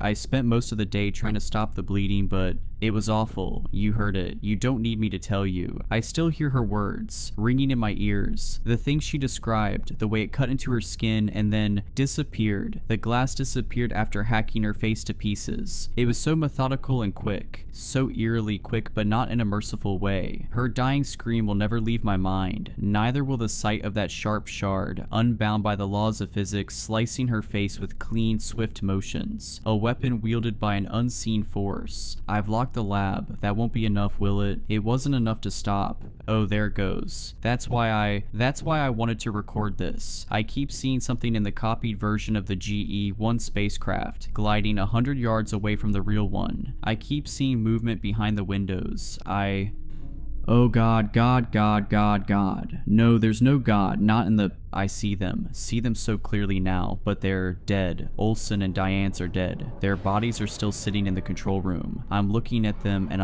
I spent most of the day trying to stop the bleeding, but it was awful. You heard it. You don't need me to tell you. I still hear her words, ringing in my ears. The things she described, the way it cut into her skin and then disappeared. The glass disappeared after hacking her face to pieces. It was so methodical and quick. So eerily quick, but not in a merciful way. Her dying scream will never leave my mind. Neither will the sight of that sharp shard, unbound by the laws of physics, slicing her face with clean, swift motions. A weapon wielded by an unseen force. I've locked the lab. That won't be enough, will it? It wasn't enough to stop. Oh, there it goes. That's why I wanted to record this. I keep seeing something in the copied version of the GE-1 spacecraft, gliding 100 yards away from the real one. I keep seeing movement behind the windows. Oh God, God, God, God, God. No, there's no God, not in the... I see them so clearly now, but they're dead. Olsen and Diane's are dead. Their bodies are still sitting in the control room. I'm looking at them and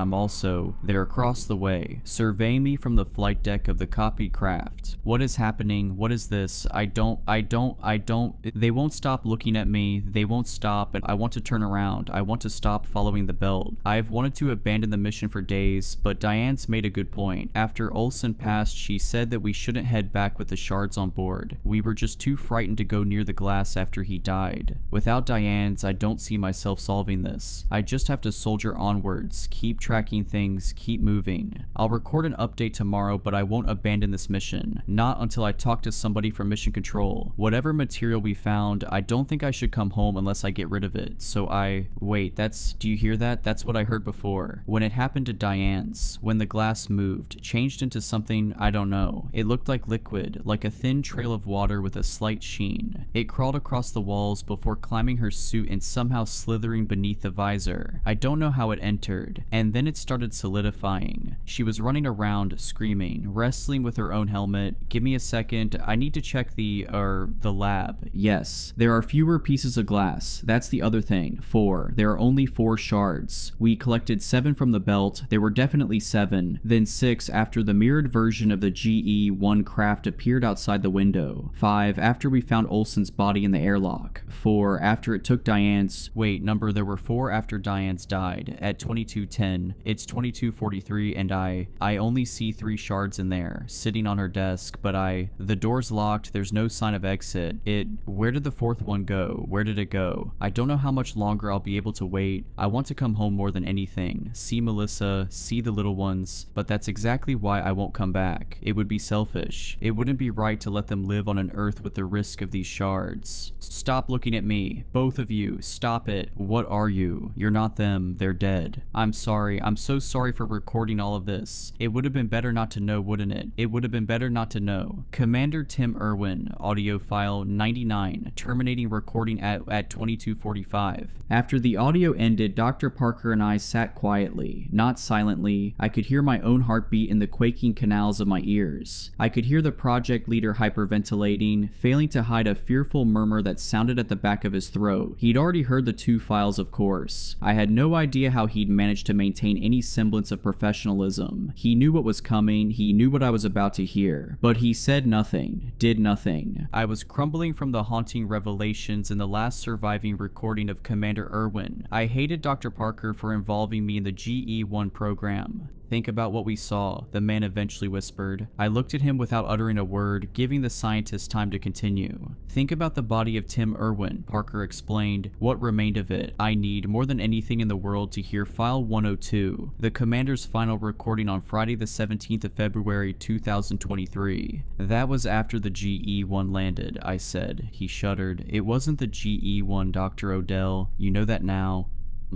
they're across the way, surveying me from the flight deck of the copied craft. What is happening? What is this? They won't stop looking at me. They won't stop, and I want to turn around. I want to stop following the belt. I've wanted to abandon the mission for days, but Diane's made a good point. After Olsen passed, she said that we shouldn't head back with the shards on board. hard. We were just too frightened to go near the glass after he died. Without Diane's, I don't see myself solving this. I just have to soldier onwards, keep tracking things, keep moving. I'll record an update tomorrow, but I won't abandon this mission. Not until I talk to somebody from Mission Control. Whatever material we found, I don't think I should come home unless I get rid of it. Wait, do you hear that? That's what I heard before. When it happened to Diane's, when the glass moved, changed into something, I don't know. It looked like liquid, like a thin trail of water with a slight sheen. It crawled across the walls before climbing her suit and somehow slithering beneath the visor. I don't know how it entered, and then it started solidifying. She was running around, screaming, wrestling with her own helmet. Give me a second, I need to check the lab. Yes, there are fewer pieces of glass. That's the other thing. 4. There are only 4 shards. We collected 7 from the belt. There were definitely 7. Then 6 after the mirrored version of the GE-1 craft appeared outside the window. 5 after we found Olsen's body in the airlock. 4 after it took Diane's... Wait, there were 4 after Diane's died. At 22:10, it's 22:43 and I only see 3 shards in there, sitting on her desk, but the door's locked, there's no sign of exit. Where did the 4th one go? Where did it go? I don't know how much longer I'll be able to wait. I want to come home more than anything. See Melissa, see the little ones, but that's exactly why I won't come back. It would be selfish. It wouldn't be right to let them live on an Earth with the risk of these shards. Stop looking at me. Both of you, stop it. What are you? You're not them. They're dead. I'm sorry. I'm so sorry for recording all of this. It would have been better not to know, wouldn't it? It would have been better not to know. Commander Tim Irwin, audio file 99, terminating recording at 22:45. After the audio ended, Dr. Parker and I sat quietly, not silently. I could hear my own heartbeat in the quaking canals of my ears. I could hear the project leader hyperventilating, failing to hide a fearful murmur that sounded at the back of his throat. He'd already heard the 2 files, of course. I had no idea how he'd managed to maintain any semblance of professionalism. He knew what was coming, he knew what I was about to hear, but he said nothing, did nothing. I was crumbling from the haunting revelations in the last surviving recording of Commander Irwin. I hated Dr. Parker for involving me in the GE-1 program. Think about what we saw, the man eventually whispered. I looked at him without uttering a word, giving the scientist time to continue. Think about the body of Tim Irwin, Parker explained. What remained of it? I need, more than anything in the world, to hear File 102, the commander's final recording on Friday the 17th of February 2023. That was after the GE-1 landed, I said. He shuddered. It wasn't the GE-1, Dr. Odell. You know that now.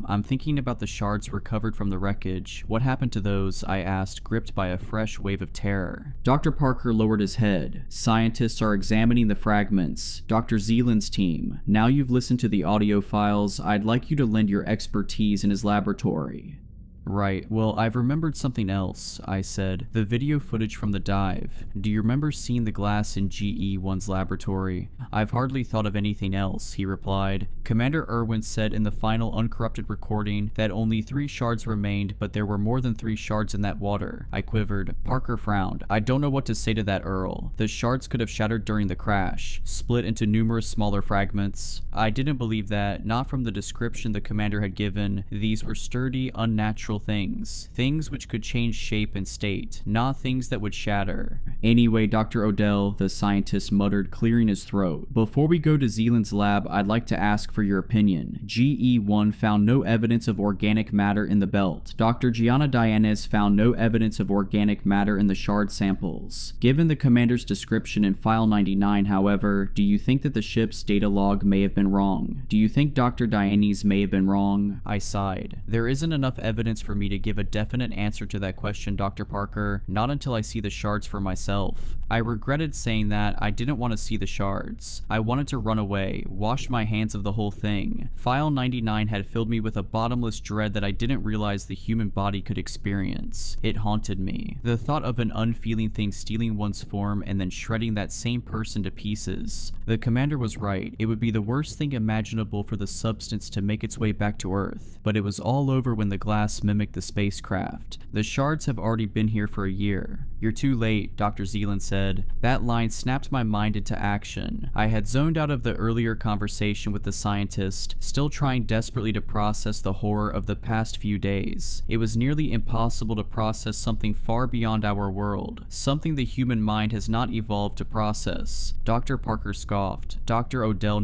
I'm thinking about the shards recovered from the wreckage. What happened to those? I asked, gripped by a fresh wave of terror. Dr. Parker lowered his head. Scientists are examining the fragments. Dr. Zeeland's team. Now you've listened to the audio files, I'd like you to lend your expertise in his laboratory. Right, well, I've remembered something else, I said. The video footage from the dive. Do you remember seeing the glass in GE-1's laboratory? I've hardly thought of anything else, he replied. Commander Irwin said in the final uncorrupted recording that only 3 shards remained, but there were more than 3 shards in that water. I quivered. Parker frowned. I don't know what to say to that, Earl. The shards could have shattered during the crash, split into numerous smaller fragments. I didn't believe that, not from the description the commander had given. These were sturdy, unnatural things which could change shape and state, not things that would shatter. Anyway, Dr. Odell, the scientist muttered, clearing his throat. Before we go to Zeeland's lab, I'd like to ask for your opinion. GE-1 found no evidence of organic matter in the belt. Dr. Gianna Dianes found no evidence of organic matter in the shard samples. Given the commander's description in File 99, however, do you think that the ship's data log may have been wrong? Do you think Dr. Dianes may have been wrong? I sighed. There isn't enough evidence for me to give a definite answer to that question, Dr. Parker, not until I see the shards for myself. I regretted saying that. I didn't want to see the shards. I wanted to run away, wash my hands of the whole thing. File 99 had filled me with a bottomless dread that I didn't realize the human body could experience. It haunted me. The thought of an unfeeling thing stealing one's form and then shredding that same person to pieces. The commander was right. It would be the worst thing imaginable for the substance to make its way back to Earth, but it was all over when the glass mimicked the spacecraft. The shards have already been here for a year. "You're too late," Dr. Zealand said. That line snapped my mind into action. I had zoned out of the earlier conversation with the scientist, still trying desperately to process the horror of the past few days. It was nearly impossible to process something far beyond our world, something the human mind has not evolved to process. Dr. Parker scoffed. Dr. Odell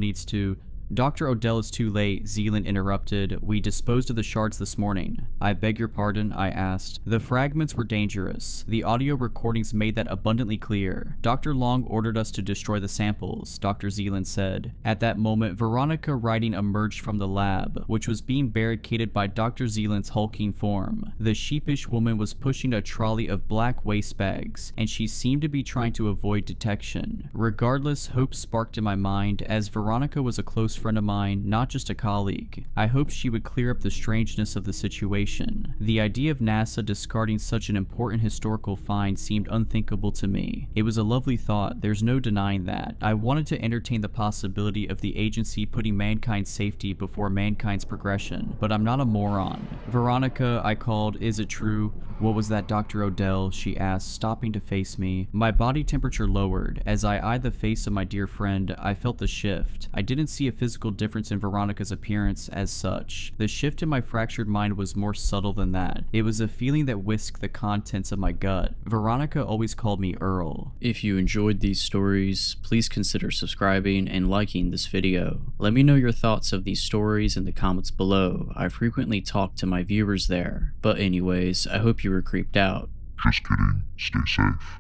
is too late," Zealand interrupted. "We disposed of the shards this morning." "I beg your pardon?" I asked. "The fragments were dangerous. The audio recordings made that abundantly clear. Dr. Long ordered us to destroy the samples," Dr. Zealand said. At that moment, Veronica Riding emerged from the lab, which was being barricaded by Dr. Zealand's hulking form. The sheepish woman was pushing a trolley of black waste bags, and she seemed to be trying to avoid detection. Regardless, hope sparked in my mind, as Veronica was a close friend of mine, not just a colleague. I hoped she would clear up the strangeness of the situation. The idea of NASA discarding such an important historical find seemed unthinkable to me. It was a lovely thought, there's no denying that. I wanted to entertain the possibility of the agency putting mankind's safety before mankind's progression, but I'm not a moron. "Veronica," I called, "is it true?" "What was that, Dr. Odell?" she asked, stopping to face me. My body temperature lowered. As I eyed the face of my dear friend, I felt the shift. I didn't see a physical difference in Veronica's appearance as such. The shift in my fractured mind was more subtle than that. It was a feeling that whisked the contents of my gut. Veronica always called me Earl. If you enjoyed these stories, please consider subscribing and liking this video. Let me know your thoughts of these stories in the comments below. I frequently talk to my viewers there. But anyways, I hope you were creeped out. Just kidding. Stay safe.